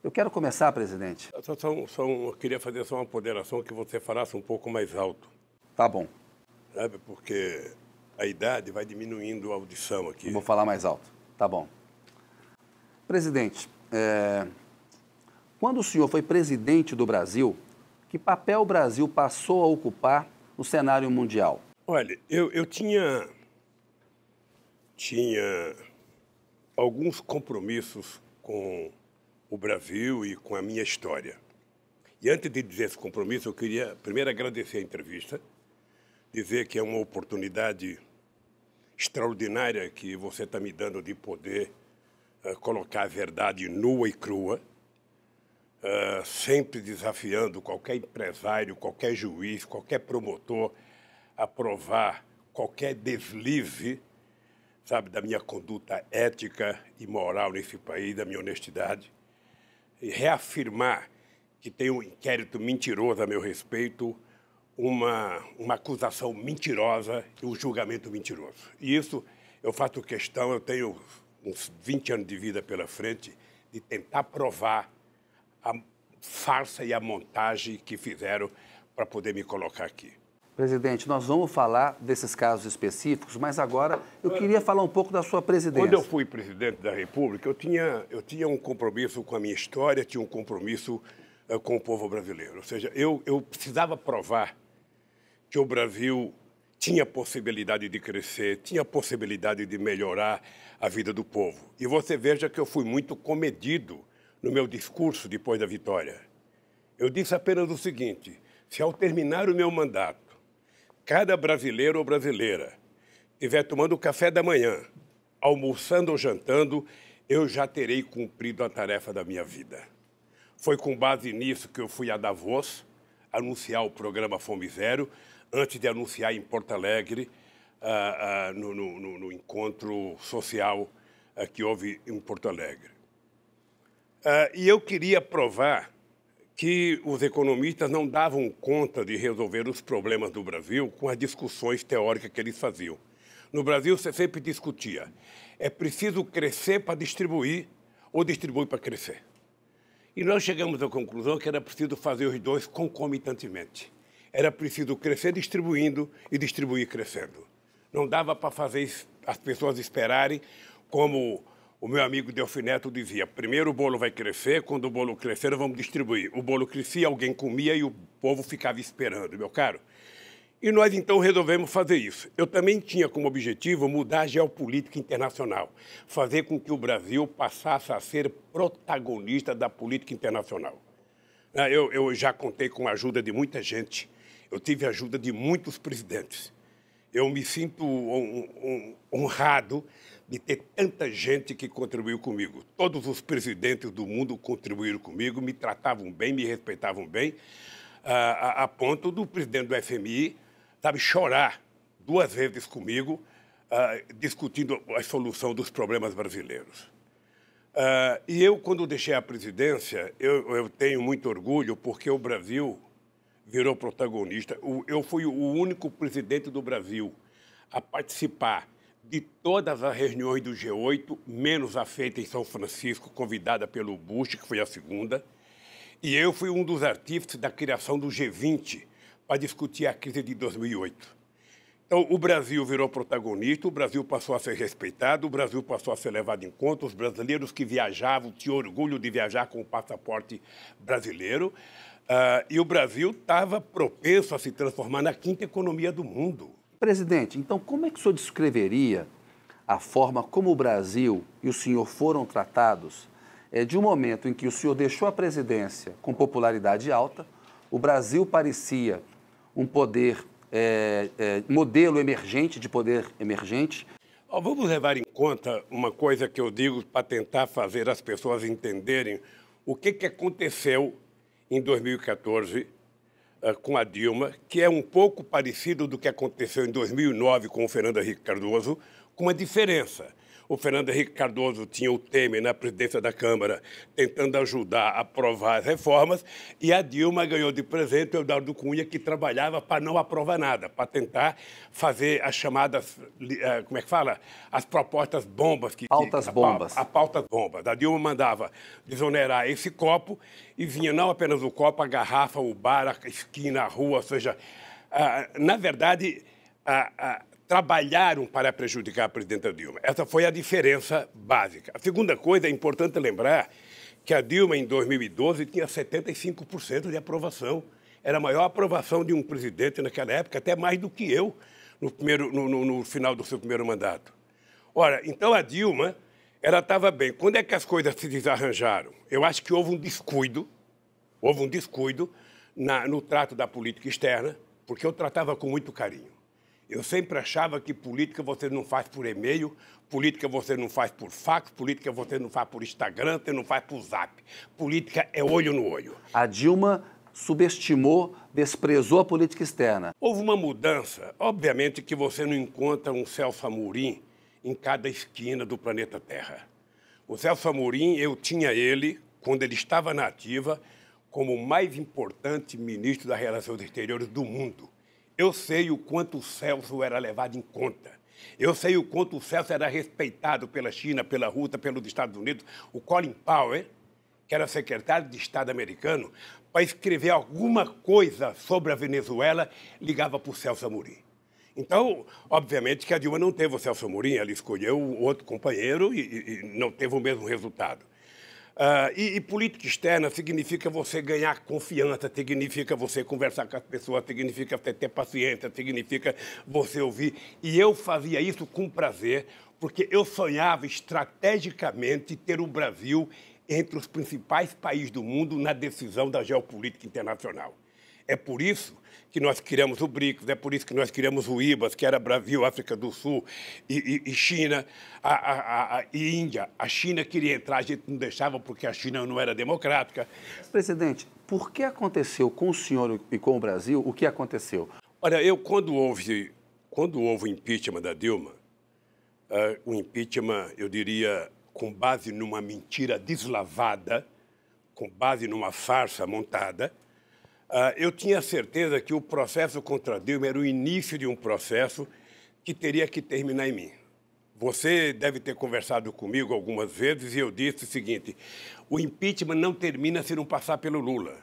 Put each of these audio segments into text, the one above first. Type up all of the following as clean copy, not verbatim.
Eu quero começar, presidente. Eu queria fazer só uma ponderação que você falasse um pouco mais alto, Tá bom, sabe? Porque a idade vai diminuindo a audição eu aqui. vou falar mais alto. Tá bom. Presidente, quando o senhor foi presidente do Brasil, que papel o Brasil passou a ocupar no cenário mundial? Olha, eu tinha alguns compromissos com o Brasil e com a minha história. E antes de dizer esse compromisso, eu queria primeiro agradecer a entrevista, dizer que é uma oportunidade extraordinária que você está me dando de poder colocar a verdade nua e crua, sempre desafiando qualquer empresário, qualquer juiz, qualquer promotor a provar qualquer deslize, sabe, da minha conduta ética e moral nesse país, da minha honestidade, e reafirmar que tem um inquérito mentiroso a meu respeito, uma acusação mentirosa e um julgamento mentiroso. E isso eu faço questão, eu tenho uns 20 anos de vida pela frente, de tentar provar a farsa e a montagem que fizeram para poder me colocar aqui. Presidente, nós vamos falar desses casos específicos, mas agora eu queria falar um pouco da sua presidência. Quando eu fui presidente da República, eu tinha um compromisso com a minha história, tinha um compromisso com o povo brasileiro. Ou seja, eu precisava provar que o Brasil tinha possibilidade de crescer, tinha possibilidade de melhorar a vida do povo. E você veja que eu fui muito comedido no meu discurso depois da vitória. Eu disse apenas o seguinte: se ao terminar o meu mandato, cada brasileiro ou brasileira estiver tomando café da manhã, almoçando ou jantando, eu já terei cumprido a tarefa da minha vida. Foi com base nisso que eu fui a Davos anunciar o programa Fome Zero, antes de anunciar em Porto Alegre, no encontro social que houve em Porto Alegre. E eu queria provar que os economistas não davam conta de resolver os problemas do Brasil com as discussões teóricas que eles faziam. No Brasil, você sempre discutia: é preciso crescer para distribuir ou distribuir para crescer? E nós chegamos à conclusão que era preciso fazer os dois concomitantemente. Era preciso crescer distribuindo e distribuir crescendo. Não dava para fazer as pessoas esperarem, como o meu amigo Delfim Neto dizia: primeiro o bolo vai crescer, quando o bolo crescer, vamos distribuir. O bolo crescia, alguém comia e o povo ficava esperando, meu caro. E nós, então, resolvemos fazer isso. Eu também tinha como objetivo mudar a geopolítica internacional, fazer com que o Brasil passasse a ser protagonista da política internacional. Eu já contei com a ajuda de muita gente, eu tive a ajuda de muitos presidentes. Eu me sinto honrado de ter tanta gente que contribuiu comigo. Todos os presidentes do mundo contribuíram comigo, me tratavam bem, me respeitavam bem, a ponto do presidente do FMI, sabe, chorar 2 vezes comigo, discutindo a solução dos problemas brasileiros. E eu, quando deixei a presidência, eu tenho muito orgulho, porque o Brasil virou protagonista. Eu fui o único presidente do Brasil a participar de todas as reuniões do G8, menos a feita em São Francisco, convidada pelo Bush, que foi a segunda. E eu fui um dos artífices da criação do G20 para discutir a crise de 2008. Então, o Brasil virou protagonista, o Brasil passou a ser respeitado, o Brasil passou a ser levado em conta, os brasileiros que viajavam tinham orgulho de viajar com o passaporte brasileiro, e o Brasil estava propenso a se transformar na 5ª economia do mundo. Presidente, então como é que o senhor descreveria a forma como o Brasil e o senhor foram tratados de um momento em que o senhor deixou a presidência com popularidade alta, o Brasil parecia um poder, modelo emergente, de poder emergente? Vamos levar em conta uma coisa que eu digo para tentar fazer as pessoas entenderem o que aconteceu em 2014 com a Dilma, que é um pouco parecido do que aconteceu em 2009 com o Fernando Henrique Cardoso, com uma diferença. O Fernando Henrique Cardoso tinha o Temer na presidência da Câmara, tentando ajudar a aprovar as reformas, e a Dilma ganhou de presente o Eduardo Cunha, que trabalhava para não aprovar nada, para tentar fazer as chamadas, como é que fala? As propostas bombas. Pautas bombas. A pautas bombas. A Dilma mandava desonerar esse copo e vinha não apenas o copo, a garrafa, o bar, a esquina, a rua, ou seja, na verdade, trabalharam para prejudicar a presidenta Dilma. Essa foi a diferença básica. A segunda coisa, é importante lembrar que a Dilma, em 2012, tinha 75% de aprovação. Era a maior aprovação de um presidente naquela época, até mais do que eu, no final do seu primeiro mandato. Ora, então a Dilma, ela estava bem. Quando é que as coisas se desarranjaram? Eu acho que houve um descuido no trato da política externa, porque eu tratava com muito carinho. Eu sempre achava que política você não faz por e-mail, política você não faz por fax, política você não faz por Instagram, você não faz por Zap. Política é olho no olho. A Dilma subestimou, desprezou a política externa. Houve uma mudança. Obviamente que você não encontra um Celso Amorim em cada esquina do planeta Terra. O Celso Amorim, eu tinha ele, quando ele estava na ativa, como o mais importante ministro das Relações Exteriores do mundo. Eu sei o quanto o Celso era levado em conta. Eu sei o quanto o Celso era respeitado pela China, pela Rússia, pelos Estados Unidos. O Colin Powell, que era secretário de Estado americano, para escrever alguma coisa sobre a Venezuela, ligava para o Celso Amorim. Então, obviamente que a Dilma não teve o Celso Amorim, ela escolheu outro companheiro e não teve o mesmo resultado. E política externa significa você ganhar confiança, significa você conversar com as pessoas, significa você ter paciência, significa você ouvir. E eu fazia isso com prazer, porque eu sonhava estrategicamente ter o Brasil entre os principais países do mundo na decisão da geopolítica internacional. É por isso que nós criamos o BRICS, é por isso que nós criamos o IBAS, que era Brasil, África do Sul e China e Índia. A China queria entrar, a gente não deixava porque a China não era democrática. Presidente, por que aconteceu com o senhor e com o Brasil o que aconteceu? Olha, quando houve o impeachment da Dilma, o impeachment, eu diria, com base numa mentira deslavada, com base numa farsa montada, eu tinha certeza que o processo contra Dilma era o início de um processo que teria que terminar em mim. Você deve ter conversado comigo algumas vezes e eu disse o seguinte: o impeachment não termina se não passar pelo Lula,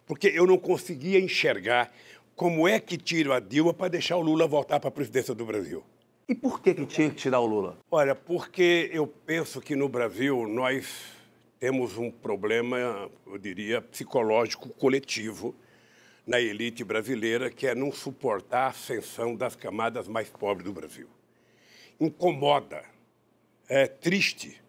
porque eu não conseguia enxergar como é que tiro a Dilma para deixar o Lula voltar para a presidência do Brasil. E por que tinha que tirar o Lula? Olha, porque eu penso que no Brasil nós temos um problema, eu diria, psicológico coletivo na elite brasileira, que é não suportar a ascensão das camadas mais pobres do Brasil. Incomoda, é triste,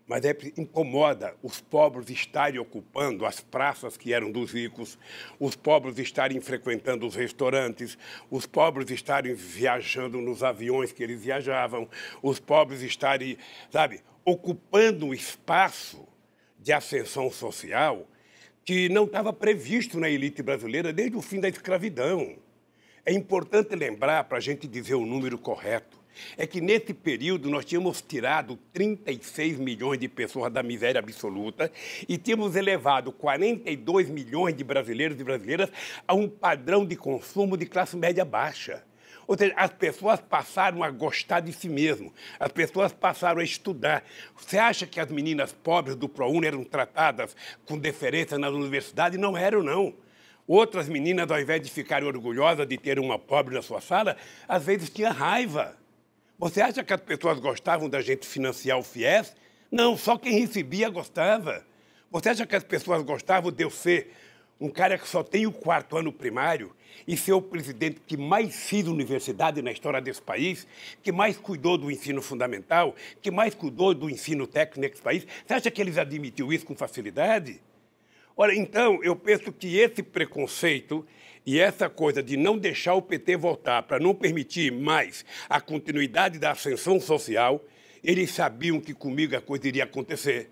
mas incomoda os pobres estarem ocupando as praças que eram dos ricos, os pobres estarem frequentando os restaurantes, os pobres estarem viajando nos aviões que eles viajavam, os pobres estarem, ocupando um espaço de ascensão social que não estava previsto na elite brasileira desde o fim da escravidão. É importante lembrar, para a gente dizer o número correto, é que nesse período nós tínhamos tirado 36 milhões de pessoas da miséria absoluta e tínhamos elevado 42 milhões de brasileiros e brasileiras a um padrão de consumo de classe média baixa. Ou seja, as pessoas passaram a gostar de si mesmo, as pessoas passaram a estudar. Você acha que as meninas pobres do ProUni eram tratadas com deferência nas universidades? Não eram, não. Outras meninas, ao invés de ficarem orgulhosas de ter uma pobre na sua sala, às vezes tinham raiva. Você acha que as pessoas gostavam da gente financiar o FIES? Não, só quem recebia gostava. Você acha que as pessoas gostavam de eu ser um cara que só tem o 4º ano primário e ser o presidente que mais fez universidade na história desse país, que mais cuidou do ensino fundamental, que mais cuidou do ensino técnico nesse país? Você acha que eles admitiram isso com facilidade? Ora, então, eu penso que esse preconceito e essa coisa de não deixar o PT voltar para não permitir mais a continuidade da ascensão social, eles sabiam que comigo a coisa iria acontecer.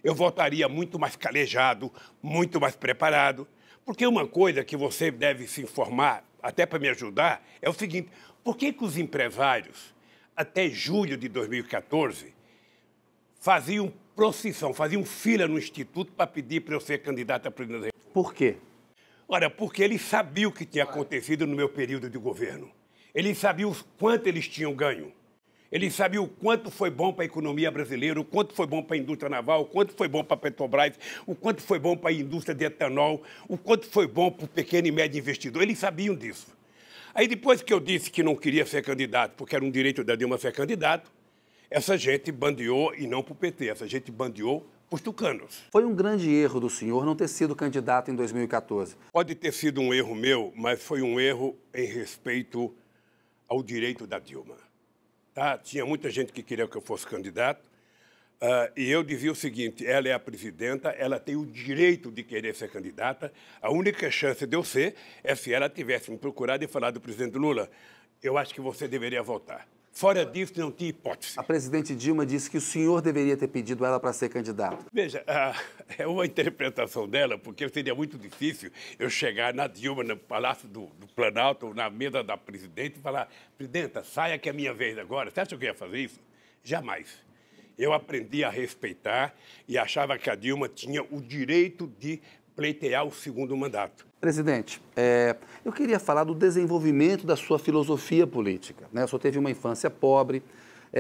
Eu voltaria muito mais calejado, muito mais preparado, porque uma coisa que você deve se informar, até para me ajudar, é o seguinte: por que os empresários, até julho de 2014, faziam procissão, faziam fila no Instituto para pedir para eu ser candidato a presidente da República. Por quê? Olha, porque eles sabiam o que tinha acontecido no meu período de governo. Eles sabiam o quanto eles tinham ganho. Eles sabiam o quanto foi bom para a economia brasileira, o quanto foi bom para a indústria naval, o quanto foi bom para a Petrobras, o quanto foi bom para a indústria de etanol, o quanto foi bom para o pequeno e médio investidor. Eles sabiam disso. Aí, depois que eu disse que não queria ser candidato, porque era um direito da Dilma ser candidato, essa gente bandeou, e não para o PT, essa gente bandeou para os tucanos. Foi um grande erro do senhor não ter sido candidato em 2014. Pode ter sido um erro meu, mas foi um erro em respeito ao direito da Dilma. Tá? Tinha muita gente que queria que eu fosse candidato, e eu dizia o seguinte: ela é a presidenta, ela tem o direito de querer ser candidata, a única chance de eu ser é se ela tivesse me procurado e falado do presidente Lula, eu acho que você deveria votar. Fora disso, não tinha hipótese. A presidente Dilma disse que o senhor deveria ter pedido ela para ser candidato. Veja, é uma interpretação dela, porque seria muito difícil eu chegar na Dilma, no Palácio do Planalto, na mesa da presidente, e falar: presidenta, saia que é minha vez agora. Você acha que eu ia fazer isso? Jamais. Eu aprendi a respeitar e achava que a Dilma tinha o direito de pleitear o segundo mandato. Presidente, eu queria falar do desenvolvimento da sua filosofia política, né? O senhor teve uma infância pobre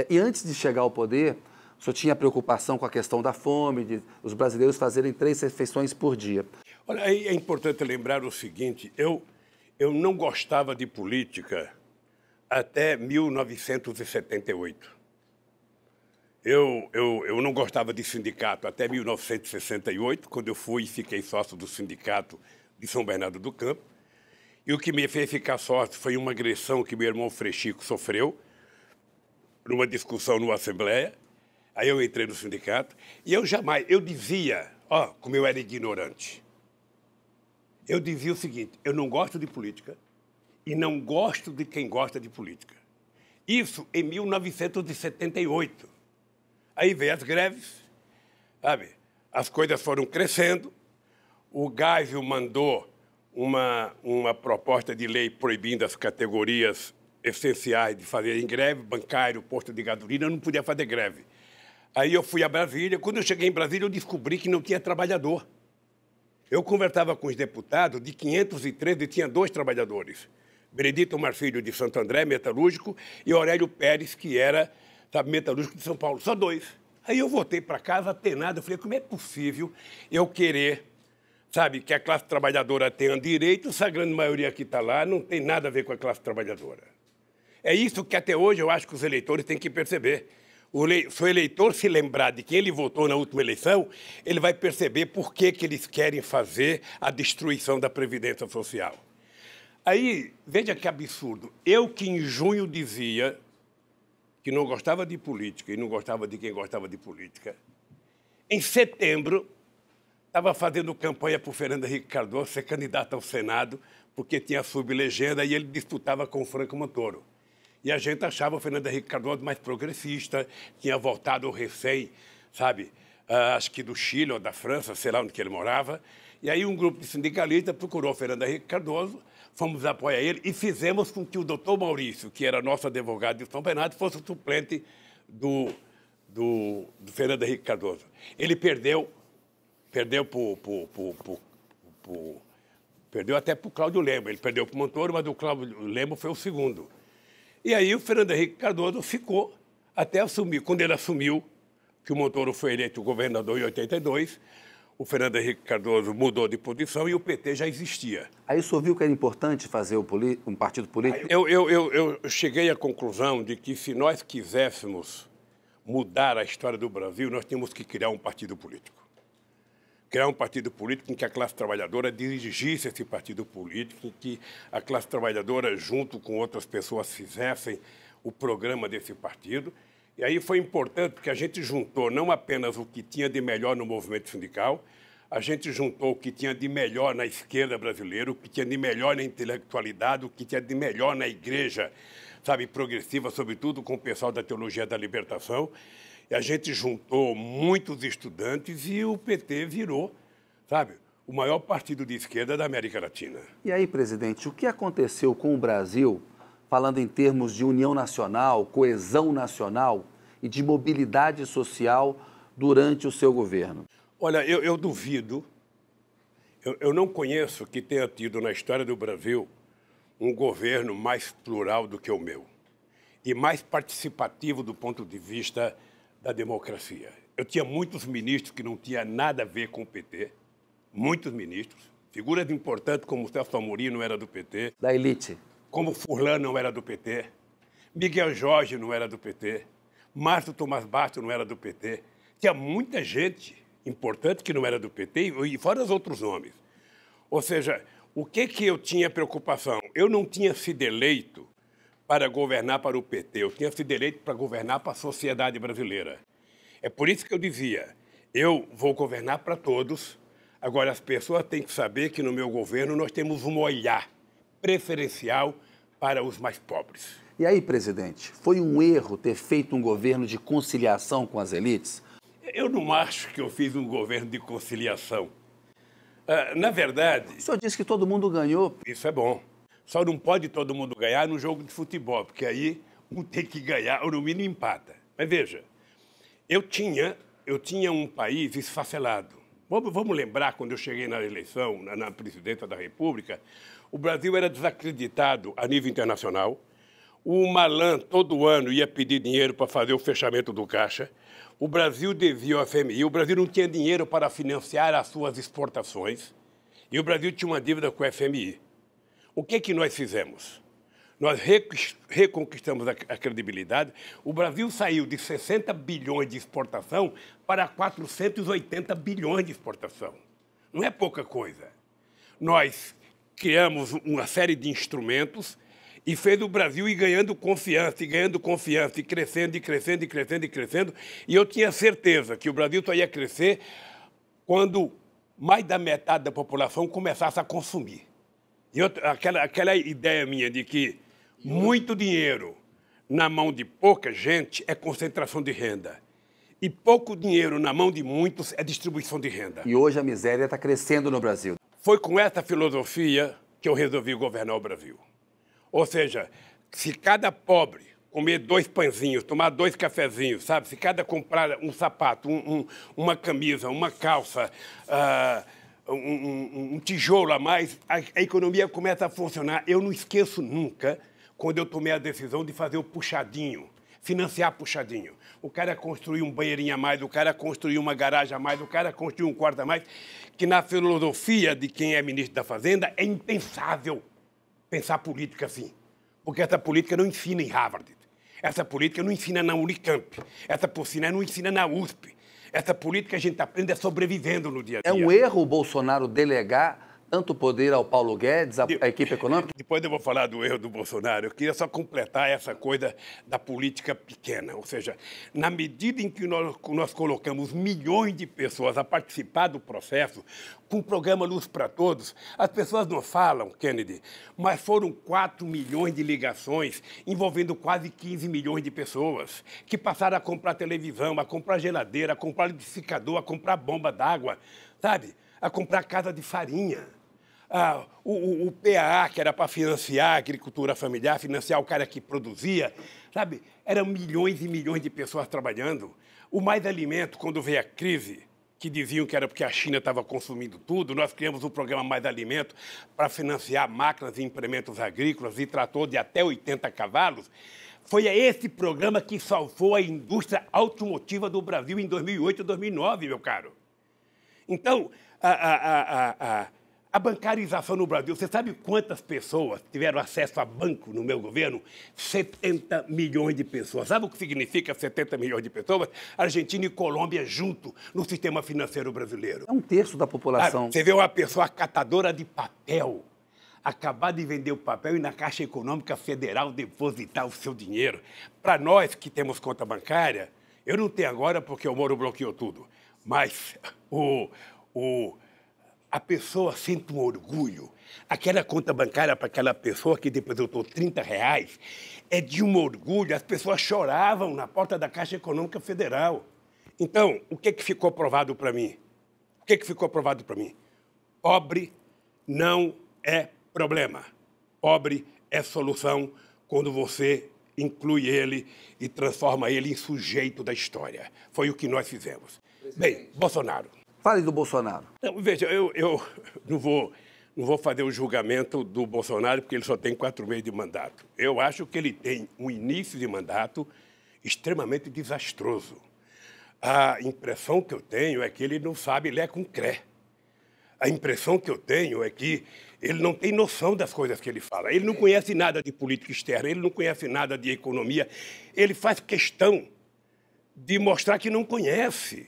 e antes de chegar ao poder, o senhor tinha preocupação com a questão da fome, de os brasileiros fazerem 3 refeições por dia. Olha, aí é importante lembrar o seguinte: eu não gostava de política até 1978. Eu não gostava de sindicato até 1968, quando eu fui e fiquei sócio do sindicato de São Bernardo do Campo. E o que me fez ficar sócio foi uma agressão que meu irmão Frechico sofreu numa discussão numa assembleia. Aí eu entrei no sindicato e eu dizia, como eu era ignorante, eu dizia o seguinte: eu não gosto de política e não gosto de quem gosta de política. Isso em 1978. Aí veio as greves, sabe? As coisas foram crescendo. O Geisel mandou uma proposta de lei proibindo as categorias essenciais de fazerem greve, bancário, posto de gasolina, eu não podia fazer greve. Aí eu fui a Brasília. Quando eu cheguei em Brasília, eu descobri que não tinha trabalhador. Eu conversava com os deputados, de 513 tinha 2 trabalhadores. Benedito Marfilho, de Santo André, metalúrgico, e Aurélio Pérez, que era metalúrgico de São Paulo, só 2. Aí eu voltei para casa atenado, eu falei: como é possível eu querer, que a classe trabalhadora tenha direito, se a grande maioria que está lá não tem nada a ver com a classe trabalhadora. É isso que até hoje eu acho que os eleitores têm que perceber. Se o eleitor se lembrar de quem ele votou na última eleição, ele vai perceber por que eles querem fazer a destruição da Previdência Social. Aí, veja que absurdo. Eu que em junho dizia que não gostava de política e não gostava de quem gostava de política, em setembro estava fazendo campanha para o Fernando Henrique Cardoso ser candidato ao Senado, porque tinha sublegenda e ele disputava com o Franco Montoro. E a gente achava o Fernando Henrique Cardoso mais progressista, tinha voltado recém, acho que do Chile ou da França, sei lá onde que ele morava. E aí um grupo de sindicalistas procurou o Fernando Henrique Cardoso, fomos apoiar ele e fizemos com que o doutor Maurício, que era nosso advogado de São Bernardo, fosse o suplente do Fernando Henrique Cardoso. Ele perdeu até para o Cláudio Lemos. Ele perdeu para o Montoro, mas o Cláudio Lemos foi o segundo. E aí o Fernando Henrique Cardoso ficou até assumir. Quando ele assumiu, que o Montoro foi eleito governador em 82, o Fernando Henrique Cardoso mudou de posição e o PT já existia. Aí o senhor viu que era importante fazer um partido político? Eu cheguei à conclusão de que se nós quiséssemos mudar a história do Brasil, nós tínhamos que criar um partido político. Criar um partido político em que a classe trabalhadora dirigisse esse partido político, em que a classe trabalhadora, junto com outras pessoas, fizessem o programa desse partido. E aí foi importante porque a gente juntou não apenas o que tinha de melhor no movimento sindical, a gente juntou o que tinha de melhor na esquerda brasileira, o que tinha de melhor na intelectualidade, o que tinha de melhor na igreja, progressiva, sobretudo com o pessoal da Teologia da Libertação. E a gente juntou muitos estudantes e o PT virou, o maior partido de esquerda da América Latina. E aí, presidente, o que aconteceu com o Brasil, falando em termos de união nacional, coesão nacional e de mobilidade social, durante o seu governo? Olha, eu duvido, eu não conheço que tenha tido na história do Brasil um governo mais plural do que o meu e mais participativo do ponto de vista da democracia. Eu tinha muitos ministros que não tinham nada a ver com o PT, muitos ministros, figuras importantes como Celso Amorim não era do PT. Da elite. Como Furlan não era do PT, Miguel Jorge não era do PT, Márcio Tomás Bastos não era do PT. Tinha muita gente importante que não era do PT e fora os outros nomes. Ou seja, o que eu tinha preocupação? Eu não tinha sido eleito para governar para o PT, eu tinha sido eleito para governar para a sociedade brasileira. É por isso que eu dizia, eu vou governar para todos, agora as pessoas têm que saber que no meu governo nós temos um olhar preferencial para os mais pobres. E aí, presidente, foi um erro ter feito um governo de conciliação com as elites? Eu não acho que eu fiz um governo de conciliação. Na verdade... O senhor disse que todo mundo ganhou. Isso é bom. Só não pode todo mundo ganhar no jogo de futebol, porque aí um tem que ganhar ou no mínimo empata. Mas veja, eu tinha um país esfacelado. Vamos lembrar, quando eu cheguei na eleição, na presidência da República, o Brasil era desacreditado a nível internacional. O Malan, todo ano, ia pedir dinheiro para fazer o fechamento do caixa. O Brasil devia ao FMI. O Brasil não tinha dinheiro para financiar as suas exportações. E o Brasil tinha uma dívida com o FMI. O que nós fizemos? Nós reconquistamos a credibilidade. O Brasil saiu de 60 bilhões de exportação para 480 bilhões de exportação. Não é pouca coisa. Nós criamos uma série de instrumentos e fez o Brasil ir ganhando confiança, e crescendo, e crescendo, e crescendo, e crescendo. E eu tinha certeza que o Brasil só ia crescer quando mais da metade da população começasse a consumir. E aquela ideia minha de que muito dinheiro na mão de pouca gente é concentração de renda. E pouco dinheiro na mão de muitos é distribuição de renda. E hoje a miséria está crescendo no Brasil. Foi com essa filosofia que eu resolvi governar o Brasil. Ou seja, se cada pobre comer 2 pãezinhos, tomar 2 cafezinhos, sabe? Se cada comprar um sapato, uma camisa, uma calça, um tijolo a mais, a economia começa a funcionar. Eu não esqueço nunca quando eu tomei a decisão de fazer o puxadinho, financiar puxadinho. O cara construiu um banheirinho a mais, o cara construiu uma garagem a mais, o cara construiu um quarto a mais, que na filosofia de quem é ministro da Fazenda é impensável pensar política assim. Porque essa política não ensina em Harvard. Essa política não ensina na Unicamp. Essa política não ensina na USP. Essa política a gente aprende sobrevivendo no dia a dia. É um erro o Bolsonaro delegar tanto poder ao Paulo Guedes, à equipe econômica? Depois eu vou falar do erro do Bolsonaro. Eu queria só completar essa coisa da política pequena. Ou seja, na medida em que nós colocamos milhões de pessoas a participar do processo, com o programa Luz para Todos, as pessoas não falam, Kennedy, mas foram 4 milhões de ligações envolvendo quase 15 milhões de pessoas que passaram a comprar televisão, a comprar geladeira, a comprar liquidificador, a comprar bomba d'água, sabe? A comprar casa de farinha. O PAA, que era para financiar a agricultura familiar, financiar o cara que produzia, sabe? Eram milhões e milhões de pessoas trabalhando. O Mais Alimento, quando veio a crise, que diziam que era porque a China estava consumindo tudo, nós criamos o programa Mais Alimento para financiar máquinas e implementos agrícolas e trator de até 80 cavalos. Foi esse programa que salvou a indústria automotiva do Brasil em 2008 e 2009, meu caro. Então, a bancarização no Brasil, você sabe quantas pessoas tiveram acesso a banco no meu governo? 70 milhões de pessoas. Sabe o que significa 70 milhões de pessoas? Argentina e Colômbia junto no sistema financeiro brasileiro. É 1/3 da população. Você vê uma pessoa catadora de papel acabar de vender o papel e na Caixa Econômica Federal depositar o seu dinheiro. Para nós que temos conta bancária, eu não tenho agora porque o Moro bloqueou tudo, mas a pessoa sente um orgulho. Aquela conta bancária para aquela pessoa que depositou R$30 é de um orgulho. As pessoas choravam na porta da Caixa Econômica Federal. Então, o que ficou provado para mim? O que ficou provado para mim? Pobre não é problema. Pobre é solução quando você inclui ele e transforma ele em sujeito da história. Foi o que nós fizemos. Bem, Bolsonaro. Fale do Bolsonaro. Então, veja, eu não vou fazer o julgamento do Bolsonaro porque ele só tem 4 meses de mandato. Eu acho que ele tem um início de mandato extremamente desastroso. A impressão que eu tenho é que ele não sabe ler com cré. A impressão que eu tenho é que ele não tem noção das coisas que ele fala. Ele não conhece nada de política externa, ele não conhece nada de economia. Ele faz questão de mostrar que não conhece.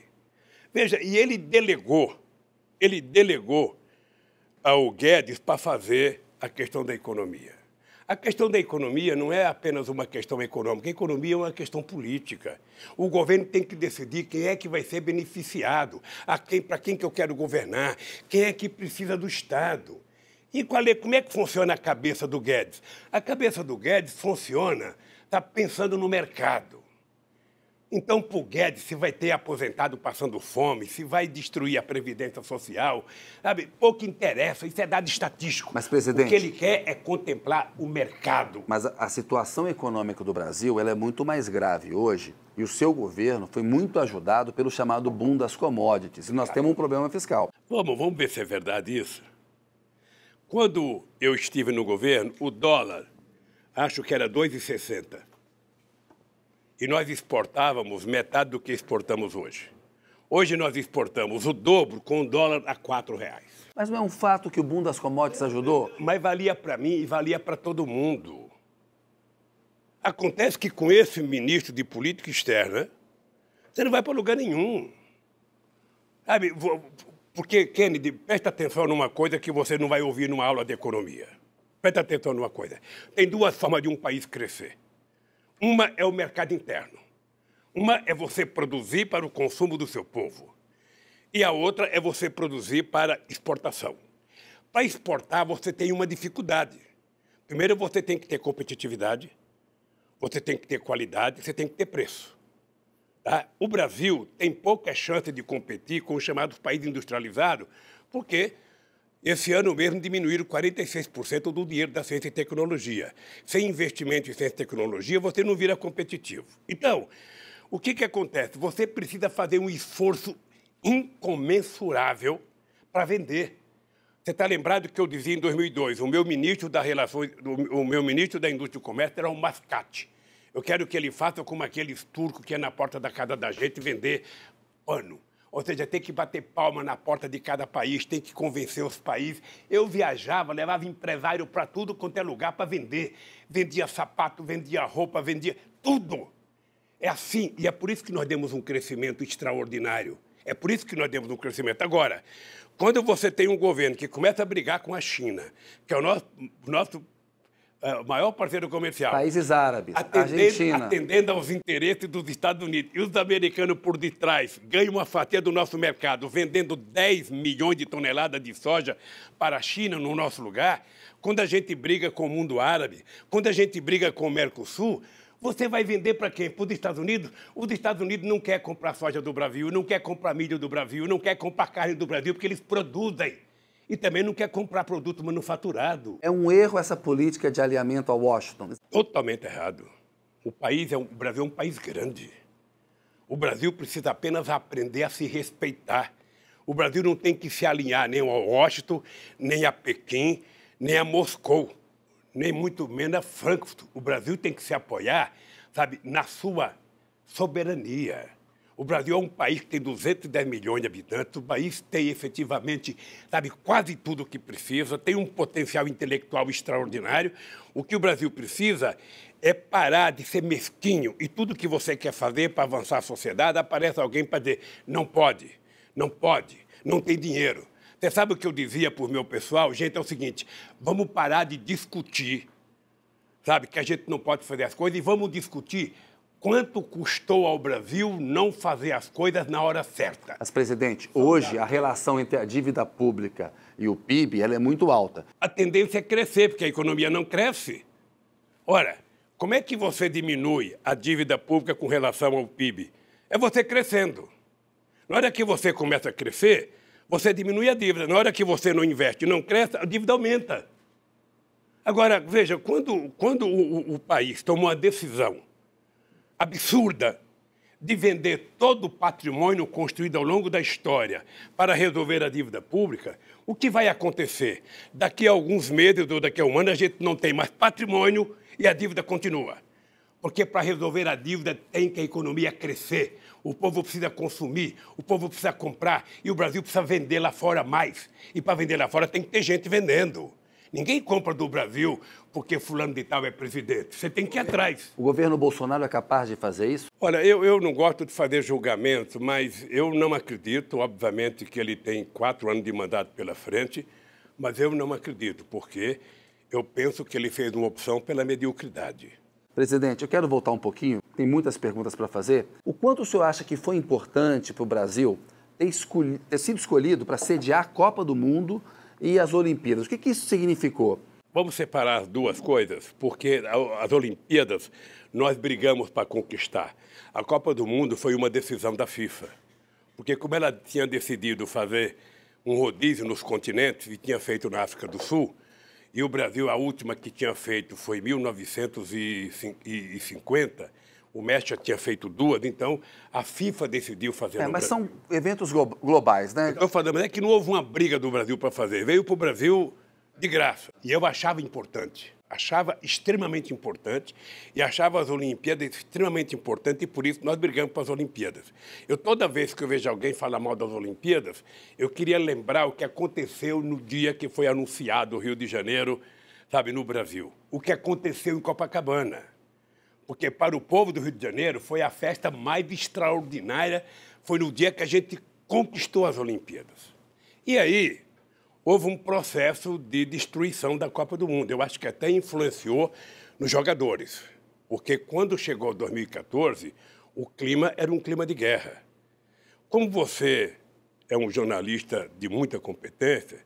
Veja, e ele delegou ao Guedes para fazer a questão da economia. A questão da economia não é apenas uma questão econômica, a economia é uma questão política. O governo tem que decidir quem é que vai ser beneficiado, para quem que eu quero governar, quem é que precisa do Estado. E como é que funciona a cabeça do Guedes? A cabeça do Guedes funciona, está pensando no mercado. Então, para o Guedes, se vai ter aposentado passando fome, se vai destruir a Previdência Social, sabe? Pouco interessa, isso é dado estatístico. Mas, presidente... O que ele quer é contemplar o mercado. Mas a situação econômica do Brasil ela é muito mais grave hoje e o seu governo foi muito ajudado pelo chamado boom das commodities. E nós temos um problema fiscal. Vamos ver se é verdade isso. Quando eu estive no governo, o dólar, acho que era 2,60. E nós exportávamos metade do que exportamos hoje. Hoje nós exportamos o dobro com o dólar a R$4. Mas não é um fato que o boom das commodities ajudou? Mas valia para mim e valia para todo mundo. Acontece que com esse ministro de política externa, você não vai para lugar nenhum. Sabe, porque, Kennedy, presta atenção numa coisa que você não vai ouvir numa aula de economia. Presta atenção numa coisa. Tem 2 formas de um país crescer. Uma é o mercado interno. Uma é você produzir para o consumo do seu povo. E a outra é você produzir para exportação. Para exportar, você tem uma dificuldade. Primeiro, você tem que ter competitividade, você tem que ter qualidade, você tem que ter preço. Tá? O Brasil tem pouca chance de competir com os chamados países industrializados, porque esse ano mesmo diminuíram 46% do dinheiro da ciência e tecnologia. Sem investimento em ciência e tecnologia, você não vira competitivo. Então, o que acontece? Você precisa fazer um esforço incomensurável para vender. Você está lembrado que eu dizia em 2002, o meu ministro da Indústria e Comércio era um mascate. Eu quero que ele faça como aqueles turcos que é na porta da casa da gente vender pano. Ou seja, tem que bater palma na porta de cada país, tem que convencer os países. Eu viajava, levava empresário para tudo quanto é lugar para vender. Vendia sapato, vendia roupa, vendia tudo. É assim, e é por isso que nós demos um crescimento extraordinário. É por isso que nós demos um crescimento. Agora, quando você tem um governo que começa a brigar com a China, que é o nosso maior parceiro comercial. Países árabes, Argentina. Atendendo aos interesses dos Estados Unidos. E os americanos por detrás ganham uma fatia do nosso mercado, vendendo 10 milhões de toneladas de soja para a China no nosso lugar. Quando a gente briga com o mundo árabe, quando a gente briga com o Mercosul, você vai vender para quem? Para os Estados Unidos? Os Estados Unidos não quer comprar soja do Brasil, não quer comprar milho do Brasil, não quer comprar carne do Brasil, porque eles produzem. E também não quer comprar produto manufaturado. É um erro essa política de alinhamento a Washington? Totalmente errado. O Brasil é um país grande. O Brasil precisa apenas aprender a se respeitar. O Brasil não tem que se alinhar nem a Washington, nem a Pequim, nem a Moscou, nem muito menos a Frankfurt. O Brasil tem que se apoiar, sabe, na sua soberania. O Brasil é um país que tem 210 milhões de habitantes, o país tem efetivamente, sabe, quase tudo o que precisa, tem um potencial intelectual extraordinário. O que o Brasil precisa é parar de ser mesquinho e tudo que você quer fazer para avançar a sociedade, aparece alguém para dizer, não pode, não tem dinheiro. Você sabe o que eu dizia para o meu pessoal? Gente, é o seguinte, vamos parar de discutir, sabe, que a gente não pode fazer as coisas e vamos discutir quanto custou ao Brasil não fazer as coisas na hora certa. Mas, presidente, hoje a relação entre a dívida pública e o PIB ela é muito alta. A tendência é crescer, porque a economia não cresce. Ora, como é que você diminui a dívida pública com relação ao PIB? É você crescendo. Na hora que você começa a crescer, você diminui a dívida. Na hora que você não investe e não cresce, a dívida aumenta. Agora, veja, quando o país toma uma decisão absurda de vender todo o patrimônio construído ao longo da história para resolver a dívida pública, o que vai acontecer? Daqui a alguns meses ou daqui a um ano, a gente não tem mais patrimônio e a dívida continua. Porque para resolver a dívida tem que a economia crescer, o povo precisa consumir, o povo precisa comprar e o Brasil precisa vender lá fora mais. E para vender lá fora tem que ter gente vendendo. Ninguém compra do Brasil porque fulano de tal é presidente. Você tem que ir atrás. O governo Bolsonaro é capaz de fazer isso? Olha, eu não gosto de fazer julgamento, mas eu não acredito, obviamente, que ele tem 4 anos de mandato pela frente, mas eu não acredito, porque eu penso que ele fez uma opção pela mediocridade. Presidente, eu quero voltar um pouquinho, tem muitas perguntas para fazer. O quanto o senhor acha que foi importante para o Brasil ter sido escolhido para sediar a Copa do Mundo e as Olimpíadas? O que isso significou? Vamos separar as duas coisas, porque as Olimpíadas nós brigamos para conquistar. A Copa do Mundo foi uma decisão da FIFA, porque como ela tinha decidido fazer um rodízio nos continentes e tinha feito na África do Sul, e o Brasil, a última que tinha feito foi em 1950, o México já tinha feito 2, então a FIFA decidiu fazer no mas Brasil. são eventos globais, né? Estou falando, mas é que não houve uma briga do Brasil para fazer, veio para o Brasil de graça. E eu achava importante, achava extremamente importante e achava as Olimpíadas extremamente importantes e por isso nós brigamos para as Olimpíadas. Toda vez que eu vejo alguém falar mal das Olimpíadas, eu queria lembrar o que aconteceu no dia que foi anunciado o Rio de Janeiro, sabe, no Brasil. O que aconteceu em Copacabana. Porque para o povo do Rio de Janeiro foi a festa mais extraordinária, foi no dia que a gente conquistou as Olimpíadas. E aí houve um processo de destruição da Copa do Mundo. Eu acho que até influenciou nos jogadores, porque quando chegou 2014, o clima era um clima de guerra. Como você é um jornalista de muita competência,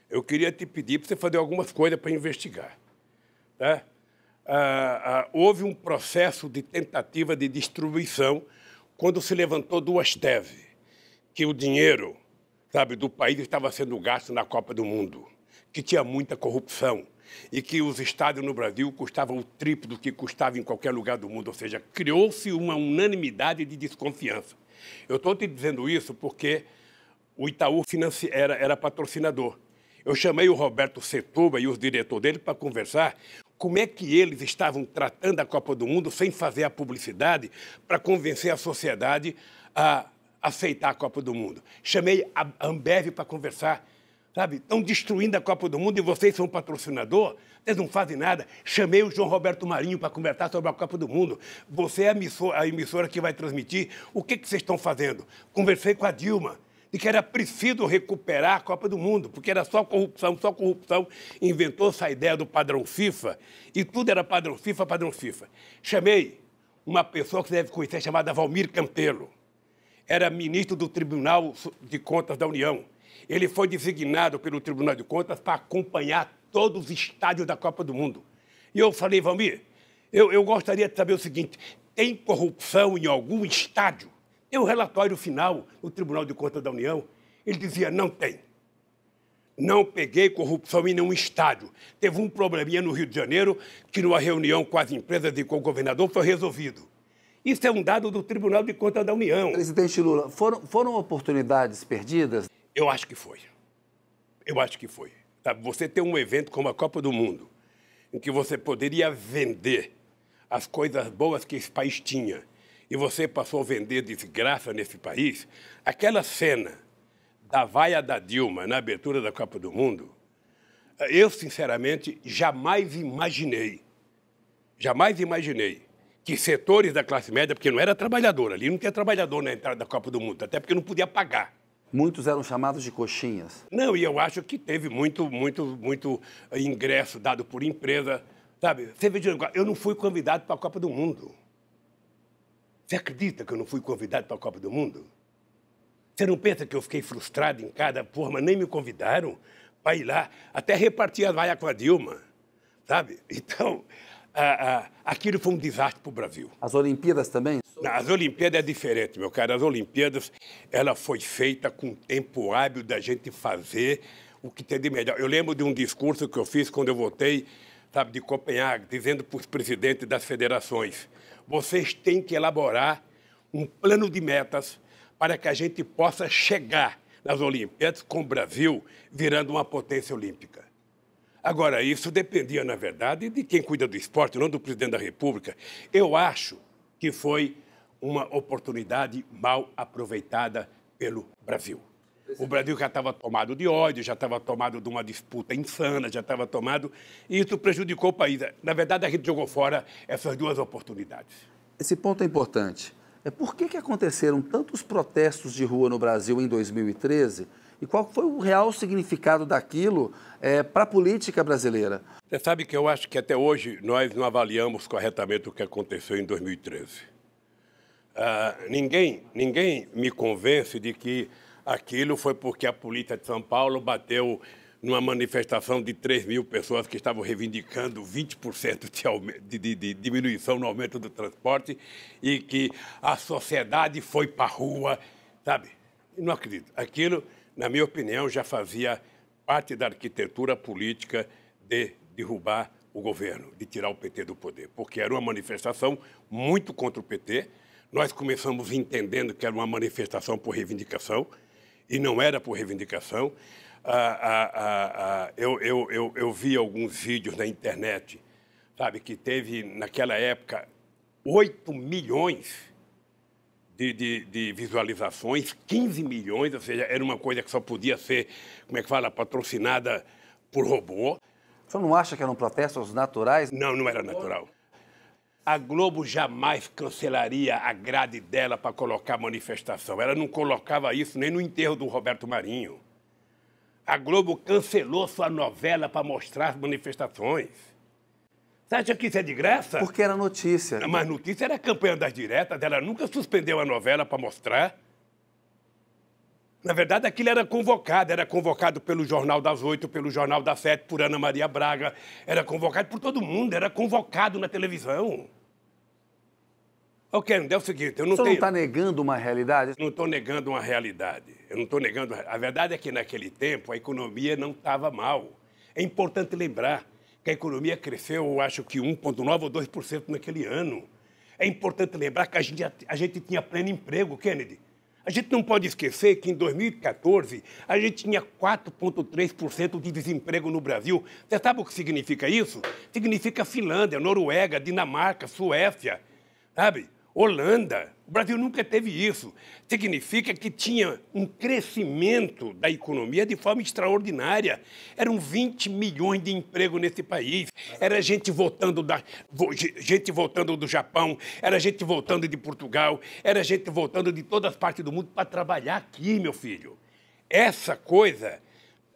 eu queria te pedir para você fazer algumas coisas para investigar. Tá? Houve um processo de tentativa de destruição quando se levantou 2 teses, que o dinheiro, sabe, do país estava sendo gasto na Copa do Mundo, que tinha muita corrupção e que os estádios no Brasil custavam o triplo do que custava em qualquer lugar do mundo, ou seja, criou-se uma unanimidade de desconfiança. Eu estou te dizendo isso porque o Itaú era patrocinador. Eu chamei o Roberto Setúbal e os diretores dele para conversar como é que eles estavam tratando a Copa do Mundo sem fazer a publicidade para convencer a sociedade a aceitar a Copa do Mundo. Chamei a Ambev para conversar, sabe? Estão destruindo a Copa do Mundo e vocês são patrocinador, vocês não fazem nada. Chamei o João Roberto Marinho para conversar sobre a Copa do Mundo. Você é a emissora que vai transmitir. O que vocês estão fazendo? Conversei com a Dilma, de que era preciso recuperar a Copa do Mundo, porque era só corrupção, só corrupção. Inventou-se a ideia do padrão FIFA, e tudo era padrão FIFA, padrão FIFA. Chamei uma pessoa que você deve conhecer, chamada Valmir Campelo. Era ministro do Tribunal de Contas da União. Ele foi designado pelo Tribunal de Contas para acompanhar todos os estádios da Copa do Mundo. E eu falei, Valmir, eu gostaria de saber o seguinte, tem corrupção em algum estádio? Tem um relatório final do Tribunal de Contas da União. Ele dizia, não tem. Não peguei corrupção em nenhum estádio. Teve um probleminha no Rio de Janeiro que numa reunião com as empresas e com o governador foi resolvido. Isso é um dado do Tribunal de Contas da União. Presidente Lula, foram oportunidades perdidas? Eu acho que foi. Eu acho que foi. Sabe, você tem um evento como a Copa do Mundo, em que você poderia vender as coisas boas que esse país tinha, e você passou a vender desgraça nesse país, aquela cena da vaia da Dilma na abertura da Copa do Mundo, eu, sinceramente, jamais imaginei que setores da classe média, porque não era trabalhador, ali não tinha trabalhador na entrada da Copa do Mundo, até porque não podia pagar. Muitos eram chamados de coxinhas. Não, e eu acho que teve muito ingresso dado por empresa, sabe? Você veja, eu não fui convidado para a Copa do Mundo. Você acredita que eu não fui convidado para a Copa do Mundo? Você não pensa que eu fiquei frustrado em cada forma, nem me convidaram para ir lá, até repartir a vaia com a Dilma, sabe? Então, aquilo foi um desastre para o Brasil. As Olimpíadas também? As Olimpíadas é diferente, meu cara. As Olimpíadas, ela foi feita com tempo hábil da gente fazer o que tem de melhor. Eu lembro de um discurso que eu fiz quando eu voltei, sabe, de Copenhague, dizendo para os presidentes das federações, vocês têm que elaborar um plano de metas para que a gente possa chegar nas Olimpíadas com o Brasil virando uma potência olímpica. Agora, isso dependia, na verdade, de quem cuida do esporte, não do presidente da República. Eu acho que foi uma oportunidade mal aproveitada pelo Brasil. O Brasil já estava tomado de ódio, já estava tomado de uma disputa insana, já estava tomado, e isso prejudicou o país. Na verdade, a gente jogou fora essas duas oportunidades. Esse ponto é importante. Por que aconteceram tantos protestos de rua no Brasil em 2013 e qual foi o real significado daquilo para a política brasileira? Você sabe que eu acho que até hoje nós não avaliamos corretamente o que aconteceu em 2013. Ninguém me convence de que aquilo foi porque a polícia de São Paulo bateu numa manifestação de 3 mil pessoas que estavam reivindicando 20% de diminuição no aumento do transporte e que a sociedade foi para a rua, sabe? Não acredito. Aquilo, na minha opinião, já fazia parte da arquitetura política de derrubar o governo, de tirar o PT do poder, porque era uma manifestação muito contra o PT. Nós começamos entendendo que era uma manifestação por reivindicação e não era por reivindicação. Eu vi alguns vídeos na internet, sabe, que teve, naquela época, 8 milhões de visualizações, 15 milhões, ou seja, era uma coisa que só podia ser, como é que fala, patrocinada por robô. O senhor não acha que eram protestos naturais? Não, não era natural. A Globo jamais cancelaria a grade dela para colocar manifestação. Ela não colocava isso nem no enterro do Roberto Marinho. A Globo cancelou sua novela para mostrar as manifestações. Você acha que isso é de graça? Porque era notícia. Mas notícia era a campanha das diretas, ela nunca suspendeu a novela para mostrar. Na verdade, aquilo era convocado pelo Jornal das 8, pelo Jornal das 7, por Ana Maria Braga, era convocado por todo mundo, era convocado na televisão. Ok, é o seguinte, eu não tenho... O senhor não está negando uma realidade? Não estou negando uma realidade. Eu não estou negando... A verdade é que naquele tempo a economia não estava mal. É importante lembrar que a economia cresceu, eu acho que 1,9% ou 2% naquele ano. É importante lembrar que a gente tinha pleno emprego, Kennedy. A gente não pode esquecer que em 2014 a gente tinha 4,3% de desemprego no Brasil. Você sabe o que significa isso? Significa Finlândia, Noruega, Dinamarca, Suécia, sabe? Holanda. O Brasil nunca teve isso. Significa que tinha um crescimento da economia de forma extraordinária. Eram 20 milhões de empregos nesse país. Era gente voltando do Japão, era gente voltando de Portugal, era gente voltando de todas as partes do mundo para trabalhar aqui, meu filho. Essa coisa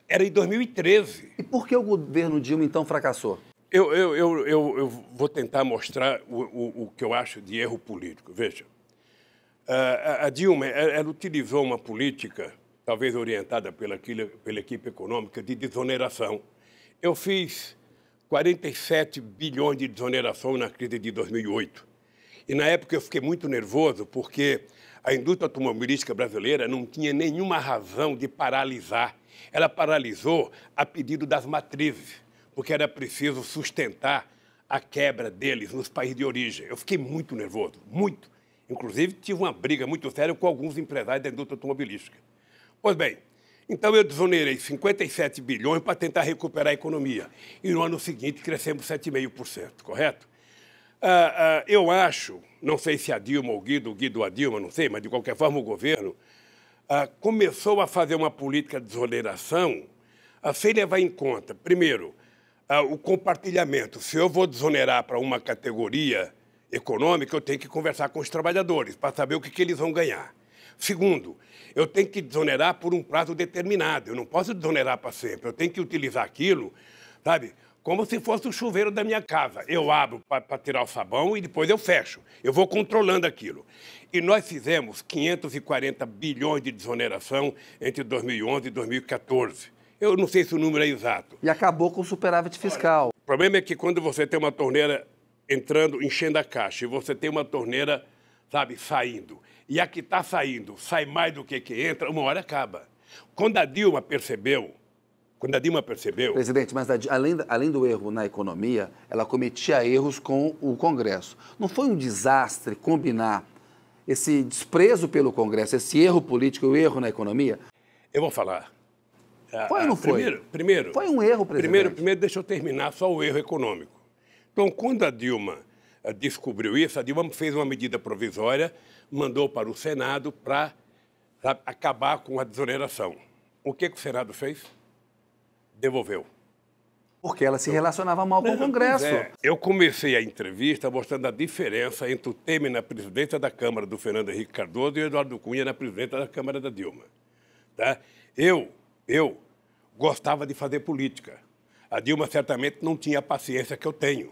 era em 2013. E por que o governo Dilma, então, fracassou? Eu vou tentar mostrar o que eu acho de erro político. Veja, a Dilma ela utilizou uma política, talvez orientada pela equipe econômica, de desoneração. Eu fiz 47 bilhões de desoneração na crise de 2008. E, na época, eu fiquei muito nervoso porque a indústria automobilística brasileira não tinha nenhuma razão de paralisar. Ela paralisou a pedido das matrizes, porque era preciso sustentar a quebra deles nos países de origem. Eu fiquei muito nervoso, muito. Inclusive, tive uma briga muito séria com alguns empresários da indústria automobilística. Pois bem, então eu desonerei 57 bilhões para tentar recuperar a economia. E no ano seguinte crescemos 7,5%, correto? Eu acho, não sei se a Dilma ou o Guido a Dilma, não sei, mas de qualquer forma o governo começou a fazer uma política de desoneração sem levar em conta, primeiro, o compartilhamento. Se eu vou desonerar para uma categoria econômica, eu tenho que conversar com os trabalhadores para saber o que eles vão ganhar. Segundo, eu tenho que desonerar por um prazo determinado. Eu não posso desonerar para sempre. Eu tenho que utilizar aquilo, sabe, como se fosse o chuveiro da minha casa. Eu abro para tirar o sabão e depois eu fecho. Eu vou controlando aquilo. E nós fizemos 540 bilhões de desoneração entre 2011 e 2014. Eu não sei se o número é exato. E acabou com o superávit fiscal. O problema é que quando você tem uma torneira entrando, enchendo a caixa, e você tem uma torneira, sabe, saindo, e a que está saindo sai mais do que entra, uma hora acaba. Quando a Dilma percebeu... Presidente, mas além do erro na economia, ela cometia erros com o Congresso. Não foi um desastre combinar esse desprezo pelo Congresso, esse erro político, o erro na economia? Eu vou falar. Foi ou não foi? Primeiro, foi um erro, presidente. Primeiro, deixa eu terminar só o erro econômico. Então, quando a Dilma descobriu isso, a Dilma fez uma medida provisória, mandou para o Senado para acabar com a desoneração. O que o Senado fez? Devolveu. Porque ela se relacionava mal com o Congresso. Eu comecei a entrevista mostrando a diferença entre o Temer na presidência da Câmara do Fernando Henrique Cardoso e o Eduardo Cunha na presidência da Câmara da Dilma. Tá? Eu gostava de fazer política. A Dilma certamente não tinha a paciência que eu tenho.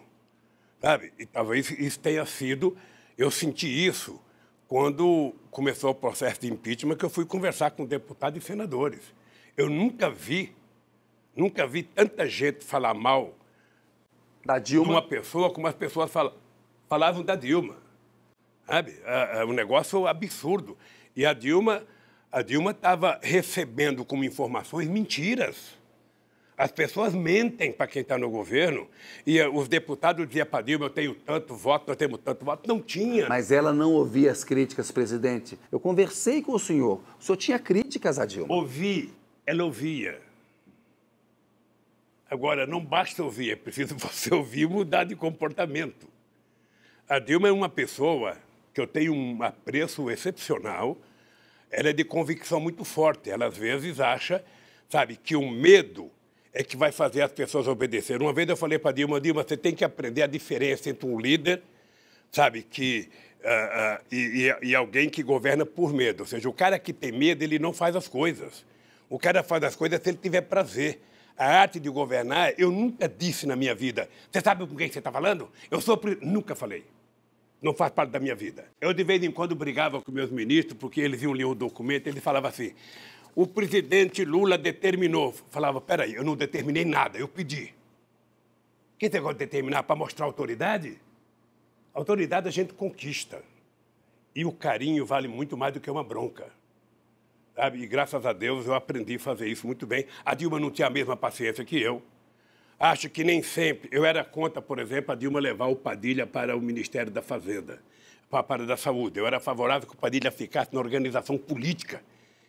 Sabe? E talvez isso tenha sido... Eu senti isso quando começou o processo de impeachment, que eu fui conversar com deputados e senadores. Eu nunca vi tanta gente falar mal da Dilma, de uma pessoa como as pessoas falavam da Dilma. Sabe? Um negócio absurdo. E a Dilma estava recebendo como informações mentiras. As pessoas mentem para quem está no governo. E os deputados diziam para a Dilma, eu tenho tanto voto, nós temos tanto voto. Não tinha. Mas ela não ouvia as críticas, presidente. Eu conversei com o senhor tinha críticas à Dilma. Ela ouvia. Agora, não basta ouvir, é preciso você ouvir e mudar de comportamento. A Dilma é uma pessoa que eu tenho um apreço excepcional. Ela é de convicção muito forte. Ela, às vezes, acha, sabe, que o medo é que vai fazer as pessoas obedecerem. Uma vez eu falei para a Dilma, você tem que aprender a diferença entre um líder, sabe, e alguém que governa por medo. Ou seja, o cara que tem medo, ele não faz as coisas. O cara faz as coisas se ele tiver prazer. A arte de governar, eu nunca disse na minha vida. Você sabe com quem você está falando? Nunca falei. Não faz parte da minha vida. Eu, de vez em quando, brigava com meus ministros, porque eles iam ler o documento, eles falavam assim, o presidente Lula determinou. Falava, peraí, eu não determinei nada, eu pedi. Quem você gosta de determinar para mostrar autoridade? Autoridade a gente conquista. E o carinho vale muito mais do que uma bronca. Sabe? E graças a Deus eu aprendi a fazer isso muito bem. A Dilma não tinha a mesma paciência que eu. Acho que nem sempre... Eu era contra, por exemplo, a Dilma levar o Padilha para o Ministério da Fazenda, para a área da Saúde. Eu era favorável que o Padilha ficasse na organização política,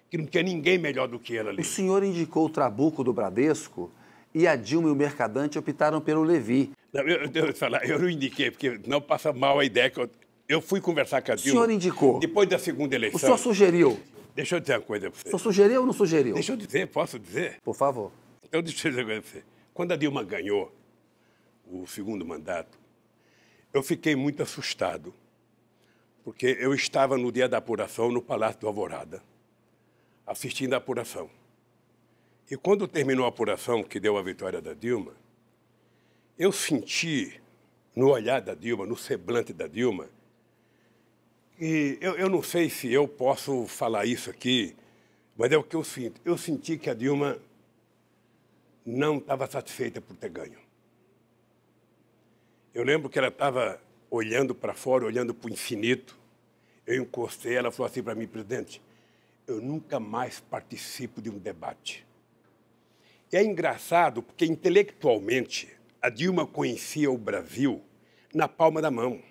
que não tinha ninguém melhor do que ela ali. O senhor indicou o Trabuco do Bradesco e a Dilma e o Mercadante optaram pelo Levi. Não, eu não indiquei, porque não passa mal a ideia que eu fui conversar com a Dilma... O senhor indicou. Depois da segunda eleição... O senhor sugeriu. Deixa eu dizer uma coisa para você. O senhor sugeriu ou não sugeriu? Deixa eu dizer, posso dizer? Por favor. Então, deixa eu dizer uma coisa para você. Quando a Dilma ganhou o segundo mandato, eu fiquei muito assustado, porque eu estava no dia da apuração no Palácio do Alvorada, assistindo a apuração. E quando terminou a apuração, que deu a vitória da Dilma, eu senti no olhar da Dilma, no semblante da Dilma, e eu não sei se eu posso falar isso aqui, mas é o que eu sinto. Eu senti que a Dilma não estava satisfeita por ter ganho. Eu lembro que ela estava olhando para fora, olhando para o infinito. Eu encostei, ela falou assim para mim, presidente, eu nunca mais participo de um debate. E é engraçado, porque intelectualmente a Dilma conhecia o Brasil na palma da mão.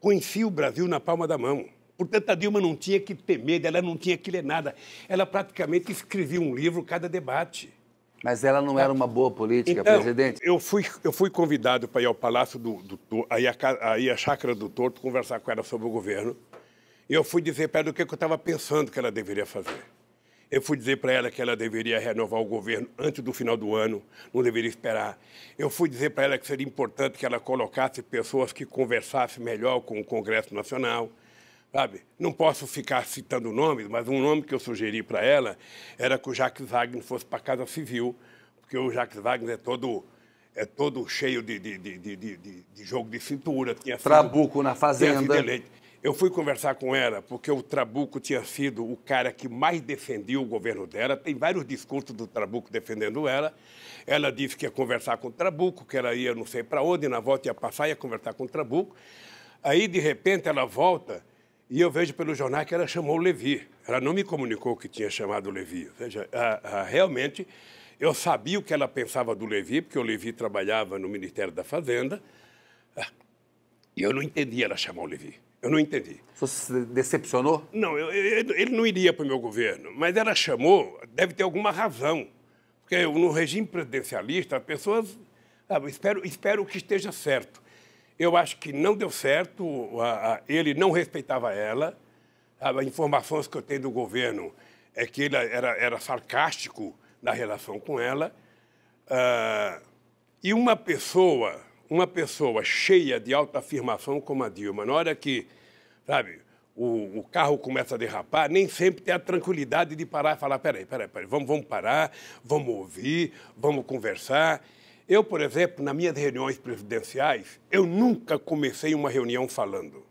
Conhecia o Brasil na palma da mão. Portanto, a Dilma não tinha que ter medo, ela não tinha que ler nada. Ela praticamente escrevia um livro cada debate. Mas ela não era uma boa política, então, presidente? Eu fui convidado para ir ao Palácio aí a Chácara do Torto, conversar com ela sobre o governo. E eu fui dizer para ela o que eu estava pensando que ela deveria fazer. Eu fui dizer para ela que ela deveria renovar o governo antes do final do ano, não deveria esperar. Eu fui dizer para ela que seria importante que ela colocasse pessoas que conversassem melhor com o Congresso Nacional. Sabe? Não posso ficar citando nomes, mas um nome que eu sugeri para ela era que o Jacques Wagner fosse para a Casa Civil, porque o Jacques Wagner é todo cheio de jogo de cintura. Trabuco na Fazenda. Eu fui conversar com ela porque o Trabuco tinha sido o cara que mais defendia o governo dela. Tem vários discursos do Trabuco defendendo ela. Ela disse que ia conversar com o Trabuco, que ela ia não sei para onde, na volta ia passar e ia conversar com o Trabuco. Aí, de repente, ela volta e eu vejo pelo jornal que ela chamou o Levi. Ela não me comunicou que tinha chamado o Levi. Ou seja, realmente, eu sabia o que ela pensava do Levi, porque o Levi trabalhava no Ministério da Fazenda, e eu não entendia ela chamar o Levi. Eu não entendi. Você se decepcionou? Não, ele não iria para o meu governo, mas ela chamou, deve ter alguma razão. Porque no regime presidencialista, as pessoas... Sabe, espero que esteja certo. Eu acho que não deu certo, ele não respeitava ela. As informações que eu tenho do governo é que ele era sarcástico na relação com ela. E uma pessoa cheia de autoafirmação como a Dilma, na hora que, sabe, o carro começa a derrapar, nem sempre tem a tranquilidade de parar e falar, peraí, vamos parar, vamos ouvir, vamos conversar. Eu, por exemplo, nas minhas reuniões presidenciais, eu nunca comecei uma reunião falando.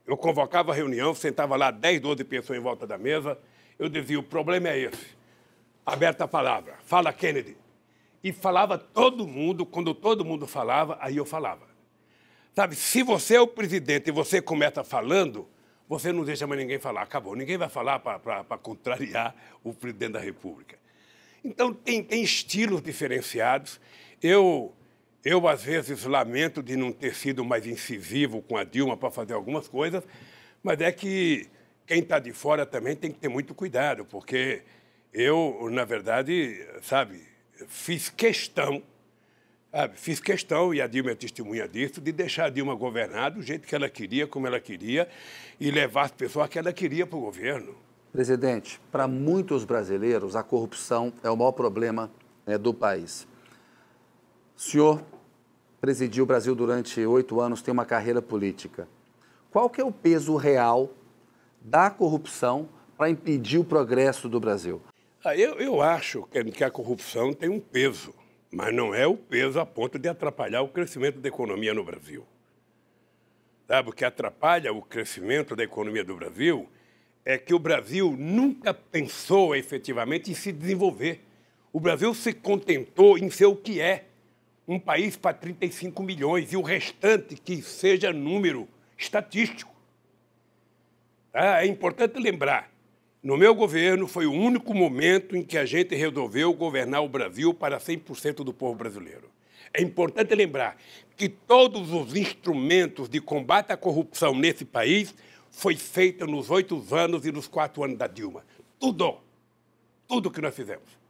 Eu convocava a reunião, sentava lá 10, 12 pessoas em volta da mesa, eu dizia, o problema é esse. Aberta a palavra, fala Kennedy. E falava todo mundo, quando todo mundo falava, aí eu falava. Sabe, se você é o presidente e você começa falando, você não deixa mais ninguém falar, acabou. Ninguém vai falar para contrariar o presidente da República. Então, tem estilos diferenciados. Eu, às vezes, lamento de não ter sido mais incisivo com a Dilma para fazer algumas coisas, mas é que quem está de fora também tem que ter muito cuidado, porque eu, na verdade, sabe, fiz questão, e a Dilma é testemunha disso, de deixar a Dilma governar do jeito que ela queria, como ela queria, e levar as pessoas que ela queria para o governo. Presidente, para muitos brasileiros, a corrupção é o maior problema do país. O senhor presidiu o Brasil durante 8 anos, tem uma carreira política. Qual que é o peso real da corrupção para impedir o progresso do Brasil? Eu acho que a corrupção tem um peso, mas não é o peso a ponto de atrapalhar o crescimento da economia no Brasil. Sabe, o que atrapalha o crescimento da economia do Brasil é que o Brasil nunca pensou efetivamente em se desenvolver. O Brasil se contentou em ser o que é, um país para 35 milhões e o restante que seja número estatístico. É importante lembrar, no meu governo foi o único momento em que a gente resolveu governar o Brasil para 100% do povo brasileiro. É importante lembrar que todos os instrumentos de combate à corrupção nesse país foi feito nos 8 anos e nos 4 anos da Dilma. Tudo que nós fizemos.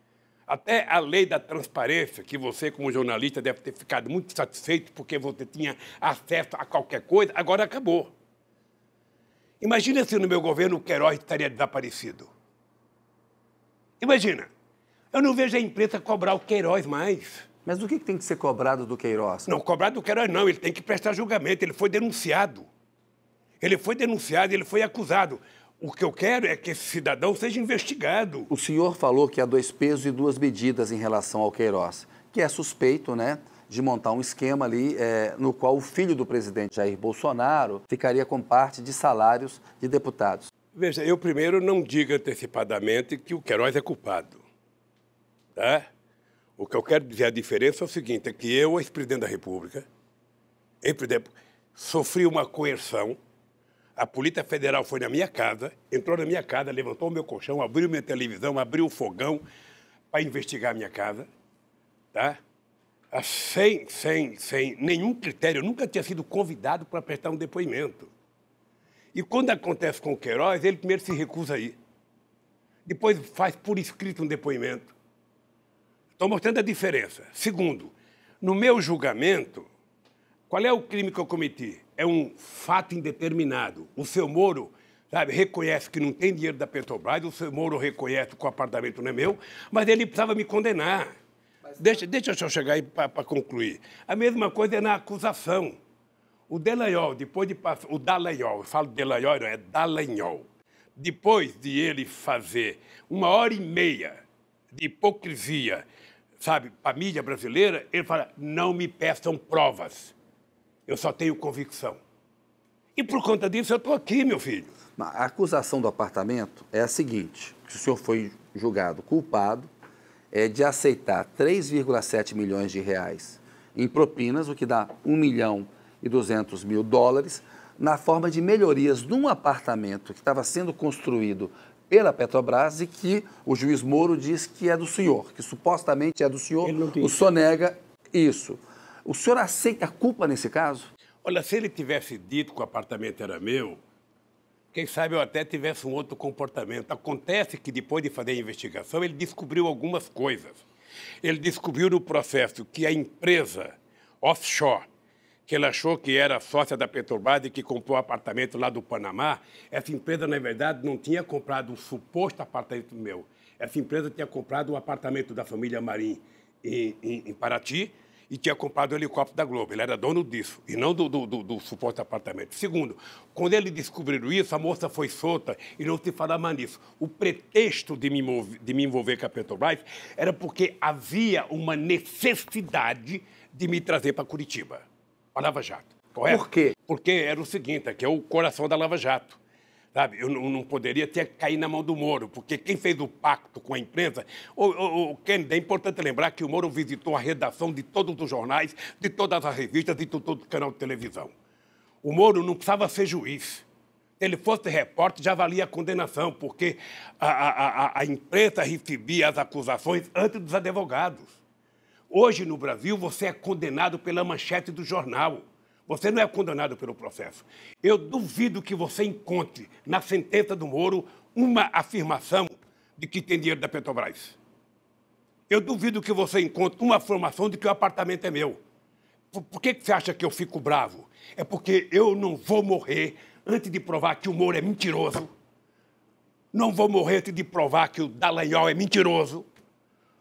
Até a lei da transparência, que você, como jornalista, deve ter ficado muito satisfeito porque você tinha acesso a qualquer coisa, agora acabou. Imagina se no meu governo o Queiroz estaria desaparecido. Imagina. Eu não vejo a imprensa cobrar o Queiroz mais. Mas o que tem que ser cobrado do Queiroz? Não, cobrado do Queiroz não, ele tem que prestar julgamento, ele foi denunciado. Ele foi acusado. O que eu quero é que esse cidadão seja investigado. O senhor falou que há 2 pesos e 2 medidas em relação ao Queiroz, que é suspeito, né, de montar um esquema ali no qual o filho do presidente Jair Bolsonaro ficaria com parte de salários de deputados. Veja, eu primeiro não digo antecipadamente que o Queiroz é culpado. Tá? O que eu quero dizer, a diferença é o seguinte, é que eu, ex-presidente da República, sofri uma coerção. A Polícia Federal foi na minha casa, entrou na minha casa, levantou o meu colchão, abriu minha televisão, abriu o fogão para investigar a minha casa, tá? Sem nenhum critério. Eu nunca tinha sido convidado para prestar um depoimento. E quando acontece com o Queiroz, ele primeiro se recusa a ir. Depois faz por escrito um depoimento. Estou mostrando a diferença. Segundo, no meu julgamento, qual é o crime que eu cometi? É um fato indeterminado. O seu Moro, sabe, reconhece que não tem dinheiro da Petrobras, o seu Moro reconhece que o apartamento não é meu, mas ele precisava me condenar. Deixa eu só chegar aí para concluir. A mesma coisa é na acusação. O Dallagnol, o Dallagnol, eu falo Dallagnol, não é Dallagnol. Depois de ele fazer 1h30 de hipocrisia, sabe, para a mídia brasileira, ele fala, não me peçam provas. Eu só tenho convicção. E por conta disso eu estou aqui, meu filho. A acusação do apartamento é a seguinte, que o senhor foi julgado culpado de aceitar 3,7 milhões de reais em propinas, o que dá $1,2 milhão, na forma de melhorias de um apartamento que estava sendo construído pela Petrobras e que o juiz Moro diz que é do senhor, que supostamente é do senhor, o senhor nega isso. O senhor aceita a culpa nesse caso? Olha, se ele tivesse dito que o apartamento era meu, quem sabe eu até tivesse um outro comportamento. Acontece que depois de fazer a investigação, ele descobriu algumas coisas. Ele descobriu no processo que a empresa offshore, que ele achou que era sócia da Petrobras e que comprou o apartamento lá do Panamá, essa empresa, na verdade, não tinha comprado um suposto apartamento meu. Essa empresa tinha comprado um apartamento da família Marim em Paraty e tinha comprado o helicóptero da Globo. Ele era dono disso, e não do suposto apartamento. Segundo, quando ele descobriu isso, a moça foi solta e não se fala mais nisso. O pretexto de me envolver com a Petrobras era porque havia uma necessidade de me trazer para Curitiba, para a Lava Jato. Correto? Por quê? Porque era o seguinte, que é o coração da Lava Jato. Sabe? Eu não poderia ter caído na mão do Moro, porque quem fez o pacto com a imprensa... O Kennedy, é importante lembrar que o Moro visitou a redação de todos os jornais, de todas as revistas, de todo o canal de televisão. O Moro não precisava ser juiz. Se ele fosse repórter, já valia a condenação, porque a imprensa recebia as acusações antes dos advogados. Hoje, no Brasil, você é condenado pela manchete do jornal. Você não é condenado pelo processo. Eu duvido que você encontre na sentença do Moro uma afirmação de que tem dinheiro da Petrobras. Eu duvido que você encontre uma afirmação de que o apartamento é meu. Por que você acha que eu fico bravo? É porque eu não vou morrer antes de provar que o Moro é mentiroso. Não vou morrer antes de provar que o Dallagnol é mentiroso.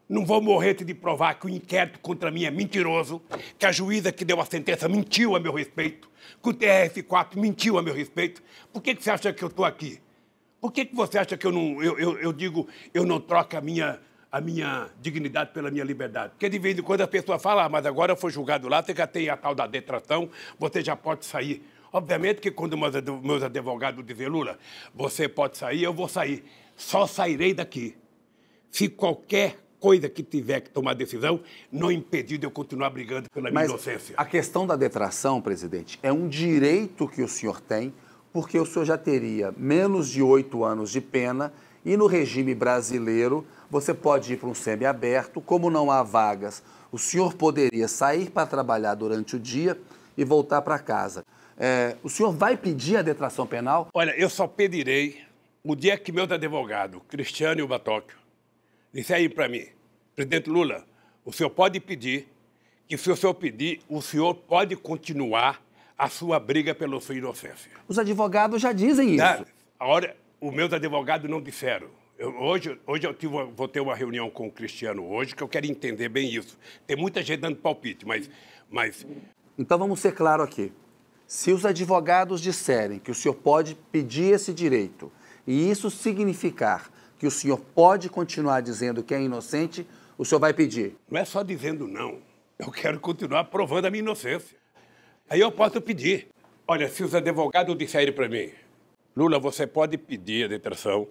Não vou morrer antes de provar que o inquérito contra mim é mentiroso, que a juíza que deu a sentença mentiu a meu respeito, que o TRF4 mentiu a meu respeito. Por que você acha que eu estou aqui? Por que você acha que eu não troco a minha dignidade pela minha liberdade? Porque de vez em quando a pessoa fala, mas agora eu fui julgado lá, você já tem a tal da detração, você já pode sair. Obviamente que quando meus advogados dizem, Lula, você pode sair, eu vou sair. Só sairei daqui se qualquer coisa que tiver que tomar decisão, não impedir de eu continuar brigando pela minha inocência. A questão da detração, presidente, é um direito que o senhor tem, porque o senhor já teria menos de 8 anos de pena e no regime brasileiro você pode ir para um semiaberto, como não há vagas, o senhor poderia sair para trabalhar durante o dia e voltar para casa. O senhor vai pedir a detração penal? Olha, eu só pedirei o dia que meus advogados, Cristiano e o Batóquio, disse aí para mim, presidente Lula, o senhor pode pedir, que se o senhor pedir, o senhor pode continuar a sua briga pela sua inocência. Os advogados já dizem isso. Os meus advogados não disseram. Hoje vou ter uma reunião com o Cristiano hoje, que eu quero entender bem isso. Tem muita gente dando palpite, mas... Então vamos ser claros aqui. Se os advogados disserem que o senhor pode pedir esse direito, e isso significar que o senhor pode continuar dizendo que é inocente, o senhor vai pedir? Não é só dizendo não. Eu quero continuar provando a minha inocência. Aí eu posso pedir. Olha, se os advogados disserem para mim, Lula, você pode pedir a detração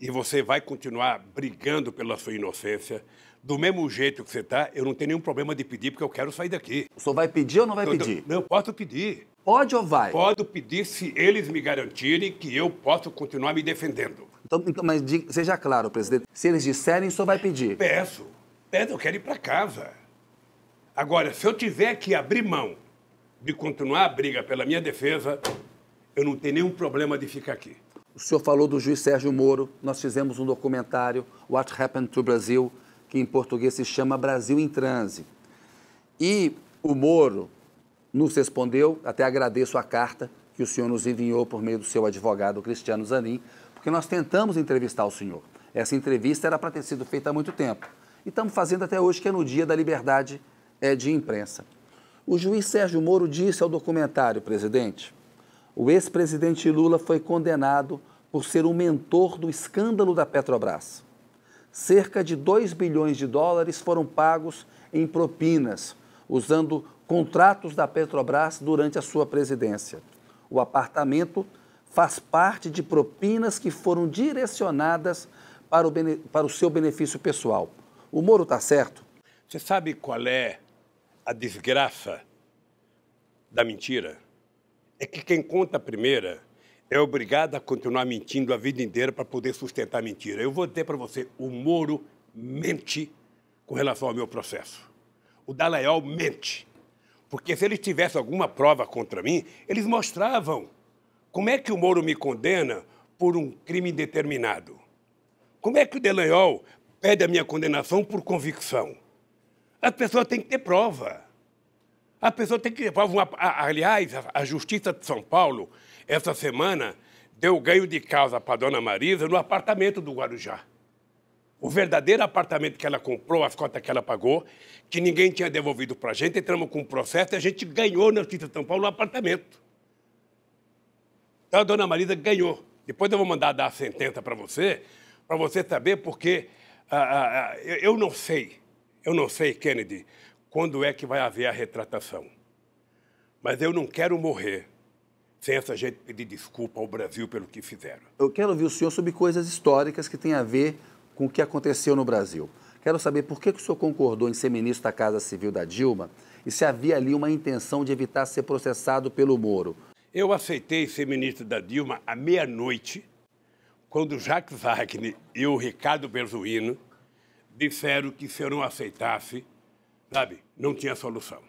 e você vai continuar brigando pela sua inocência, do mesmo jeito que você está, eu não tenho nenhum problema de pedir, porque eu quero sair daqui. O senhor vai pedir ou não vai pedir? Eu posso pedir. Pode ou vai? Posso pedir se eles me garantirem que eu posso continuar me defendendo. Então, mas seja claro, presidente, se eles disserem, o senhor vai pedir? Peço, eu quero ir para casa. Agora, se eu tiver que abrir mão de continuar a briga pela minha defesa, eu não tenho nenhum problema de ficar aqui. O senhor falou do juiz Sérgio Moro, nós fizemos um documentário, What Happened to Brazil, que em português se chama Brasil em Transe. E o Moro nos respondeu, até agradeço a carta que o senhor nos enviou por meio do seu advogado, Cristiano Zanin, porque nós tentamos entrevistar o senhor. Essa entrevista era para ter sido feita há muito tempo. E estamos fazendo até hoje, que é no dia da liberdade de imprensa. O juiz Sérgio Moro disse ao documentário, presidente, o ex-presidente Lula foi condenado por ser um mentor do escândalo da Petrobras. Cerca de 2 bilhões de dólares foram pagos em propinas, usando contratos da Petrobras durante a sua presidência. O apartamento faz parte de propinas que foram direcionadas para o seu benefício pessoal. O Moro está certo? Você sabe qual é a desgraça da mentira? É que quem conta a primeira é obrigado a continuar mentindo a vida inteira para poder sustentar a mentira. Eu vou dizer para você, o Moro mente com relação ao meu processo. O Dallagnol mente. Porque se eles tivessem alguma prova contra mim, eles mostravam. Como é que o Moro me condena por um crime indeterminado? Como é que o Dallagnol pede a minha condenação por convicção? A pessoa tem que ter prova. A pessoa tem que ter prova. Aliás, a Justiça de São Paulo, essa semana, deu ganho de causa para a dona Marisa no apartamento do Guarujá. O verdadeiro apartamento que ela comprou, as cotas que ela pagou, que ninguém tinha devolvido para a gente, entramos com um processo e a gente ganhou na Justiça de São Paulo um apartamento. Então a dona Marisa ganhou. Depois eu vou mandar dar a sentença para você saber, porque eu não sei, Kennedy, quando é que vai haver a retratação. Mas eu não quero morrer sem essa gente pedir desculpa ao Brasil pelo que fizeram. Eu quero ouvir o senhor sobre coisas históricas que têm a ver com o que aconteceu no Brasil. Quero saber por que o senhor concordou em ser ministro da Casa Civil da Dilma e se havia ali uma intenção de evitar ser processado pelo Moro. Eu aceitei ser ministro da Dilma à meia-noite, quando Jacques Wagner e o Ricardo Berzoino disseram que se eu não aceitasse, sabe, não tinha solução.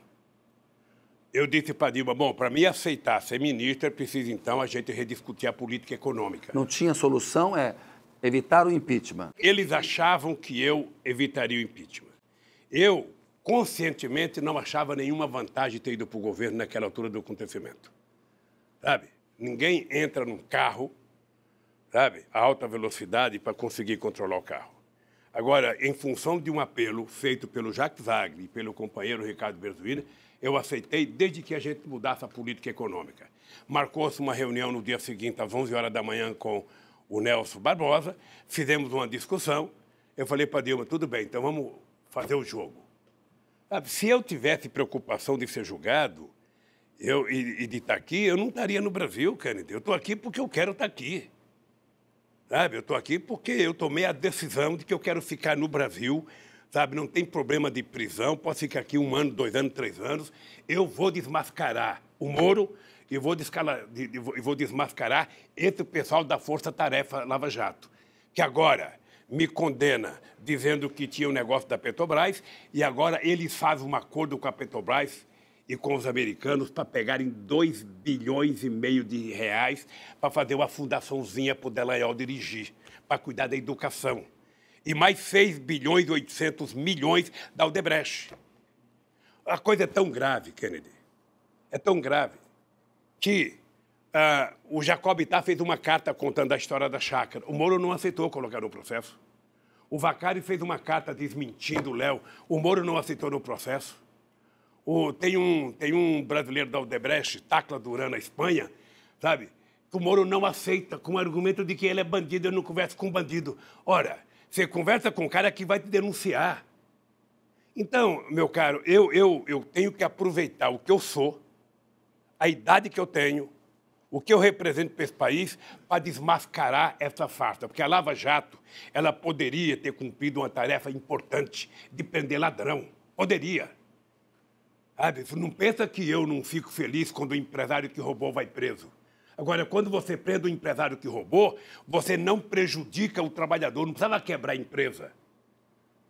Eu disse para Dilma, bom, para mim aceitar ser ministro, é preciso então a gente rediscutir a política econômica. Não tinha solução, evitar o impeachment. Eles achavam que eu evitaria o impeachment. Eu, conscientemente, não achava nenhuma vantagem ter ido para o governo naquela altura do acontecimento. Sabe? Ninguém entra num carro, sabe, a alta velocidade para conseguir controlar o carro. Agora, em função de um apelo feito pelo Jacques Wagner e pelo companheiro Ricardo Berzoino, eu aceitei desde que a gente mudasse a política econômica. Marcou-se uma reunião no dia seguinte, às 11 horas da manhã, com o Nelson Barbosa, fizemos uma discussão, eu falei para a Dilma, tudo bem, então vamos fazer o jogo. Sabe, se eu tivesse preocupação de ser julgado e de estar aqui, eu não estaria no Brasil, Kennedy. Eu estou aqui porque eu quero estar aqui. Sabe, eu estou aqui porque eu tomei a decisão de que eu quero ficar no Brasil, sabe, não tem problema de prisão, posso ficar aqui 1 ano, 2 anos, 3 anos, eu vou desmascarar o Moro e vou desmascarar esse pessoal da Força Tarefa Lava Jato, que agora me condena dizendo que tinha um negócio da Petrobras e agora eles fazem um acordo com a Petrobras e com os americanos para pegarem 2,5 bilhões de reais para fazer uma fundaçãozinha para o Dallagnol dirigir, para cuidar da educação. E mais 6 bilhões e 800 milhões da Odebrecht. A coisa é tão grave, Kennedy, é tão grave, que o Jacob Itá fez uma carta contando a história da chácara. O Moro não aceitou colocar no processo. O Vacari fez uma carta desmentindo o Léo. O Moro não aceitou no processo. Tem um brasileiro da Odebrecht, Tacla Duran, na Espanha, sabe? Que o Moro não aceita, com o argumento de que ele é bandido, eu não converso com bandido. Ora, você conversa com um cara que vai te denunciar. Então, meu caro, eu tenho que aproveitar o que eu sou, a idade que eu tenho, o que eu represento para esse país, para desmascarar essa farsa. Porque a Lava Jato, ela poderia ter cumprido uma tarefa importante de prender ladrão. Poderia. Sabe? Não pensa que eu não fico feliz quando o empresário que roubou vai preso. Agora, quando você prende o empresário que roubou, você não prejudica o trabalhador, não precisava quebrar a empresa.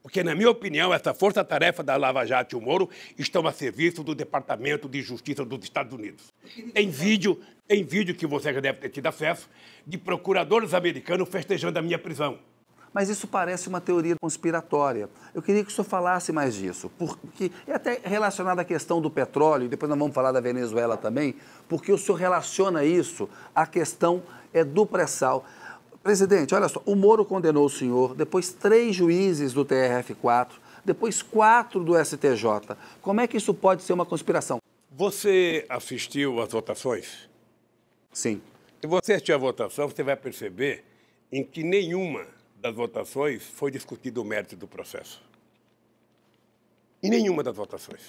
Porque, na minha opinião, essa força-tarefa da Lava Jato e o Moro estão a serviço do Departamento de Justiça dos Estados Unidos. Tem vídeo que você já deve ter tido acesso, de procuradores americanos festejando a minha prisão. Mas isso parece uma teoria conspiratória. Eu queria que o senhor falasse mais disso, porque é até relacionado à questão do petróleo, e depois nós vamos falar da Venezuela também, porque o senhor relaciona isso à questão do pré-sal. Presidente, olha só, o Moro condenou o senhor, depois 3 juízes do TRF4, depois 4 do STJ. Como é que isso pode ser uma conspiração? Você assistiu às votações? Sim. Se você assistiu à votação, você vai perceber em que nenhuma das votações foi discutido o mérito do processo. Em nenhuma das votações.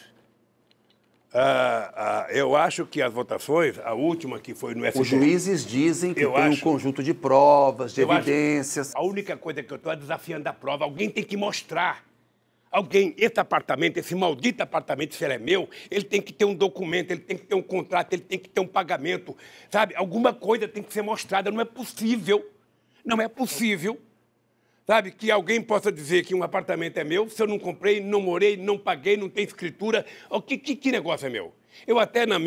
Eu acho que as votações, a última que foi no STF... Os juízes dizem que tem um conjunto de provas, de evidências... A única coisa que eu estou desafiando a prova, alguém tem que mostrar. Esse apartamento, esse maldito apartamento, se ele é meu, ele tem que ter um documento, ele tem que ter um contrato, ele tem que ter um pagamento, sabe? Alguma coisa tem que ser mostrada, não é possível, Sabe, que alguém possa dizer que um apartamento é meu, se eu não comprei, não morei, não paguei, não tem escritura. Que negócio é meu? Eu até no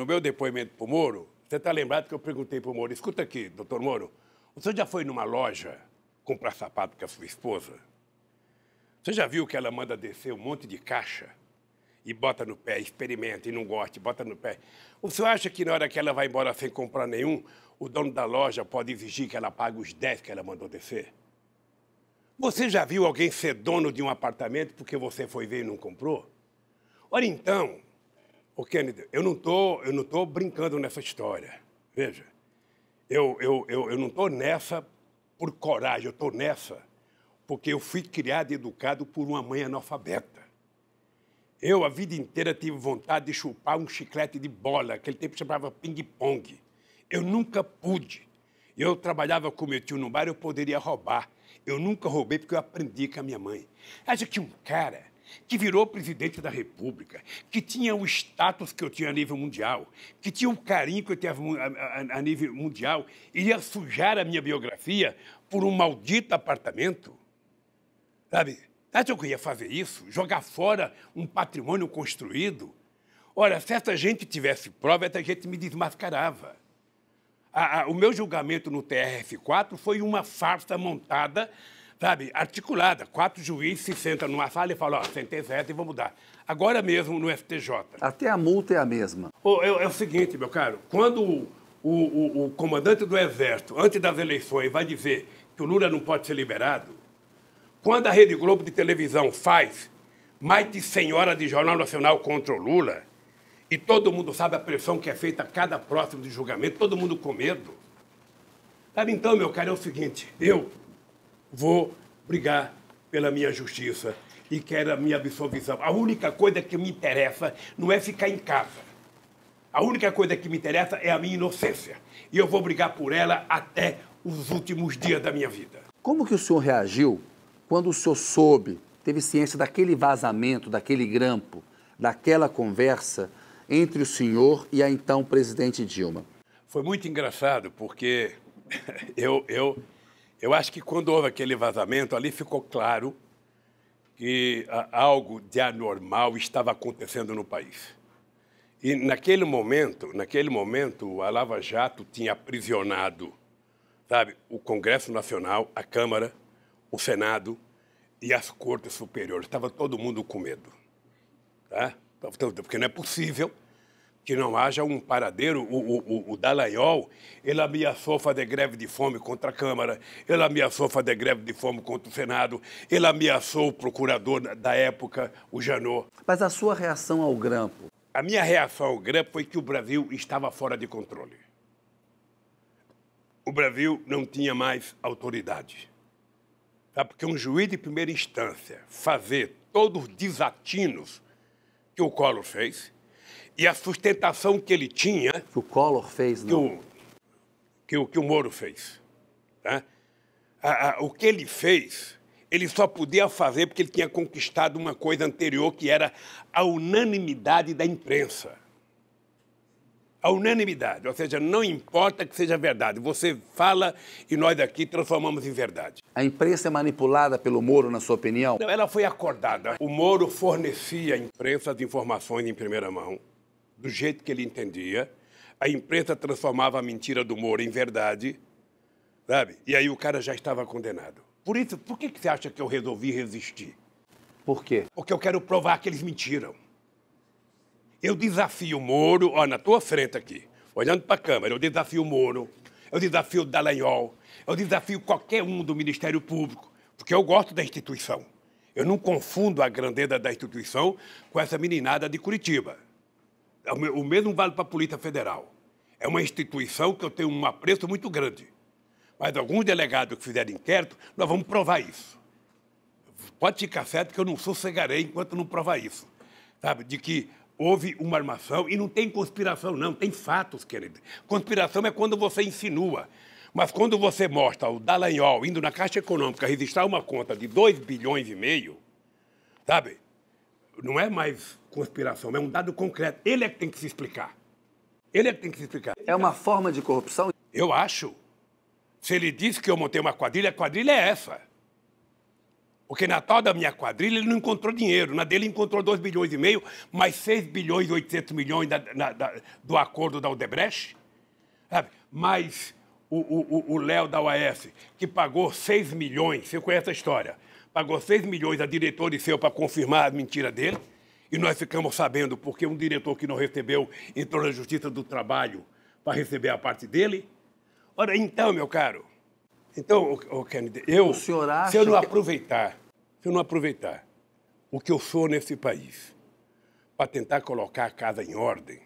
meu depoimento para o Moro, você está lembrado que eu perguntei para o Moro, escuta aqui, doutor Moro, o senhor já foi numa loja comprar sapato com a sua esposa? Você já viu que ela manda descer um monte de caixa e bota no pé, experimenta e não gosta, bota no pé? O senhor acha que na hora que ela vai embora sem comprar nenhum, o dono da loja pode exigir que ela pague os 10 que ela mandou descer? Você já viu alguém ser dono de um apartamento porque você foi ver e não comprou? Ora então, ô Kennedy, eu não tô brincando nessa história. Veja, eu não estou nessa por coragem, eu estou nessa porque eu fui criado e educado por uma mãe analfabeta. Eu, a vida inteira, tive vontade de chupar um chiclete de bola, aquele tempo chamava ping-pong. Eu nunca pude. Eu trabalhava com meu tio no bar, eu poderia roubar. Eu nunca roubei porque eu aprendi com a minha mãe. Acha que um cara que virou presidente da República, que tinha o status que eu tinha a nível mundial, que tinha o carinho que eu tinha a nível mundial, iria sujar a minha biografia por um maldito apartamento? Sabe? Acha que eu ia fazer isso? Jogar fora um patrimônio construído? Ora, se essa gente tivesse prova, essa gente me desmascarava. O meu julgamento no TRF4 foi uma farsa montada, sabe, articulada. 4 juízes se sentam numa sala e falam, ó, sentei certo e vou mudar. Agora mesmo no STJ. Até a multa é a mesma. É o seguinte, meu caro, quando o comandante do Exército, antes das eleições, vai dizer que o Lula não pode ser liberado, quando a Rede Globo de televisão faz mais de 100 horas de Jornal Nacional contra o Lula, e todo mundo sabe a pressão que é feita a cada próximo de julgamento, todo mundo com medo. Sabe, então, meu caro, é o seguinte, eu vou brigar pela minha justiça e quero a minha absolvição. A única coisa que me interessa não é ficar em casa. A única coisa que me interessa é a minha inocência. E eu vou brigar por ela até os últimos dias da minha vida. Como que o senhor reagiu quando o senhor soube, teve ciência daquele vazamento, daquele grampo, daquela conversa entre o senhor e a então presidente Dilma? Foi muito engraçado, porque eu acho que quando houve aquele vazamento, ali ficou claro que algo de anormal estava acontecendo no país. E naquele momento, a Lava Jato tinha aprisionado, sabe, o Congresso Nacional, a Câmara, o Senado e as Cortes Superiores. Estava todo mundo com medo. Tá? Porque não é possível que não haja um paradeiro. O Dallagnol, ele ameaçou fazer greve de fome contra a Câmara, ele ameaçou fazer greve de fome contra o Senado, ele ameaçou o procurador da época, o Janot. Mas a sua reação ao grampo? A minha reação ao grampo foi que o Brasil estava fora de controle. O Brasil não tinha mais autoridade. Tá? Porque um juiz de primeira instância fazer todos os desatinos que o Collor fez e a sustentação que ele tinha... Que o Collor fez, não? Que o Moro fez. Tá? O que ele fez, ele só podia fazer porque ele tinha conquistado uma coisa anterior, que era a unanimidade da imprensa. A unanimidade, ou seja, não importa que seja verdade, você fala e nós aqui transformamos em verdade. A imprensa é manipulada pelo Moro, na sua opinião? Não, ela foi acordada. O Moro fornecia à imprensa as informações em primeira mão, do jeito que ele entendia. A imprensa transformava a mentira do Moro em verdade, sabe? E aí o cara já estava condenado. Por isso, por que você acha que eu resolvi resistir? Por quê? Porque eu quero provar que eles mentiram. Eu desafio o Moro, ó, na tua frente aqui, olhando para a câmera, eu desafio o Moro, eu desafio o Dallagnol, eu desafio qualquer um do Ministério Público, porque eu gosto da instituição. Eu não confundo a grandeza da instituição com essa meninada de Curitiba. O mesmo vale para a Polícia Federal. É uma instituição que eu tenho um apreço muito grande. Mas alguns delegados que fizeram inquérito, nós vamos provar isso. Pode ficar certo que eu não sossegarei enquanto não provar isso. Sabe, de que houve uma armação e não tem conspiração, não, tem fatos, querido. Conspiração é quando você insinua. Mas quando você mostra o Dallagnol indo na Caixa Econômica registrar uma conta de 2,5 bilhões, sabe? Não é mais conspiração, é um dado concreto. Ele é que tem que se explicar. Ele é que tem que se explicar. É uma forma de corrupção? Eu acho. Se ele disse que eu montei uma quadrilha, a quadrilha é essa. Porque na tal da minha quadrilha ele não encontrou dinheiro. Na dele encontrou 2,5 bilhões, mais 6 bilhões e 800 milhões do acordo da Odebrecht. Sabe? Mais o Léo da UAS, que pagou 6 milhões, você conhece a história, pagou 6 milhões a diretor seu para confirmar a mentira dele. E nós ficamos sabendo porque um diretor que não recebeu entrou na Justiça do Trabalho para receber a parte dele. Ora, então, meu caro, então, Kennedy, o senhor acha se eu não aproveitar o que eu sou nesse país para tentar colocar a casa em ordem,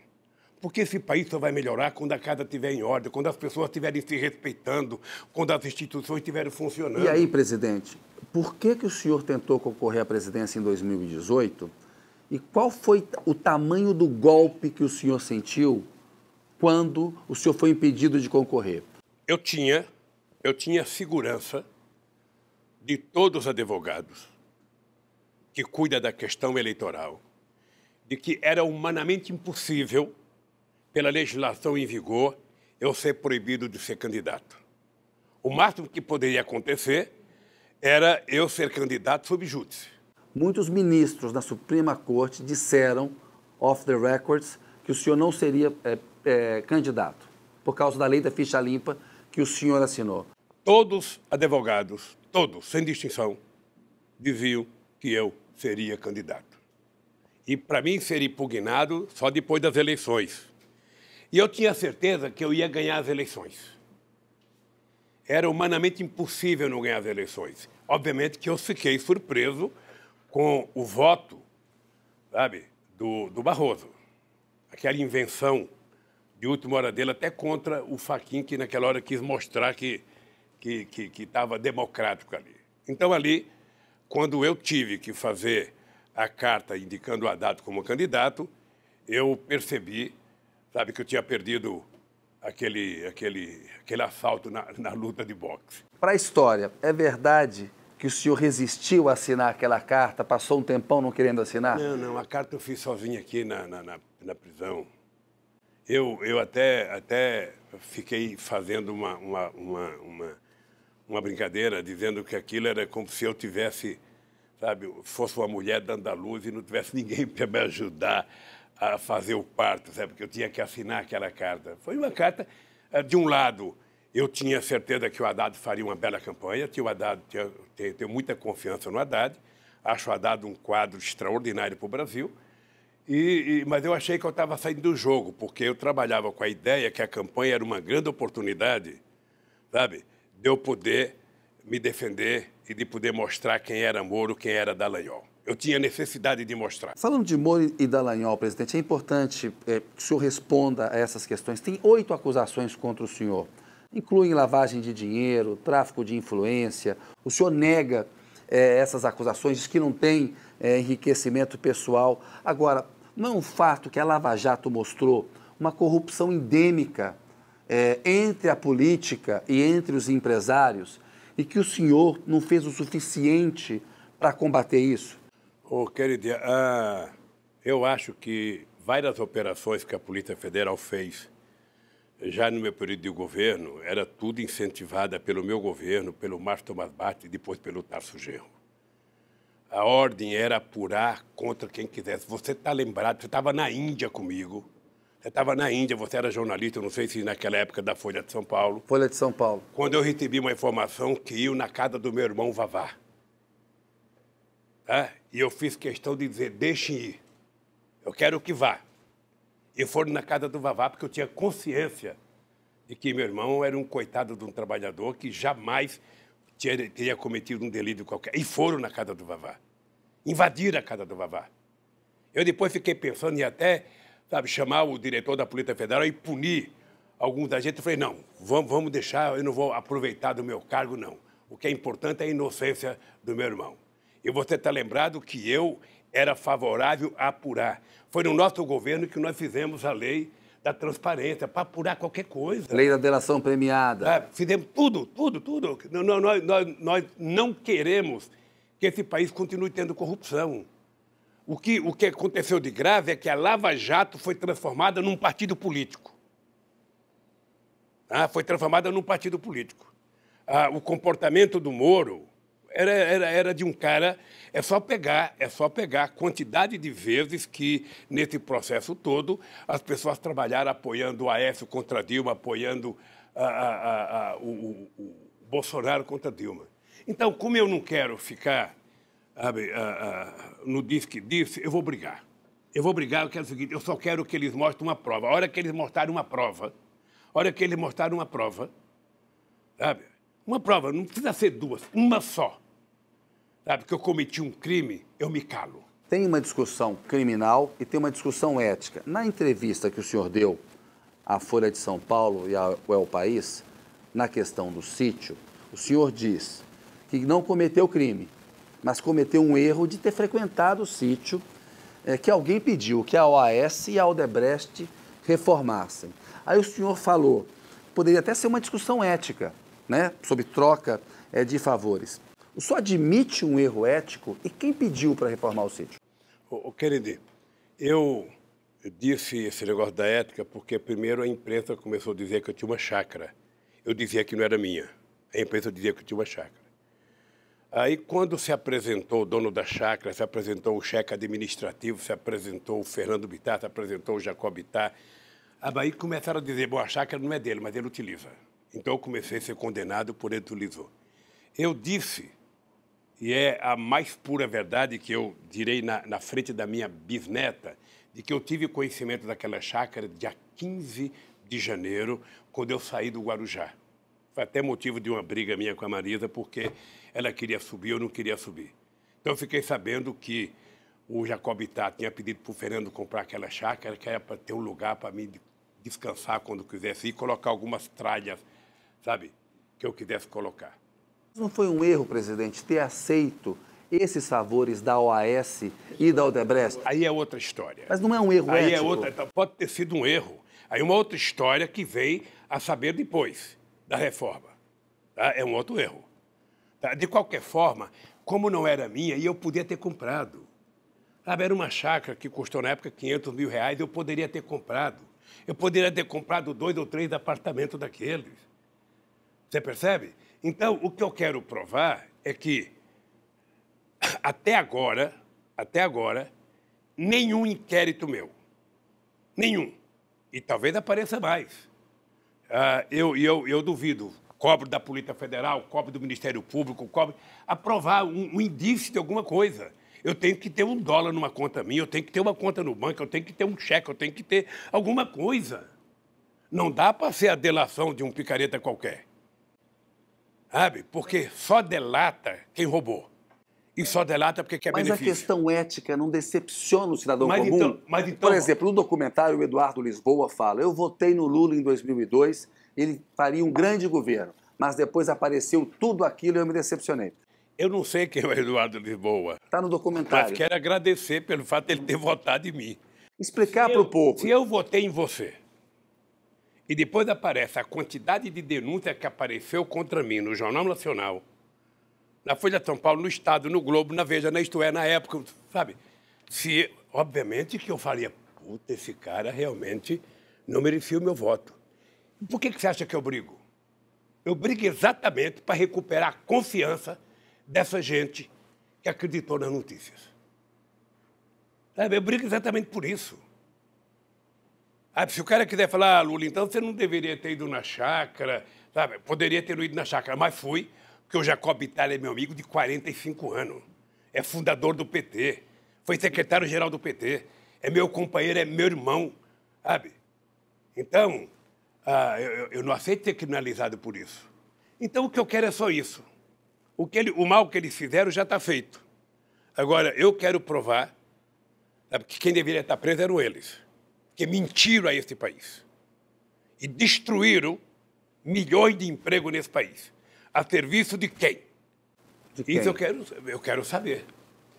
porque esse país só vai melhorar quando a casa estiver em ordem, quando as pessoas estiverem se respeitando, quando as instituições estiverem funcionando. E aí, presidente, por que o senhor tentou concorrer à presidência em 2018 e qual foi o tamanho do golpe que o senhor sentiu quando o senhor foi impedido de concorrer? Eu tinha segurança de todos os advogados que cuidam da questão eleitoral, de que era humanamente impossível, pela legislação em vigor, eu ser proibido de ser candidato. O máximo que poderia acontecer era eu ser candidato sob júdice. Muitos ministros da Suprema Corte disseram, off the records, que o senhor não seria candidato, por causa da lei da ficha limpa que o senhor assinou. Todos advogados, todos, sem distinção, diziam que eu seria candidato. E, para mim, seria impugnado só depois das eleições. E eu tinha certeza que eu ia ganhar as eleições. Era humanamente impossível não ganhar as eleições. Obviamente que eu fiquei surpreso com o voto, sabe, do Barroso. Aquela invenção de última hora dele, até contra o Fachin, que naquela hora quis mostrar que estava democrático ali. Então, ali, quando eu tive que fazer a carta indicando o Haddad como candidato, eu percebi, sabe, que eu tinha perdido aquele assalto na luta de boxe. Para a história, é verdade que o senhor resistiu a assinar aquela carta, passou um tempão não querendo assinar? Não, a carta eu fiz sozinho aqui na prisão. Eu até fiquei fazendo uma brincadeira, dizendo que aquilo era como se eu tivesse, sabe, fosse uma mulher dando a luz e não tivesse ninguém para me ajudar a fazer o parto, sabe, porque eu tinha que assinar aquela carta. Foi uma carta, de um lado, eu tinha certeza que o Haddad faria uma bela campanha, tenho muita confiança no Haddad, acho o Haddad um quadro extraordinário para o Brasil, mas eu achei que eu estava saindo do jogo, porque eu trabalhava com a ideia que a campanha era uma grande oportunidade, sabe, de eu poder me defender e de poder mostrar quem era Moro, quem era Dallagnol. Eu tinha necessidade de mostrar. Falando de Moro e Dallagnol, presidente, é importante que o senhor responda a essas questões. Tem 8 acusações contra o senhor. Incluem lavagem de dinheiro, tráfico de influência. O senhor nega essas acusações, diz que não tem enriquecimento pessoal. Agora, não é um fato que a Lava Jato mostrou uma corrupção endêmica entre a política e entre os empresários e que o senhor não fez o suficiente para combater isso? Kennedy, eu acho que várias operações que a Polícia Federal fez já no meu período de governo, era tudo incentivada pelo meu governo, pelo Márcio Tomás Bastos e depois pelo Tarso Genro. A ordem era apurar contra quem quisesse. Você está lembrado, você estava na Índia comigo. Você estava na Índia, você era jornalista, eu não sei se naquela época da Folha de São Paulo. Folha de São Paulo. Quando eu recebi uma informação que iam na casa do meu irmão Vavá. Tá? E eu fiz questão de dizer, deixem ir. Eu quero que vá. E foram na casa do Vavá porque eu tinha consciência de que meu irmão era um coitado de um trabalhador que jamais teria cometido um delito qualquer. E foram na casa do Vavá. Invadiram a casa do Vavá. Eu depois fiquei pensando em até, sabe, chamar o diretor da Polícia Federal e punir alguns agentes. Eu falei, não, vamos deixar, eu não vou aproveitar do meu cargo, não. O que é importante é a inocência do meu irmão. E você está lembrado que eu era favorável a apurar. Foi no nosso governo que nós fizemos a lei da transparência, para apurar qualquer coisa. Lei da delação premiada. Fizemos tudo. Nós não queremos que esse país continue tendo corrupção. O que aconteceu de grave é que a Lava Jato foi transformada num partido político. Foi transformada num partido político. o comportamento do Moro era de um cara... É só pegar a quantidade de vezes que, nesse processo todo, as pessoas trabalharam apoiando o Aécio contra Dilma, apoiando o Bolsonaro contra Dilma. Então, como eu não quero ficar no disse, eu vou brigar. Eu quero o seguinte, eu só quero que eles mostrem uma prova. A hora que eles mostrarem uma prova, sabe? Uma prova, não precisa ser duas, uma só. Sabe, que eu cometi um crime, eu me calo. Tem uma discussão criminal e tem uma discussão ética. Na entrevista que o senhor deu à Folha de São Paulo e ao El País, na questão do sítio, o senhor diz que não cometeu crime, mas cometeu um erro de ter frequentado o sítio que alguém pediu que a OAS e a Odebrecht reformassem. Aí o senhor falou, poderia até ser uma discussão ética, né, sobre troca de favores. O senhor admite um erro ético e quem pediu para reformar o sítio? Kennedy, eu disse esse negócio da ética porque primeiro a imprensa começou a dizer que eu tinha uma chácara. Eu dizia que não era minha. A imprensa dizia que eu tinha uma chácara. Aí, quando se apresentou o dono da chácara, se apresentou o chefe administrativo, se apresentou o Fernando Bittar, se apresentou o Jacob Bittar, aí começaram a dizer, bom, a chácara não é dele, mas ele utiliza. Então, eu comecei a ser condenado por ele utilizou. Eu disse, e é a mais pura verdade que eu direi na frente da minha bisneta, de que eu tive conhecimento daquela chácara dia 15 de janeiro, quando eu saí do Guarujá. Foi até motivo de uma briga minha com a Marisa, porque ela queria subir, eu não queria subir. Então, eu fiquei sabendo que o Jacob Bittar tinha pedido para o Fernando comprar aquela chácara, que era para ter um lugar para mim descansar quando quisesse ir, colocar algumas tralhas, sabe, que eu quisesse colocar. Não foi um erro, presidente, ter aceito esses favores da OAS e da Odebrecht? Aí é outra história. Mas não é um erro ético? Aí é outra, pode ter sido um erro. Aí uma outra história que veio a saber depois da reforma. Tá? É um outro erro. Tá? De qualquer forma, como não era minha, e eu podia ter comprado. Sabe, era uma chácara que custou na época R$500 mil, eu poderia ter comprado. Eu poderia ter comprado 2 ou 3 apartamentos daqueles. Você percebe? Então, o que eu quero provar é que, até agora, nenhum inquérito meu, nenhum, e talvez apareça mais, eu duvido, cobro da Polícia Federal, cobro do Ministério Público, cobro, aprovar um indício de alguma coisa. Eu tenho que ter $1 numa conta minha, eu tenho que ter uma conta no banco, eu tenho que ter um cheque, eu tenho que ter alguma coisa. Não dá para ser a delação de um picareta qualquer. Sabe? Porque só delata quem roubou. E só delata porque quer benefício. Mas a questão ética não decepciona o cidadão comum? Então, Por exemplo, no documentário, o Eduardo Lisboa fala, eu votei no Lula em 2002, ele faria um grande governo, mas depois apareceu tudo aquilo e eu me decepcionei. Eu não sei quem é o Eduardo Lisboa. Está no documentário. Mas quero agradecer pelo fato de ele ter votado em mim. Explicar para o povo. Se eu votei em você, e depois aparece a quantidade de denúncia que apareceu contra mim no Jornal Nacional, na Folha de São Paulo, no Estado, no Globo, na Veja, na Isto É, na época, sabe? Obviamente que eu faria, puta, esse cara realmente não merecia o meu voto. Por que você acha que eu brigo? Eu brigo exatamente para recuperar a confiança dessa gente que acreditou nas notícias. Sabe? Eu brigo exatamente por isso. Se o cara quiser falar, Lula, então você não deveria ter ido na chácara, sabe? Poderia ter ido na chácara, mas fui, porque o Jacob Bittar é meu amigo de 45 anos. É fundador do PT, foi secretário-geral do PT, é meu companheiro, é meu irmão, sabe? Então, eu não aceito ser criminalizado por isso. Então, o que eu quero é só isso. O mal que eles fizeram já está feito. Agora, eu quero provar, sabe, que quem deveria estar preso eram eles. Que mentiram a este país e destruíram milhões de empregos nesse país. A serviço de quem? De quem? Isso eu quero saber.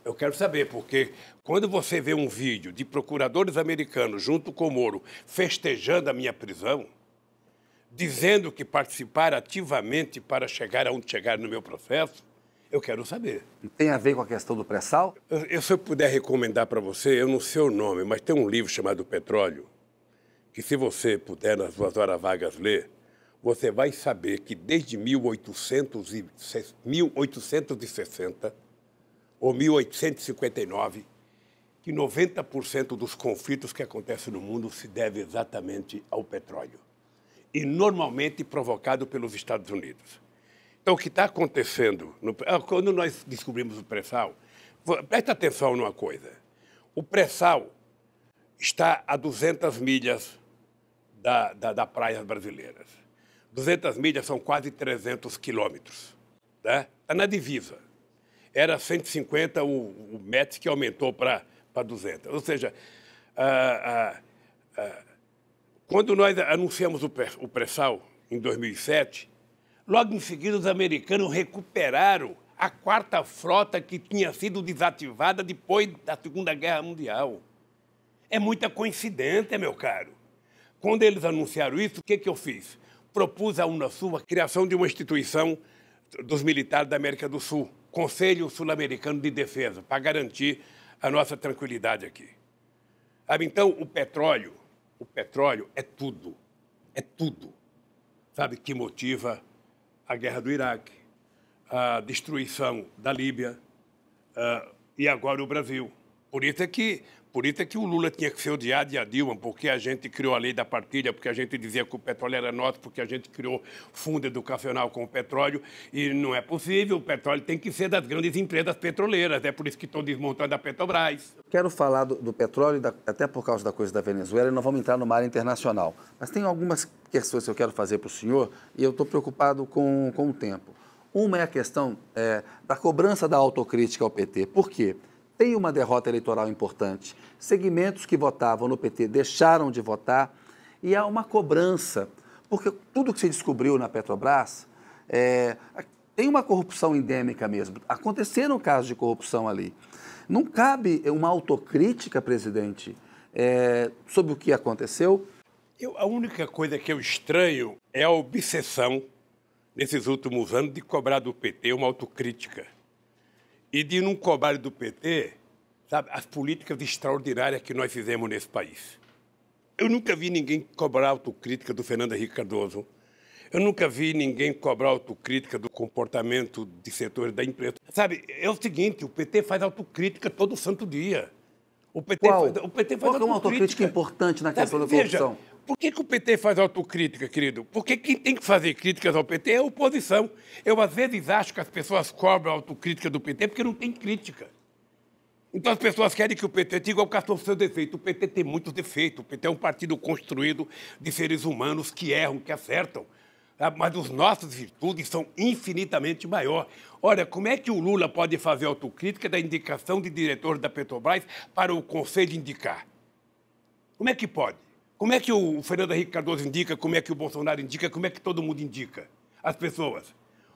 Eu quero saber, porque quando você vê um vídeo de procuradores americanos junto com o Moro festejando a minha prisão, dizendo que participaram ativamente para chegar aonde chegaram no meu processo, eu quero saber. Tem a ver com a questão do pré-sal? Se eu puder recomendar para você, eu não sei o nome, mas tem um livro chamado Petróleo, que se você puder, nas suas horas vagas, ler, você vai saber que desde 1860 ou 1859, que 90% dos conflitos que acontecem no mundo se deve exatamente ao petróleo. E normalmente provocado pelos Estados Unidos. Então, o que está acontecendo, quando nós descobrimos o pré-sal, presta atenção numa coisa. O pré-sal está a 200 milhas da praias brasileiras. 200 milhas são quase 300 quilômetros. Né? Está na divisa. Era 150 o METS que aumentou para 200. Ou seja, quando nós anunciamos o pré-sal, em 2007, logo em seguida os americanos recuperaram a quarta frota que tinha sido desativada depois da Segunda Guerra Mundial. É muita coincidência, meu caro. Quando eles anunciaram isso, o que eu fiz? Propus à Unasul a criação de uma instituição dos militares da América do Sul, Conselho Sul-Americano de Defesa, para garantir a nossa tranquilidade aqui. Então, o petróleo é tudo, sabe, que motiva a guerra do Iraque, a destruição da Líbia e agora o Brasil. Por isso é que o Lula tinha que ser odiado e a Dilma, porque a gente criou a lei da partilha, porque a gente dizia que o petróleo era nosso, porque a gente criou fundo educacional com o petróleo, e não é possível, o petróleo tem que ser das grandes empresas petroleiras, é por isso que estão desmontando a Petrobras. Quero falar do petróleo, até por causa da coisa da Venezuela, e nós vamos entrar no mar internacional. Mas tem algumas questões que eu quero fazer para o senhor, e eu estou preocupado com o tempo. Uma é a questão da cobrança da autocrítica ao PT. Por quê? Tem uma derrota eleitoral importante. Segmentos que votavam no PT deixaram de votar e há uma cobrança, porque tudo que se descobriu na Petrobras tem uma corrupção endêmica mesmo. Aconteceram casos de corrupção ali. Não cabe uma autocrítica, presidente, sobre o que aconteceu? A única coisa que eu estranho é a obsessão, nesses últimos anos, de cobrar do PT uma autocrítica. E de não cobrar do PT, sabe, as políticas extraordinárias que nós fizemos nesse país. Eu nunca vi ninguém cobrar autocrítica do Fernando Henrique Cardoso. Eu nunca vi ninguém cobrar autocrítica do comportamento de setores da imprensa. Sabe, é o seguinte, o PT faz autocrítica todo santo dia. O PT faz Qual é uma autocrítica importante na questão da corrupção? Veja, por que o PT faz autocrítica, querido? Porque quem tem que fazer críticas ao PT é a oposição. Eu, às vezes, acho que as pessoas cobram a autocrítica do PT porque não tem crítica. Então, as pessoas querem que o PT diga qual é o seu defeito. O PT tem muitos defeitos. O PT é um partido construído de seres humanos que erram, que acertam. Mas as nossas virtudes são infinitamente maiores. Olha, como é que o Lula pode fazer autocrítica da indicação de diretor da Petrobras para o Conselho indicar? Como é que pode? Como é que o Fernando Henrique Cardoso indica, como é que o Bolsonaro indica, como é que todo mundo indica as pessoas?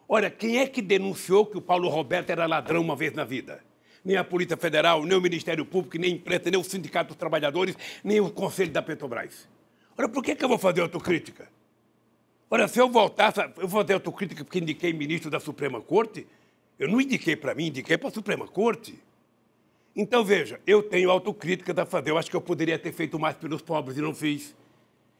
Olha, quem é que denunciou que o Paulo Roberto era ladrão uma vez na vida? Nem a Polícia Federal, nem o Ministério Público, nem a imprensa, nem o Sindicato dos Trabalhadores, nem o Conselho da Petrobras. Olha, por que eu vou fazer autocrítica? Olha, se eu voltasse, eu vou fazer autocrítica porque indiquei ministro da Suprema Corte? Eu não indiquei para mim, indiquei para a Suprema Corte. Então, veja, eu tenho autocrítica a fazer. Eu acho que eu poderia ter feito mais pelos pobres e não fiz.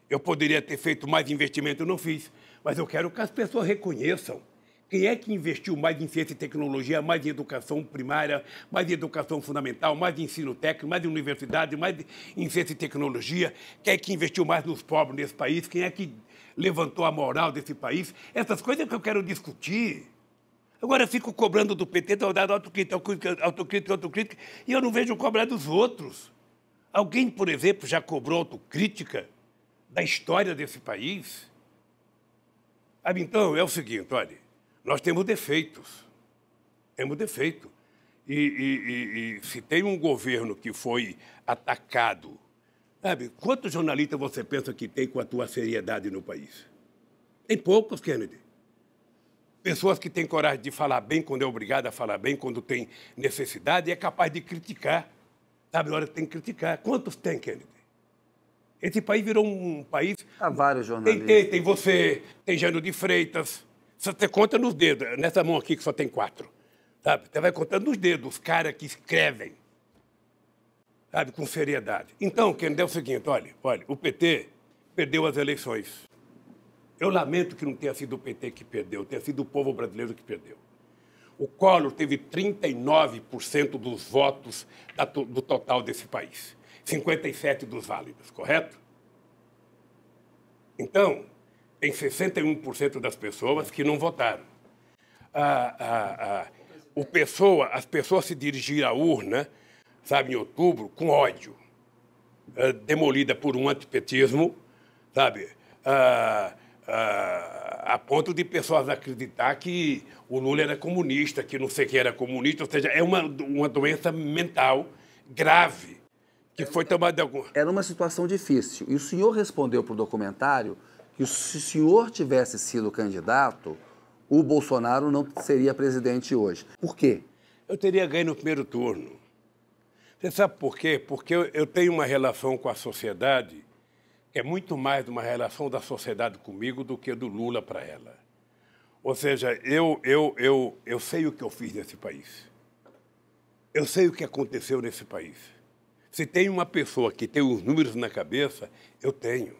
Eu poderia ter feito mais investimento e não fiz. Mas eu quero que as pessoas reconheçam quem é que investiu mais em ciência e tecnologia, mais em educação primária, mais em educação fundamental, mais em ensino técnico, mais em universidade, mais em ciência e tecnologia, quem é que investiu mais nos pobres nesse país, quem é que levantou a moral desse país. Essas coisas que eu quero discutir. Agora eu fico cobrando do PT, autocrítica, e eu não vejo cobrar dos outros. Alguém, por exemplo, já cobrou autocrítica da história desse país? Então, é o seguinte, olha, nós temos defeitos. Temos defeito. E se tem um governo que foi atacado, sabe, quantos jornalistas você pensa que tem com a tua seriedade no país? Tem poucos, Kennedy. Pessoas que têm coragem de falar bem quando é obrigado a falar bem, quando tem necessidade, e é capaz de criticar. Sabe, na hora que tem que criticar. Quantos tem, Kennedy? Esse país virou um país... Há vários jornalistas. Tem você, tem Jânio de Freitas. Você conta nos dedos, nessa mão aqui que só tem 4. Sabe? Você vai contando nos dedos os caras que escrevem, sabe, com seriedade. Então, Kennedy, é o seguinte, olha, o PT perdeu as eleições. Eu lamento que não tenha sido o PT que perdeu, tenha sido o povo brasileiro que perdeu. O Collor teve 39% dos votos do total desse país, 57% dos válidos, correto? Então, tem 61% das pessoas que não votaram. As pessoas se dirigiram à urna, sabe, em outubro, com ódio, demolida por um antipetismo, sabe, a ponto de pessoas acreditar que o Lula era comunista, que não sei quem era comunista, ou seja, é uma doença mental grave que foi tomada de algum... Era uma situação difícil. E o senhor respondeu para o documentário que se o senhor tivesse sido candidato, o Bolsonaro não seria presidente hoje. Por quê? Eu teria ganho no primeiro turno. Você sabe por quê? Porque eu tenho uma relação com a sociedade que é muito mais uma relação da sociedade comigo do que do Lula para ela. Ou seja, eu sei o que eu fiz nesse país. Eu sei o que aconteceu nesse país. Se tem uma pessoa que tem os números na cabeça, eu tenho.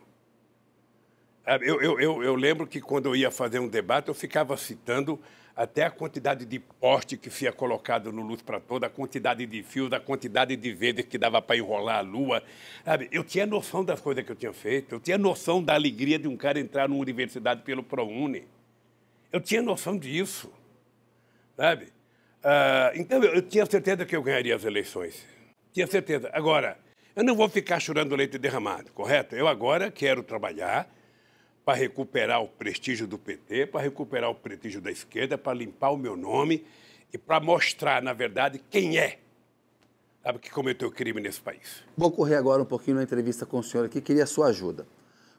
Eu lembro que quando eu ia fazer um debate, eu ficava citando até a quantidade de poste que se ia colocado no Luz para Toda, a quantidade de fios, a quantidade de vezes que dava para enrolar a lua. Sabe? Eu tinha noção das coisas que eu tinha feito, eu tinha noção da alegria de um cara entrar numa universidade pelo ProUni. Eu tinha noção disso. Sabe? Então, eu tinha certeza que eu ganharia as eleições. Tinha certeza. Agora, eu não vou ficar chorando leite derramado, correto? Eu agora quero trabalhar para recuperar o prestígio do PT, para recuperar o prestígio da esquerda, para limpar o meu nome e para mostrar, na verdade, quem é, sabe, que cometeu crime nesse país. Vou correr agora um pouquinho na entrevista com o senhor aqui, queria a sua ajuda.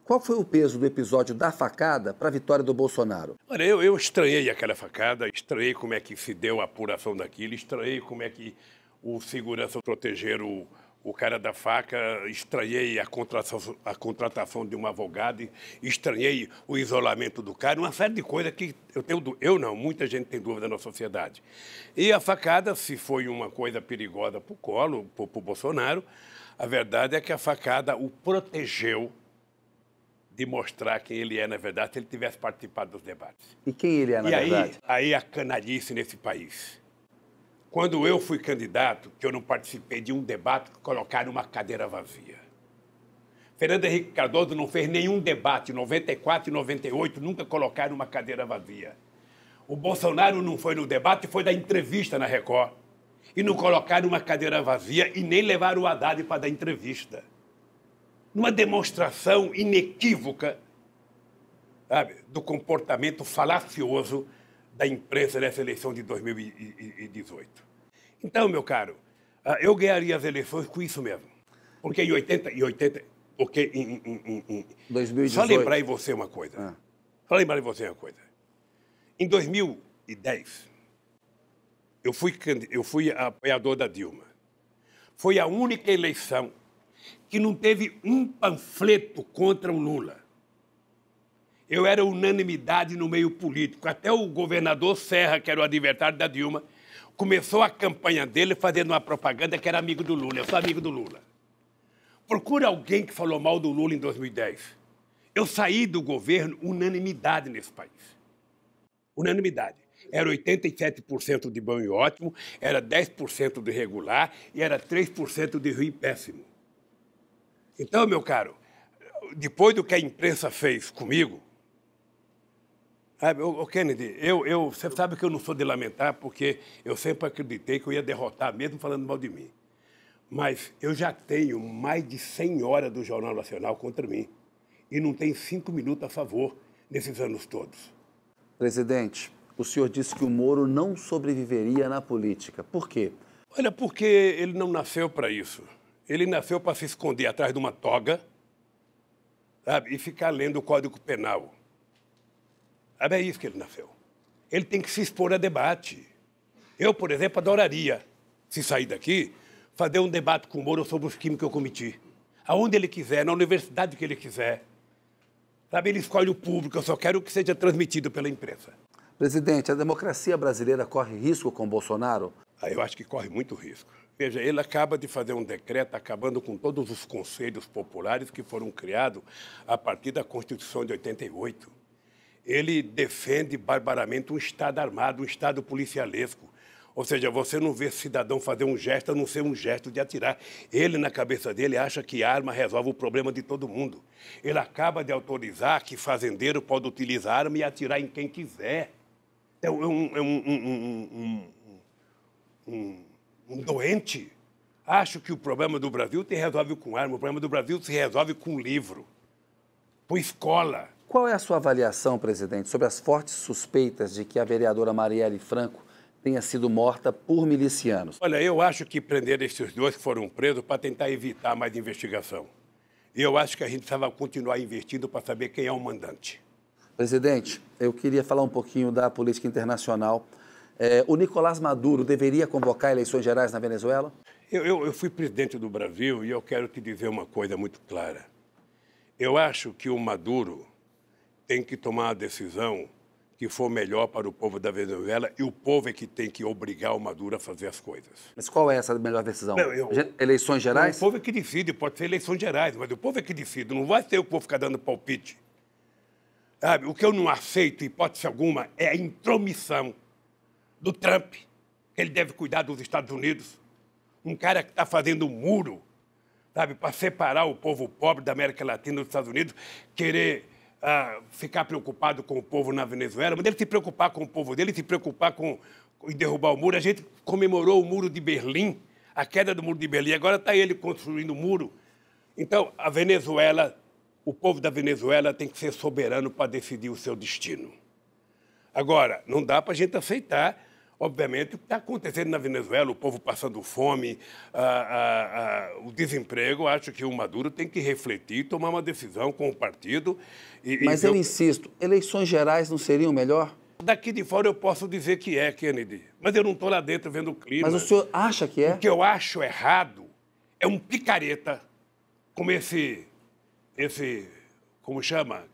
Qual foi o peso do episódio da facada para a vitória do Bolsonaro? Olha, eu estranhei aquela facada, estranhei como é que se deu a apuração daquilo, estranhei como é que o segurança protegeram o cara da faca, estranhei a contratação de um advogado, estranhei o isolamento do cara, uma série de coisas que muita gente tem dúvida na sociedade. E a facada, se foi uma coisa perigosa para o Collor, para o Bolsonaro, a verdade é que a facada o protegeu de mostrar quem ele é, na verdade, se ele tivesse participado dos debates. E quem ele é, na verdade? Aí a canalice nesse país. Quando eu fui candidato, que eu não participei de um debate, colocaram uma cadeira vazia. Fernando Henrique Cardoso não fez nenhum debate, em 94 e 98, nunca colocaram uma cadeira vazia. O Bolsonaro não foi no debate, foi dar entrevista na Record. E não colocaram uma cadeira vazia e nem levaram o Haddad para dar entrevista. Numa demonstração inequívoca, sabe, do comportamento falacioso da imprensa nessa eleição de 2018. Então, meu caro, eu ganharia as eleições com isso mesmo. Porque em 2018... Só lembrar em você uma coisa. Só lembrar em você uma coisa. Em 2010, eu fui apoiador da Dilma. Foi a única eleição que não teve um panfleto contra o Lula. Eu era unanimidade no meio político. Até o governador Serra, que era o adversário da Dilma, começou a campanha dele fazendo uma propaganda que era amigo do Lula. Eu sou amigo do Lula. Procura alguém que falou mal do Lula em 2010. Eu saí do governo unanimidade nesse país. Unanimidade. Era 87% de bom e ótimo, era 10% de regular e era 3% de ruim e péssimo. Então, meu caro, depois do que a imprensa fez comigo, sabe, Kennedy, você sabe que eu não sou de lamentar, porque eu sempre acreditei que eu ia derrotar, mesmo falando mal de mim. Mas eu já tenho mais de 100 horas do Jornal Nacional contra mim. E não tem 5 minutos a favor nesses anos todos. Presidente, o senhor disse que o Moro não sobreviveria na política. Por quê? Olha, porque ele não nasceu para isso. Ele nasceu para se esconder atrás de uma toga, sabe, e ficar lendo o Código Penal. Sabe, é isso que ele nasceu. Ele tem que se expor a debate. Eu, por exemplo, adoraria, se sair daqui, fazer um debate com o Moro sobre os crimes que eu cometi. Aonde ele quiser, na universidade que ele quiser. Sabe, ele escolhe o público, eu só quero que seja transmitido pela imprensa. Presidente, a democracia brasileira corre risco com Bolsonaro? Eu acho que corre muito risco. Veja, ele acaba de fazer um decreto acabando com todos os conselhos populares que foram criados a partir da Constituição de 88. ele defende barbaramente um Estado armado, um Estado policialesco. Ou seja, você não vê cidadão fazer um gesto a não ser um gesto de atirar. Ele, na cabeça dele, acha que arma resolve o problema de todo mundo. Ele acaba de autorizar que fazendeiro pode utilizar arma e atirar em quem quiser. É um doente. Acho que o problema do Brasil se resolve com arma, o problema do Brasil se resolve com livro, com escola. Qual é a sua avaliação, presidente, sobre as fortes suspeitas de que a vereadora Marielle Franco tenha sido morta por milicianos? Olha, eu acho que prenderam esses dois que foram presos para tentar evitar mais investigação. E eu acho que a gente precisava continuar investindo para saber quem é o mandante. Presidente, eu queria falar um pouquinho da política internacional. O Nicolás Maduro deveria convocar eleições gerais na Venezuela? Eu fui presidente do Brasil e eu quero te dizer uma coisa muito clara. Eu acho que o Maduro tem que tomar a decisão que for melhor para o povo da Venezuela e o povo é que tem que obrigar o Maduro a fazer as coisas. Mas qual é essa melhor decisão? Não, eleições gerais? O povo é que decide, pode ser eleições gerais, mas o povo é que decide, não vai ser o povo ficar dando palpite. Sabe? O que eu não aceito, hipótese alguma, é a intromissão do Trump, que ele deve cuidar dos Estados Unidos. Um cara que está fazendo um muro, sabe, para separar o povo pobre da América Latina dos Estados Unidos, querer ficar preocupado com o povo na Venezuela, mas ele se preocupar com o povo dele, se preocupar em derrubar o muro. A gente comemorou o muro de Berlim, a queda do muro de Berlim, agora está ele construindo o muro. Então, a Venezuela, o povo da Venezuela tem que ser soberano para decidir o seu destino. Agora, não dá para a gente aceitar, obviamente, o que está acontecendo na Venezuela, o povo passando fome, o desemprego. Acho que o Maduro tem que refletir, tomar uma decisão com o partido. Mas eu insisto, eleições gerais não seriam melhor? Daqui de fora eu posso dizer que é, Kennedy, mas eu não estou lá dentro vendo o clima. Mas o senhor acha que é? O que eu acho errado é um picareta como esse como chama?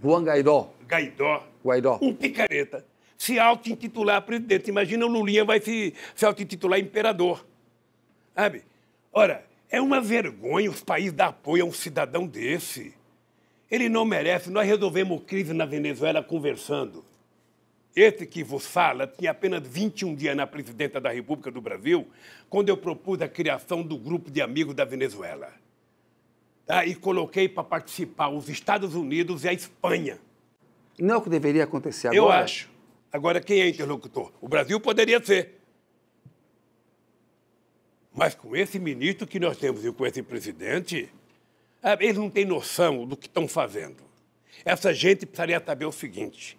Juan Guaidó. Guaidó. Um picareta. Se auto-intitular presidente. Imagina o Lulinha vai se auto-intitular imperador. Sabe? Ora, é uma vergonha os países dar apoio a um cidadão desse. Ele não merece. Nós resolvemos crise na Venezuela conversando. Esse que vos fala tinha apenas 21 dias na presidência da República do Brasil, quando eu propus a criação do grupo de amigos da Venezuela. Tá? E coloquei para participar os Estados Unidos e a Espanha. Não é o que deveria acontecer agora? Eu acho. Agora, quem é interlocutor? O Brasil poderia ser. Mas com esse ministro que nós temos e com esse presidente, eles não têm noção do que estão fazendo. Essa gente precisaria saber o seguinte: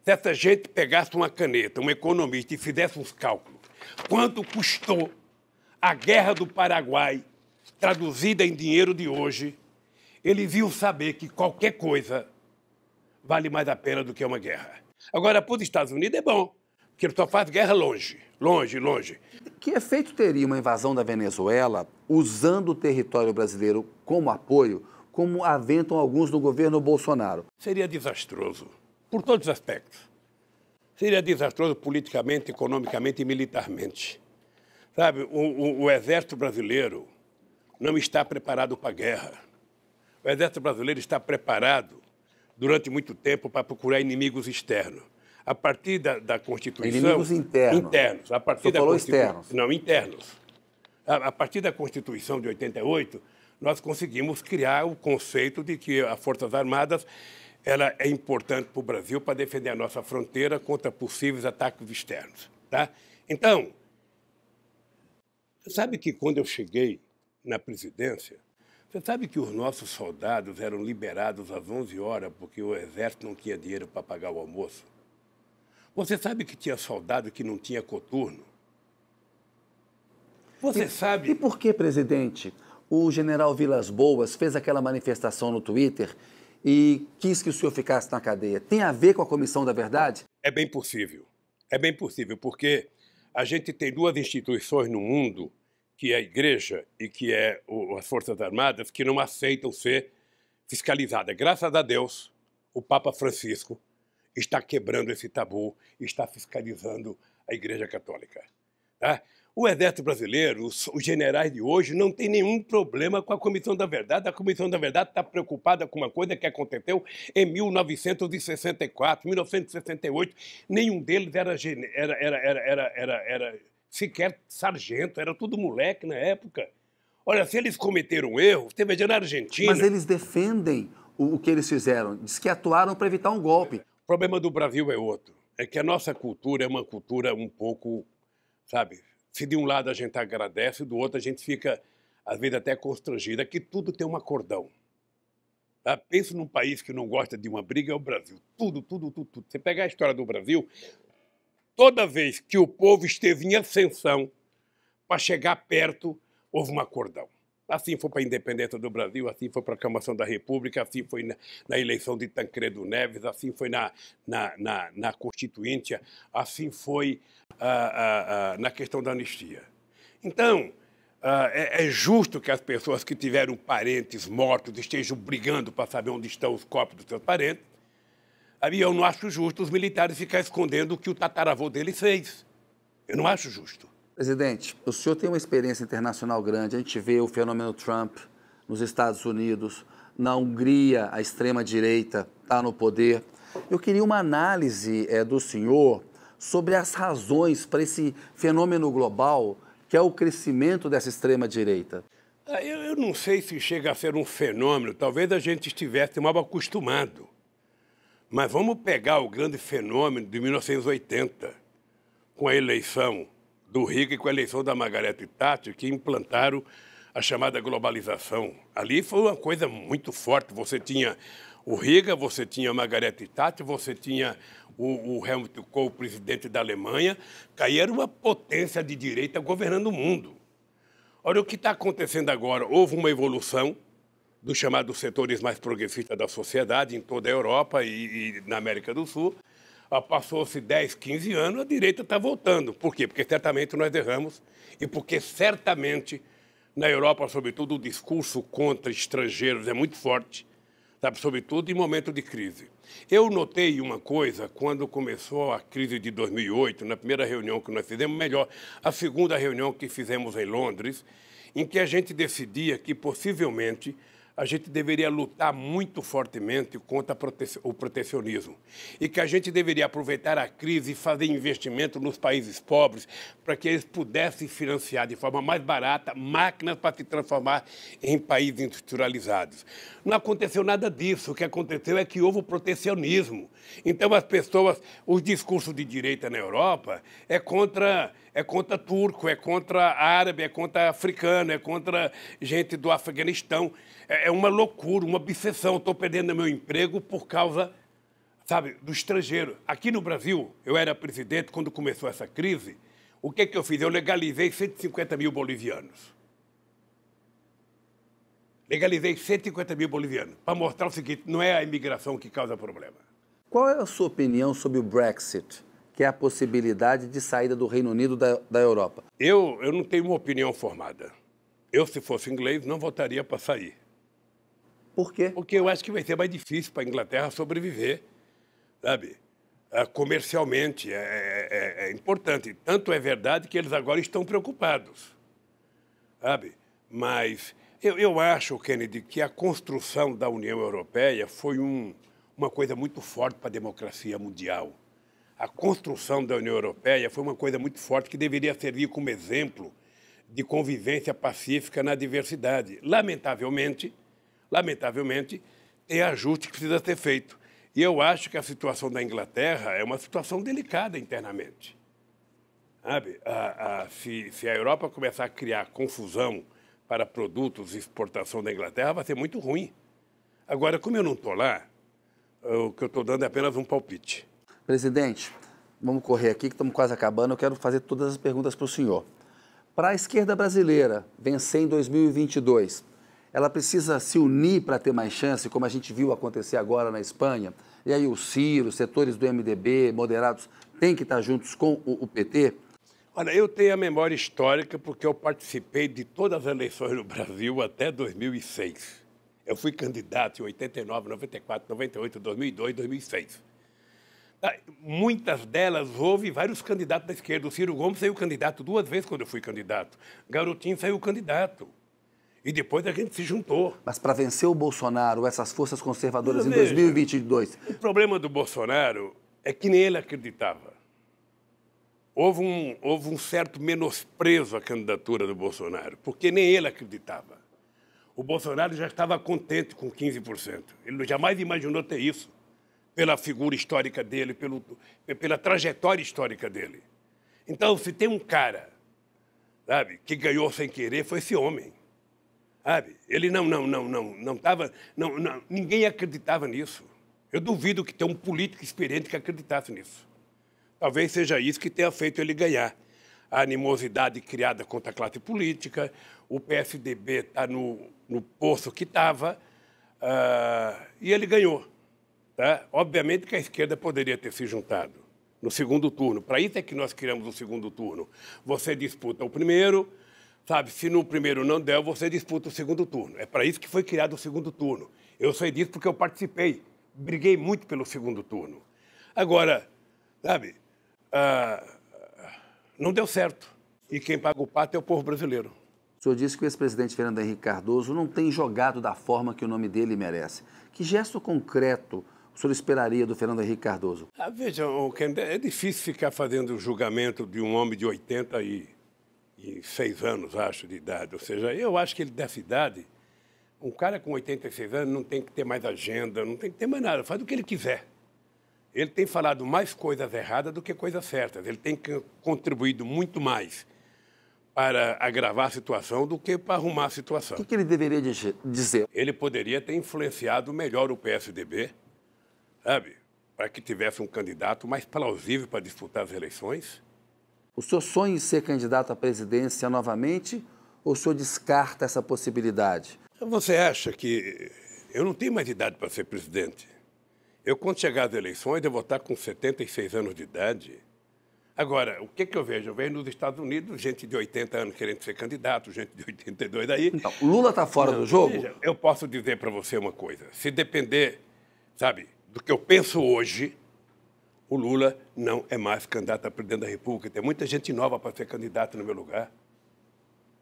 se essa gente pegasse uma caneta, um economista, e fizesse uns cálculos, quanto custou a Guerra do Paraguai, traduzida em dinheiro de hoje, eles iam saber que qualquer coisa vale mais a pena do que uma guerra. Agora, para os Estados Unidos é bom, porque ele só faz guerra longe, longe, longe. Que efeito teria uma invasão da Venezuela usando o território brasileiro como apoio, como aventam alguns no governo Bolsonaro? Seria desastroso, por todos os aspectos. Seria desastroso politicamente, economicamente e militarmente. Sabe, o exército brasileiro não está preparado para a guerra. O exército brasileiro está preparado durante muito tempo para procurar inimigos externos. A partir da Constituição... Inimigos internos. Internos. A partir Você falou externos. Não, internos. A partir da Constituição de 88, nós conseguimos criar o conceito de que as Forças Armadas ela é importante para o Brasil para defender a nossa fronteira contra possíveis ataques externos. Tá? Então, você sabe que quando eu cheguei na presidência, você sabe que os nossos soldados eram liberados às 11 horas porque o exército não tinha dinheiro para pagar o almoço? Você sabe que tinha soldado que não tinha coturno? Você sabe... E por que, presidente, o general Vilas Boas fez aquela manifestação no Twitter e quis que o senhor ficasse na cadeia? Tem a ver com a Comissão da Verdade? É bem possível. É bem possível, porque a gente tem duas instituições no mundo, que é a Igreja e que é as Forças Armadas, que não aceitam ser fiscalizadas. Graças a Deus, o Papa Francisco está quebrando esse tabu e está fiscalizando a Igreja Católica. Tá? O Exército Brasileiro, os generais de hoje, não tem nenhum problema com a Comissão da Verdade. A Comissão da Verdade está preocupada com uma coisa que aconteceu em 1964, 1968. Nenhum deles era sequer sargento, era tudo moleque na época. Olha, se eles cometeram um erro, você veja na Argentina... Mas eles defendem o que eles fizeram, diz que atuaram para evitar um golpe. O problema do Brasil é outro. É que a nossa cultura é uma cultura um pouco, sabe... Se de um lado a gente agradece, do outro a gente fica, às vezes, até constrangido. Aqui tudo tem um acordão. Tá? Pensa num país que não gosta de uma briga, é o Brasil. Tudo. Você pegar a história do Brasil, toda vez que o povo esteve em ascensão, para chegar perto, houve um acordão. Assim foi para a independência do Brasil, assim foi para a aclamação da República, assim foi na eleição de Tancredo Neves, assim foi na Constituinte, assim foi na questão da anistia. Então, é justo que as pessoas que tiveram parentes mortos estejam brigando para saber onde estão os corpos dos seus parentes. E eu não acho justo os militares ficarem escondendo o que o tataravô deles fez. Eu não acho justo. Presidente, o senhor tem uma experiência internacional grande. A gente vê o fenômeno Trump nos Estados Unidos, na Hungria, a extrema-direita está no poder. Eu queria uma análise do senhor sobre as razões para esse fenômeno global, que é o crescimento dessa extrema-direita. Eu não sei se chega a ser um fenômeno, talvez a gente estivesse mal acostumado. Mas vamos pegar o grande fenômeno de 1980, com a eleição do Riga e com a eleição da Margaret Thatcher, que implantaram a chamada globalização. Ali foi uma coisa muito forte. Você tinha o Riga, você tinha a Margaret Thatcher, você tinha o Helmut Kohl, presidente da Alemanha, que aí era uma potência de direita governando o mundo. Olha o que está acontecendo agora. Houve uma evolução dos chamados setores mais progressistas da sociedade em toda a Europa e na América do Sul. Passou-se 10, 15 anos, a direita está voltando. Por quê? Porque certamente nós erramos e porque certamente na Europa, sobretudo, o discurso contra estrangeiros é muito forte, sabe? Sobretudo em momento de crise. Eu notei uma coisa quando começou a crise de 2008, na primeira reunião que nós fizemos, melhor, a segunda reunião que fizemos em Londres, em que a gente decidia que possivelmente a gente deveria lutar muito fortemente contra o protecionismo e que a gente deveria aproveitar a crise e fazer investimento nos países pobres para que eles pudessem financiar de forma mais barata máquinas para se transformar em países industrializados. Não aconteceu nada disso. O que aconteceu é que houve o protecionismo. Então, as pessoas, os discursos de direita na Europa é contra turco, é contra árabe, é contra africano, é contra gente do Afeganistão. É uma loucura, uma obsessão. Estou perdendo meu emprego por causa, sabe, do estrangeiro. Aqui no Brasil, eu era presidente quando começou essa crise. O que eu fiz? Eu legalizei 150 mil bolivianos. Legalizei 150 mil bolivianos, para mostrar o seguinte, não é a imigração que causa problema. Qual é a sua opinião sobre o Brexit, que é a possibilidade de saída do Reino Unido da Europa? Eu não tenho uma opinião formada. Eu, se fosse inglês, não votaria para sair. Por quê? Porque eu acho que vai ser mais difícil para a Inglaterra sobreviver, sabe? Comercialmente é importante. Tanto é verdade que eles agora estão preocupados, sabe? Mas eu acho, Kennedy, que a construção da União Europeia foi uma coisa muito forte para a democracia mundial. A construção da União Europeia foi uma coisa muito forte que deveria servir como exemplo de convivência pacífica na diversidade. Lamentavelmente, tem ajuste que precisa ser feito. E eu acho que a situação da Inglaterra é uma situação delicada internamente. Sabe? Se a Europa começar a criar confusão para produtos de exportação da Inglaterra, vai ser muito ruim. Agora, como eu não estou lá, o que eu estou dando é apenas um palpite. Presidente, vamos correr aqui que estamos quase acabando. Eu quero fazer todas as perguntas para o senhor. Para a esquerda brasileira vencer em 2022, ela precisa se unir para ter mais chance, como a gente viu acontecer agora na Espanha? E aí o Ciro, os setores do MDB, moderados, têm que estar juntos com o PT? Olha, eu tenho a memória histórica porque eu participei de todas as eleições no Brasil até 2006. Eu fui candidato em 89, 94, 98, 2002, 2006. Muitas delas houve vários candidatos da esquerda. O Ciro Gomes saiu candidato 2 vezes quando eu fui candidato. Garotinho saiu candidato. E depois a gente se juntou. Mas para vencer o Bolsonaro, essas forças conservadoras em 2022... O problema do Bolsonaro é que nem ele acreditava. Houve um certo menosprezo à candidatura do Bolsonaro, porque nem ele acreditava. O Bolsonaro já estava contente com 15%. Ele jamais imaginou ter isso, pela figura histórica dele, pela trajetória histórica dele. Então, se tem um cara, sabe, que ganhou sem querer, foi esse homem. Sabe? Ele ninguém acreditava nisso. Eu duvido que tenha um político experiente que acreditasse nisso. Talvez seja isso que tenha feito ele ganhar. A animosidade criada contra a classe política, o PSDB está no poço que estava, e ele ganhou. Tá? Obviamente que a esquerda poderia ter se juntado no segundo turno. Para isso é que nós criamos o segundo turno. Você disputa o primeiro, sabe? Se no primeiro não der, você disputa o segundo turno. É para isso que foi criado o segundo turno. Eu sei disso porque eu participei, briguei muito pelo segundo turno. Agora, sabe, não deu certo. E quem paga o pato é o povo brasileiro. O senhor disse que o ex-presidente Fernando Henrique Cardoso não tem jogado da forma que o nome dele merece. Que gesto concreto o senhor esperaria do Fernando Henrique Cardoso? Veja, é difícil ficar fazendo julgamento de um homem de 86 anos, acho, de idade. Ou seja, eu acho que ele, dessa idade, um cara com 86 anos não tem que ter mais agenda, não tem que ter mais nada, faz o que ele quiser. Ele tem falado mais coisas erradas do que coisas certas. Ele tem contribuído muito mais para agravar a situação do que para arrumar a situação. O que ele deveria dizer? Ele poderia ter influenciado melhor o PSDB, sabe, para que tivesse um candidato mais plausível para disputar as eleições. O senhor sonha em ser candidato à presidência novamente ou o senhor descarta essa possibilidade? Você acha que eu não tenho mais idade para ser presidente? Eu, quando chegar às eleições, eu vou estar com 76 anos de idade. Agora, o que eu vejo? Eu vejo nos Estados Unidos gente de 80 anos querendo ser candidato, gente de 82 aí. Então, Lula está fora do jogo? Veja, eu posso dizer para você uma coisa. Se depender, sabe, do que eu penso hoje, o Lula não é mais candidato a presidente da República. Tem muita gente nova para ser candidato no meu lugar.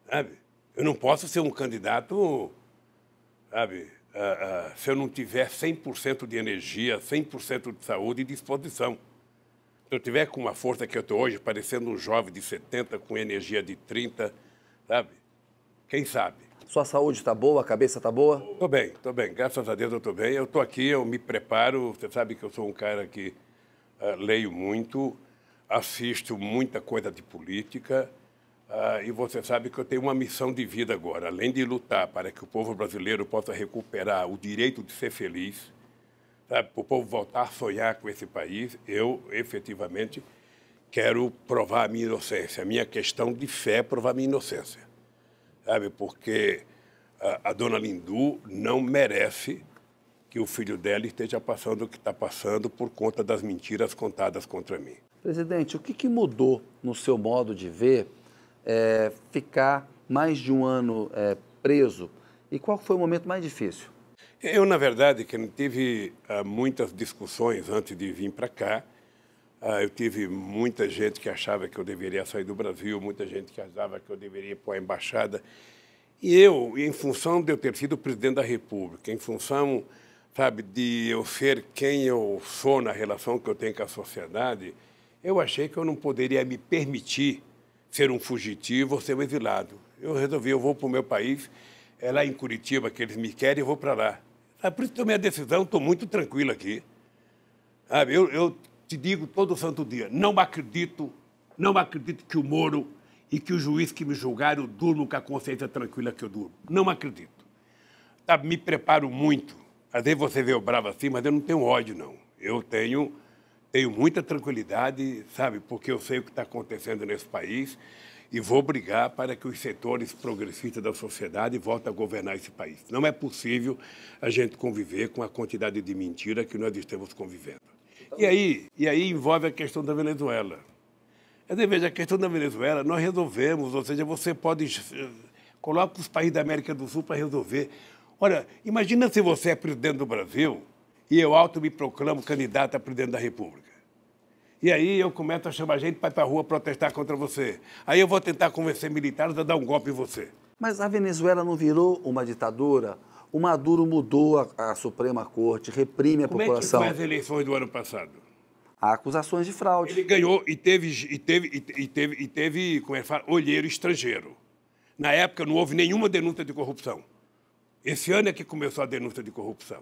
Sabe? Eu não posso ser um candidato, sabe, se eu não tiver 100% de energia, 100% de saúde e disposição. Se eu tiver com uma força que eu estou hoje, parecendo um jovem de 70 com energia de 30, sabe? Quem sabe? Sua saúde está boa, a cabeça está boa? Estou bem. Graças a Deus eu estou bem. Eu estou aqui, eu me preparo. Você sabe que eu sou um cara que leio muito, assisto muita coisa de política, e você sabe que eu tenho uma missão de vida agora. Além de lutar para que o povo brasileiro possa recuperar o direito de ser feliz, sabe, para o povo voltar a sonhar com esse país, eu efetivamente quero provar a minha inocência. A minha questão de fé é provar a minha inocência. Sabe, porque a dona Lindu não merece que o filho dela esteja passando o que está passando por conta das mentiras contadas contra mim. Presidente, o que mudou no seu modo de ver ficar mais de um ano preso? E qual foi o momento mais difícil? Eu, na verdade, que não tive muitas discussões antes de vir para cá. Eu tive muita gente que achava que eu deveria sair do Brasil, muita gente que achava que eu deveria ir para a embaixada. E eu, em função de eu ter sido presidente da República, em função, sabe, de eu ser quem eu sou na relação que eu tenho com a sociedade, eu achei que eu não poderia me permitir ser um fugitivo ou ser um exilado. Eu resolvi, eu vou para o meu país, é lá em Curitiba que eles me querem, eu vou para lá. Por isso tomei a decisão, estou muito tranquilo aqui. Sabe, eu te digo todo santo dia, não acredito que o Moro e que o juiz que me julgaram durmam com a consciência tranquila que eu durmo. Não acredito. Sabe, me preparo muito. Às vezes você vê eu bravo assim, mas eu não tenho ódio, não. Eu tenho muita tranquilidade, sabe, porque eu sei o que está acontecendo nesse país e vou brigar para que os setores progressistas da sociedade voltem a governar esse país. Não é possível a gente conviver com a quantidade de mentira que nós estamos convivendo. E aí envolve a questão da Venezuela. Quer dizer, veja, a questão da Venezuela nós resolvemos, ou seja, você pode... Coloca os países da América do Sul para resolver. Olha, imagina se você é presidente do Brasil e eu me proclamo candidato a presidente da República. E aí eu começo a chamar gente para ir para a rua protestar contra você. Aí eu vou tentar convencer militares a dar um golpe em você. Mas a Venezuela não virou uma ditadura? O Maduro mudou a Suprema Corte, reprime a população. Como é que foi as eleições do ano passado? Há acusações de fraude. Ele ganhou e teve, como é que fala, olheiro estrangeiro. Na época não houve nenhuma denúncia de corrupção. Esse ano é que começou a denúncia de corrupção.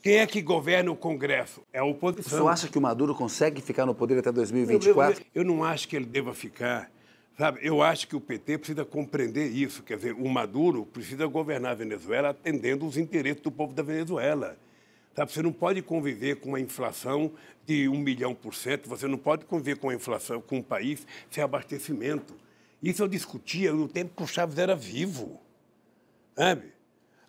Quem é que governa o Congresso? É a oposição. O senhor acha que o Maduro consegue ficar no poder até 2024? Eu não acho que ele deva ficar. Sabe, eu acho que o PT precisa compreender isso. Quer dizer, o Maduro precisa governar a Venezuela atendendo os interesses do povo da Venezuela. Sabe, você não pode conviver com uma inflação de 1 milhão por cento, você não pode conviver com a inflação, com um país sem abastecimento. Isso eu discutia no tempo que o Chaves era vivo. Sabe?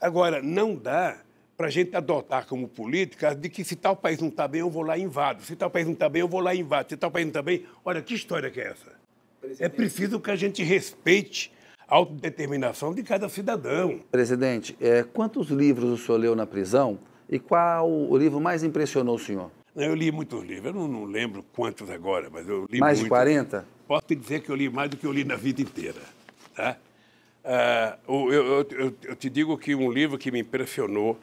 Agora, não dá para a gente adotar como política de que se tal país não está bem, eu vou lá e invado. Se tal país não está bem, eu vou lá e invado. Se tal país não está bem... Olha, que história que é essa? É preciso que a gente respeite a autodeterminação de cada cidadão. Presidente, quantos livros o senhor leu na prisão e qual o livro mais impressionou o senhor? Eu li muitos livros, eu não lembro quantos agora, mas eu li mais muito. De 40? Posso te dizer que eu li mais do que eu li na vida inteira. Tá? Eu te digo que um livro que me impressionou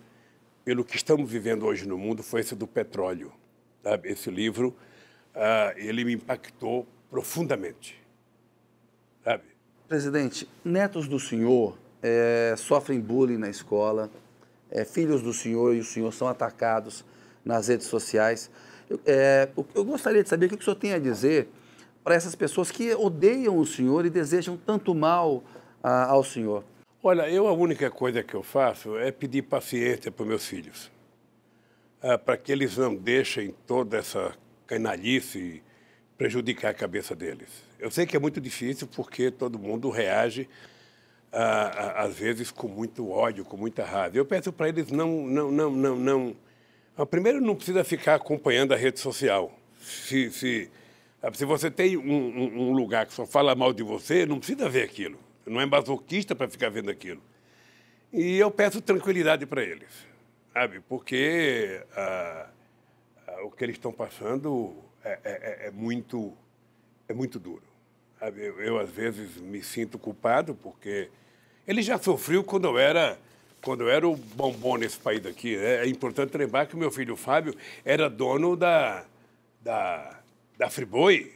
pelo que estamos vivendo hoje no mundo foi esse do petróleo. Sabe? Esse livro, ele me impactou profundamente. Sabe? Presidente, netos do senhor sofrem bullying na escola, filhos do senhor e o senhor são atacados nas redes sociais. Eu gostaria de saber o que o senhor tem a dizer para essas pessoas que odeiam o senhor e desejam tanto mal ao senhor. Olha, a única coisa que eu faço é pedir paciência para os meus filhos, para que eles não deixem toda essa canalice prejudicar a cabeça deles. Eu sei que é muito difícil porque todo mundo reage, às vezes, com muito ódio, com muita raiva. Eu peço para eles não. Primeiro, não precisa ficar acompanhando a rede social. Se você tem um lugar que só fala mal de você, não precisa ver aquilo. Não é masoquista para ficar vendo aquilo. E eu peço tranquilidade para eles, sabe? Porque o que eles estão passando é muito duro. Sabe? Eu, às vezes, me sinto culpado porque ele já sofreu quando eu era o bombom nesse país aqui. É importante lembrar que o meu filho Fábio era dono da Friboi.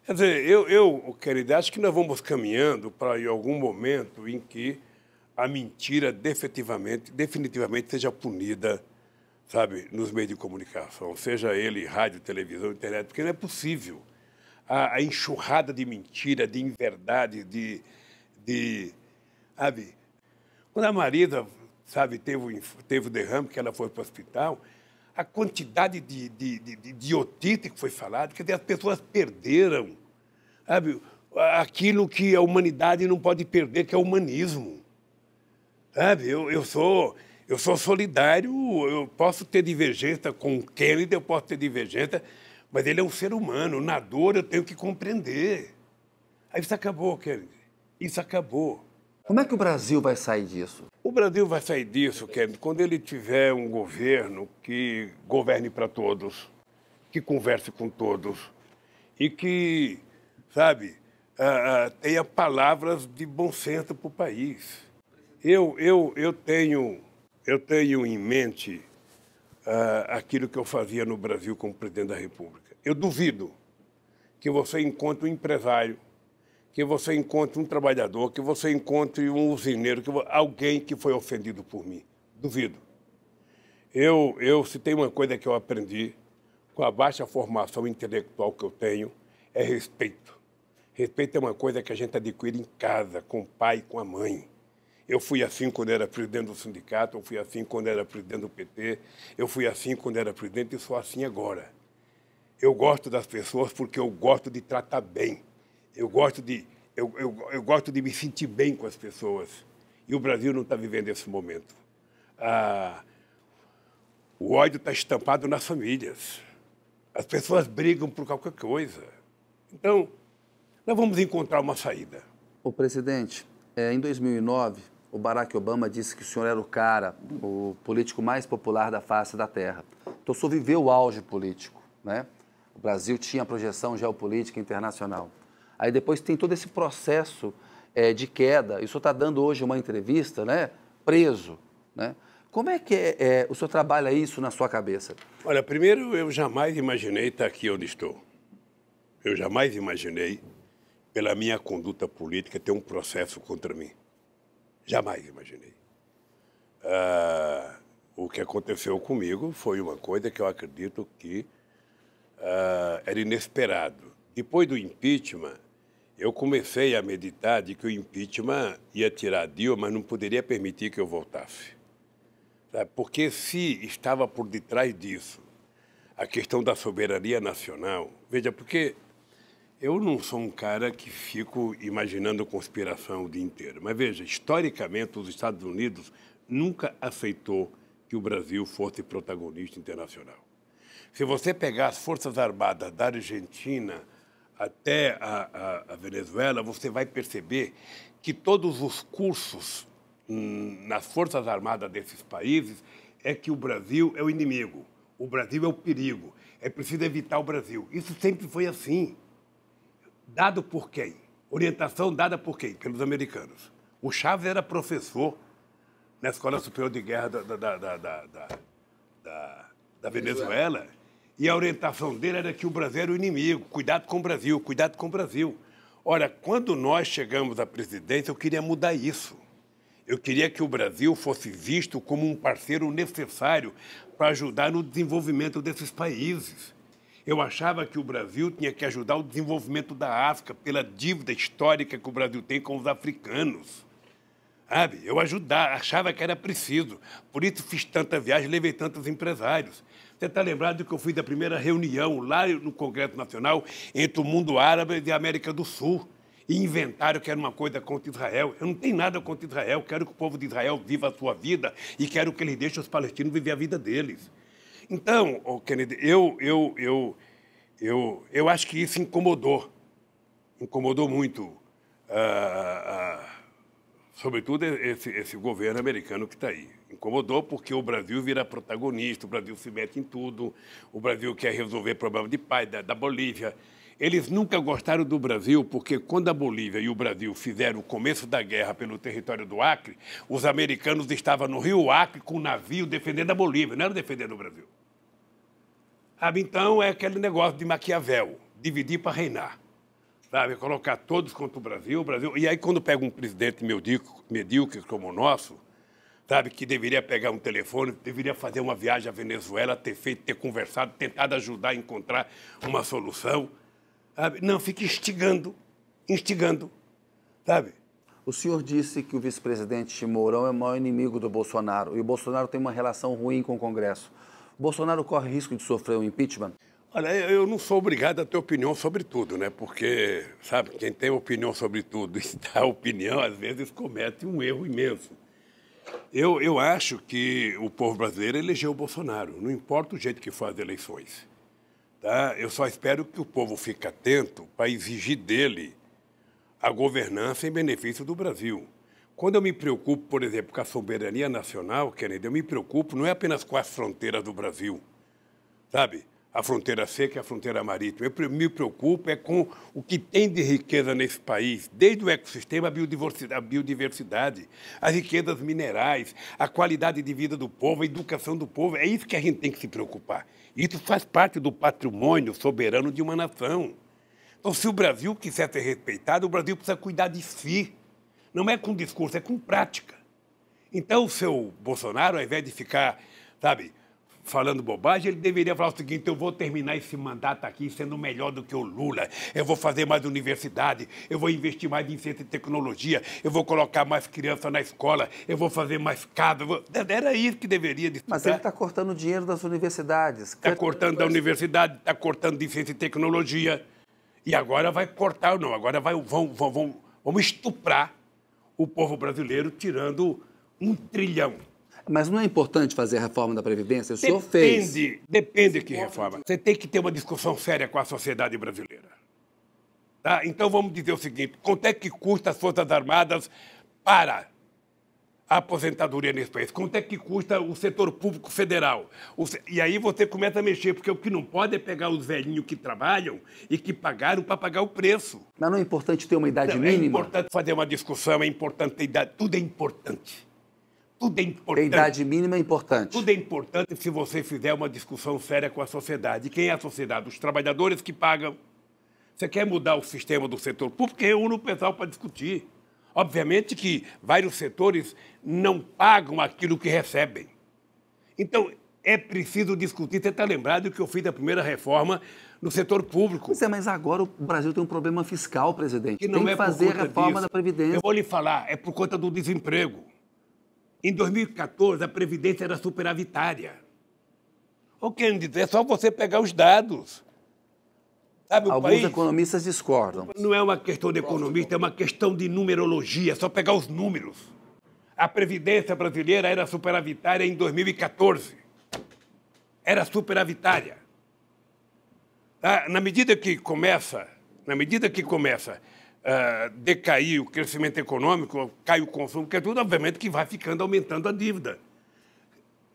Quer dizer, querido, acho que nós vamos caminhando para em algum momento em que a mentira definitivamente seja punida, sabe, nos meios de comunicação, seja ele rádio, televisão, internet, porque não é possível. A enxurrada de mentira, de inverdade, sabe? Quando a Marisa, sabe, teve o derrame, que ela foi para o hospital, a quantidade de idiotice que foi falada, quer dizer, as pessoas perderam, sabe, aquilo que a humanidade não pode perder, que é o humanismo. Sabe, eu sou solidário, eu posso ter divergência com o Kennedy, eu posso ter divergência, mas ele é um ser humano, na dor eu tenho que compreender. Aí isso acabou, Kennedy, isso acabou. Como é que o Brasil vai sair disso? O Brasil vai sair disso, Kennedy, quando ele tiver um governo que governe para todos, que converse com todos e que, sabe, tenha palavras de bom senso para o país. Eu tenho em mente aquilo que eu fazia no Brasil como presidente da República. Eu duvido que você encontre um empresário, que você encontre um trabalhador, que você encontre um usineiro, alguém que foi ofendido por mim. Duvido. Se tem uma coisa que eu aprendi com a baixa formação intelectual que eu tenho, é respeito. Respeito é uma coisa que a gente adquire em casa, com o pai e com a mãe. Eu fui assim quando era presidente do sindicato, eu fui assim quando era presidente do PT, eu fui assim quando era presidente e sou assim agora. Eu gosto das pessoas porque eu gosto de tratar bem. Eu gosto de me sentir bem com as pessoas. E o Brasil não está vivendo esse momento. O ódio está estampado nas famílias. As pessoas brigam por qualquer coisa. Então, nós vamos encontrar uma saída. O presidente, em 2009, o Barack Obama disse que o senhor era o político mais popular da face da Terra. Então, o senhor viveu o auge político, né? O Brasil tinha projeção geopolítica internacional. Aí depois tem todo esse processo de queda. E o senhor está dando hoje uma entrevista, né? Preso, né? Como é que o senhor trabalha isso na sua cabeça? Olha, primeiro, eu jamais imaginei estar aqui onde estou. Eu jamais imaginei, pela minha conduta política, ter um processo contra mim. Jamais imaginei. O que aconteceu comigo foi uma coisa que eu acredito que era inesperado. Depois do impeachment, eu comecei a meditar de que o impeachment ia tirar Dilma, mas não poderia permitir que eu voltasse. Sabe? Porque se estava por detrás disso a questão da soberania nacional, veja, porque eu não sou um cara que fico imaginando conspiração o dia inteiro, mas veja, historicamente os Estados Unidos nunca aceitou que o Brasil fosse protagonista internacional. Se você pegar as Forças Armadas da Argentina até a Venezuela, você vai perceber que todos os cursos nas Forças Armadas desses países é que o Brasil é o inimigo, o Brasil é o perigo, é preciso evitar o Brasil. Isso sempre foi assim. Dado por quem? Orientação dada por quem? Pelos americanos. O Chaves era professor na Escola Superior de Guerra da Venezuela, e a orientação dele era que o Brasil era o inimigo, cuidado com o Brasil, cuidado com o Brasil. Ora, quando nós chegamos à presidência, eu queria mudar isso. Eu queria que o Brasil fosse visto como um parceiro necessário para ajudar no desenvolvimento desses países. Eu achava que o Brasil tinha que ajudar o desenvolvimento da África pela dívida histórica que o Brasil tem com os africanos. Sabe? Eu achava que era preciso. Por isso fiz tanta viagem, levei tantos empresários. Você está lembrado que eu fui da primeira reunião lá no Congresso Nacional entre o mundo árabe e a América do Sul. E inventaram que era uma coisa contra Israel. Eu não tenho nada contra Israel. Quero que o povo de Israel viva a sua vida e quero que eles deixem os palestinos viver a vida deles. Então, Kennedy, eu acho que isso incomodou muito, sobretudo esse governo americano que está aí. Incomodou porque o Brasil vira protagonista, o Brasil se mete em tudo, o Brasil quer resolver problema de paz da Bolívia. Eles nunca gostaram do Brasil porque quando a Bolívia e o Brasil fizeram o começo da guerra pelo território do Acre, os americanos estavam no Rio Acre com um navio defendendo a Bolívia, não era defendendo o Brasil. Sabe? Então é aquele negócio de Maquiavel, dividir para reinar. Sabe? Colocar todos contra o Brasil. E aí quando pega um presidente medíocre como o nosso, sabe, que deveria pegar um telefone, deveria fazer uma viagem à Venezuela, ter conversado, tentado ajudar a encontrar uma solução. Sabe? Não, fica instigando, sabe? O senhor disse que o vice-presidente Mourão é o maior inimigo do Bolsonaro e o Bolsonaro tem uma relação ruim com o Congresso. O Bolsonaro corre risco de sofrer um impeachment? Olha, eu não sou obrigado a ter opinião sobre tudo, né? Porque, sabe, quem tem opinião sobre tudo e dá opinião, às vezes comete um erro imenso. Eu acho que o povo brasileiro elegeu o Bolsonaro, não importa o jeito que faz as eleições. Tá? Eu só espero que o povo fique atento para exigir dele a governança em benefício do Brasil. Quando eu me preocupo, por exemplo, com a soberania nacional, Kennedy, eu me preocupo não é apenas com as fronteiras do Brasil, sabe? A fronteira seca e a fronteira marítima. Eu me preocupo é com o que tem de riqueza nesse país, desde o ecossistema, a biodiversidade, as riquezas minerais, a qualidade de vida do povo, a educação do povo. É isso que a gente tem que se preocupar. Isso faz parte do patrimônio soberano de uma nação. Então, se o Brasil quiser ser respeitado, o Brasil precisa cuidar de si. Não é com discurso, é com prática. Então, o seu Bolsonaro, ao invés de ficar, sabe, falando bobagem, ele deveria falar o seguinte: eu vou terminar esse mandato aqui sendo melhor do que o Lula, eu vou fazer mais universidade, eu vou investir mais em ciência e tecnologia, eu vou colocar mais criança na escola, eu vou fazer mais casa. Era isso que deveria disputar. Mas ele está cortando o dinheiro das universidades. Está cortando da universidade, está cortando de ciência e tecnologia. E agora vai cortar, não, agora vamos estuprar o povo brasileiro tirando 1 trilhão. Mas não é importante fazer a reforma da Previdência? O senhor fez. Depende que reforma. Você tem que ter uma discussão séria com a sociedade brasileira. Tá? Então vamos dizer o seguinte: quanto é que custa as Forças Armadas para a aposentadoria nesse país? Quanto é que custa o setor público federal? E aí você começa a mexer, porque o que não pode é pegar os velhinhos que trabalham e que pagaram para pagar o preço. Mas não é importante ter uma idade Não, mínima? é importante fazer uma discussão, é importante ter idade, tudo é importante. Tudo é Ter importante. idade mínima é importante. Tudo é importante se você fizer uma discussão séria com a sociedade. E quem é a sociedade? Os trabalhadores que pagam. Você quer mudar o sistema do setor público? Reúne o pessoal para discutir. Obviamente que vários setores não pagam aquilo que recebem. Então, é preciso discutir. Você está lembrado que eu fiz a primeira reforma no setor público. Pois é, mas agora o Brasil tem um problema fiscal, presidente. Que não tem é que por fazer a conta reforma disso. da Previdência. Eu vou lhe falar, é por conta do desemprego. Em 2014, a Previdência era superavitária. O que quero dizer? É só você pegar os dados. Sabe, Alguns economistas discordam. Não é uma questão de economista, é uma questão de numerologia, é só pegar os números. A Previdência brasileira era superavitária em 2014. Era superavitária. Na medida que começa a decair o crescimento econômico, cai o consumo, que é tudo, obviamente, que vai ficando, aumentando a dívida.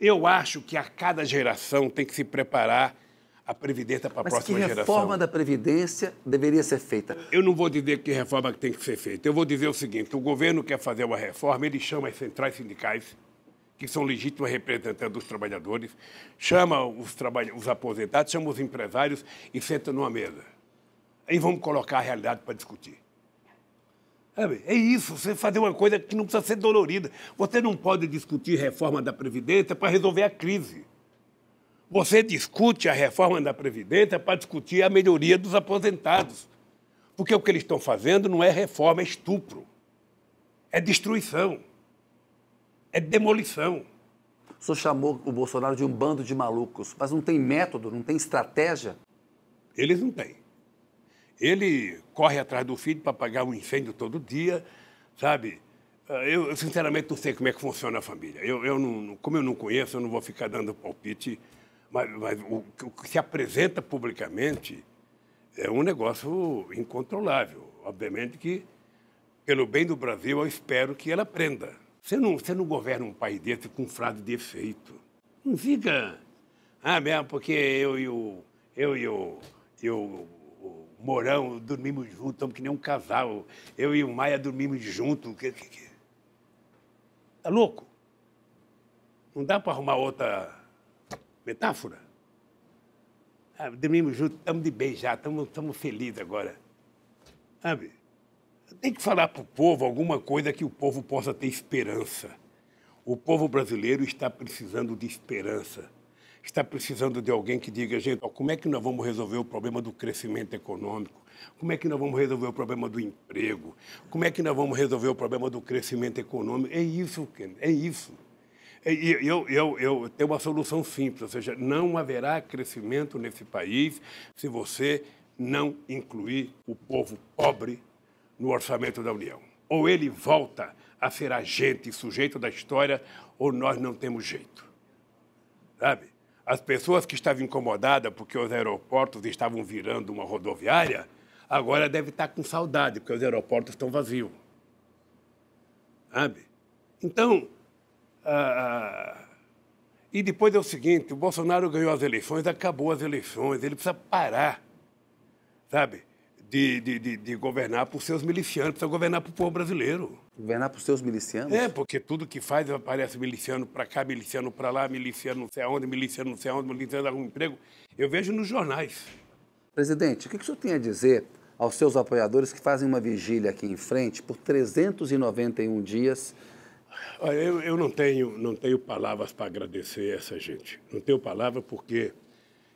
Eu acho que a cada geração tem que se preparar a Previdência para a próxima geração. Mas que reforma da Previdência deveria ser feita? Eu não vou dizer que reforma tem que ser feita. Eu vou dizer o seguinte, o governo quer fazer uma reforma, ele chama as centrais sindicais, que são legítimos representantes dos trabalhadores, chama os aposentados, chama os empresários e senta numa mesa. Aí vamos colocar a realidade para discutir. É isso, você fazer uma coisa que não precisa ser dolorida. Você não pode discutir reforma da Previdência para resolver a crise. Você discute a reforma da Previdência para discutir a melhoria dos aposentados. Porque o que eles estão fazendo não é reforma, é estupro. É destruição. É demolição. O senhor chamou o Bolsonaro de um bando de malucos, mas não tem método, não tem estratégia? Eles não têm. Ele corre atrás do filho para apagar um incêndio todo dia, sabe? Eu, sinceramente, não sei como é que funciona a família. Como eu não conheço, eu não vou ficar dando palpite, mas o que se apresenta publicamente é um negócio incontrolável. Obviamente que, pelo bem do Brasil, eu espero que ela aprenda. Você não governa um país desse com frase de efeito. Não fica... mesmo porque eu e o Mourão dormimos juntos, estamos que nem um casal. Eu e o Maia dormimos juntos. Tá louco? Não dá para arrumar outra metáfora? Dormimos juntos, estamos de bem já, estamos felizes agora. Sabe? Tem que falar para o povo alguma coisa que o povo possa ter esperança. O povo brasileiro está precisando de esperança. Está precisando de alguém que diga, gente, como é que nós vamos resolver o problema do crescimento econômico? Como é que nós vamos resolver o problema do emprego? Como é que nós vamos resolver o problema do crescimento econômico? É isso, Ken, é isso. Eu tenho uma solução simples, ou seja, não haverá crescimento nesse país se você não incluir o povo pobre no orçamento da União. Ou ele volta a ser agente e sujeito da história, ou nós não temos jeito. Sabe? As pessoas que estavam incomodadas porque os aeroportos estavam virando uma rodoviária, agora devem estar com saudade, porque os aeroportos estão vazios. Sabe? Então, e depois é o seguinte, o Bolsonaro ganhou as eleições, acabou as eleições, ele precisa parar, sabe, de governar por seus milicianos, precisa governar para o povo brasileiro. Governar por seus milicianos? Porque tudo que faz aparece miliciano para cá, miliciano para lá, miliciano não sei aonde, miliciano não sei aonde, miliciano arruma emprego. Eu vejo nos jornais. Presidente, o que o senhor tem a dizer aos seus apoiadores que fazem uma vigília aqui em frente por 391 dias? Olha, eu não tenho palavras para agradecer essa gente. Não tenho palavra porque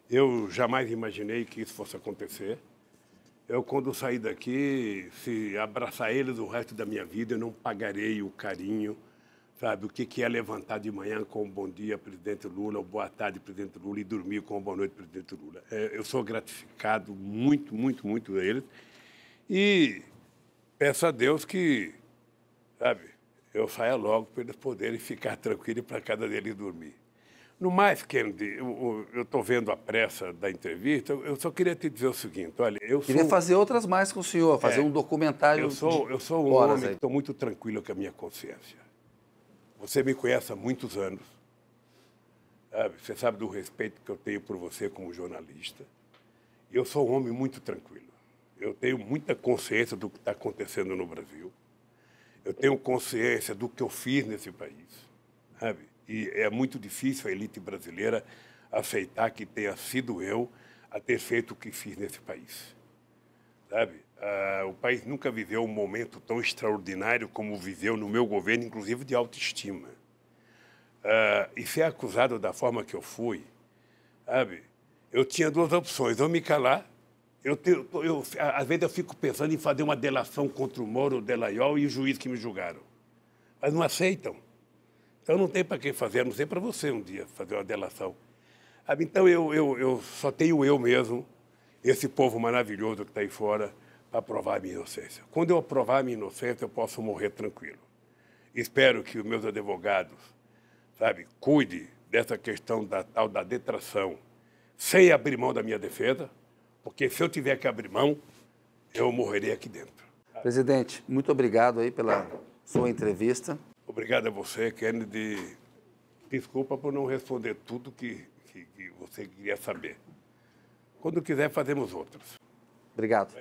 eu jamais imaginei que isso fosse acontecer. Eu, quando sair daqui, se abraçar eles o resto da minha vida, eu não pagarei o carinho, sabe? O que é levantar de manhã com um bom dia, presidente Lula, ou boa tarde, presidente Lula, e dormir com um boa noite, presidente Lula. Eu sou gratificado muito, muito, muito a eles. E peço a Deus que, sabe, eu saia logo para eles poderem ficar tranquilos para cada deles dormir. No mais, Kennedy, eu estou vendo a pressa da entrevista, eu só queria te dizer o seguinte, olha, Queria fazer outras mais com o senhor, fazer um documentário. Eu sou um homem que estou muito tranquilo com a minha consciência. Você me conhece há muitos anos. Sabe? Você sabe do respeito que eu tenho por você como jornalista. E eu sou um homem muito tranquilo. Eu tenho muita consciência do que está acontecendo no Brasil. Eu tenho consciência do que eu fiz nesse país. Sabe? E é muito difícil a elite brasileira aceitar que tenha sido eu a ter feito o que fiz nesse país. Sabe? O país nunca viveu um momento tão extraordinário como viveu no meu governo, inclusive de autoestima. E ser acusado da forma que eu fui, sabe? Eu tinha duas opções, ou me calar, às vezes eu fico pensando em fazer uma delação contra o Moro, o Delaiol e o juiz que me julgaram. Mas não aceitam. Então não tem para quem fazer, a não ser para você um dia fazer uma delação. Sabe? Então eu só tenho eu mesmo, esse povo maravilhoso que está aí fora, para provar a minha inocência. Quando eu provar a minha inocência, eu posso morrer tranquilo. Espero que os meus advogados, sabe, cuide dessa questão da tal da detração, sem abrir mão da minha defesa, porque se eu tiver que abrir mão, eu morrerei aqui dentro. Presidente, muito obrigado aí pela sua entrevista. Obrigado a você, Kennedy. Desculpa por não responder tudo que você queria saber. Quando quiser, fazemos outros. Obrigado.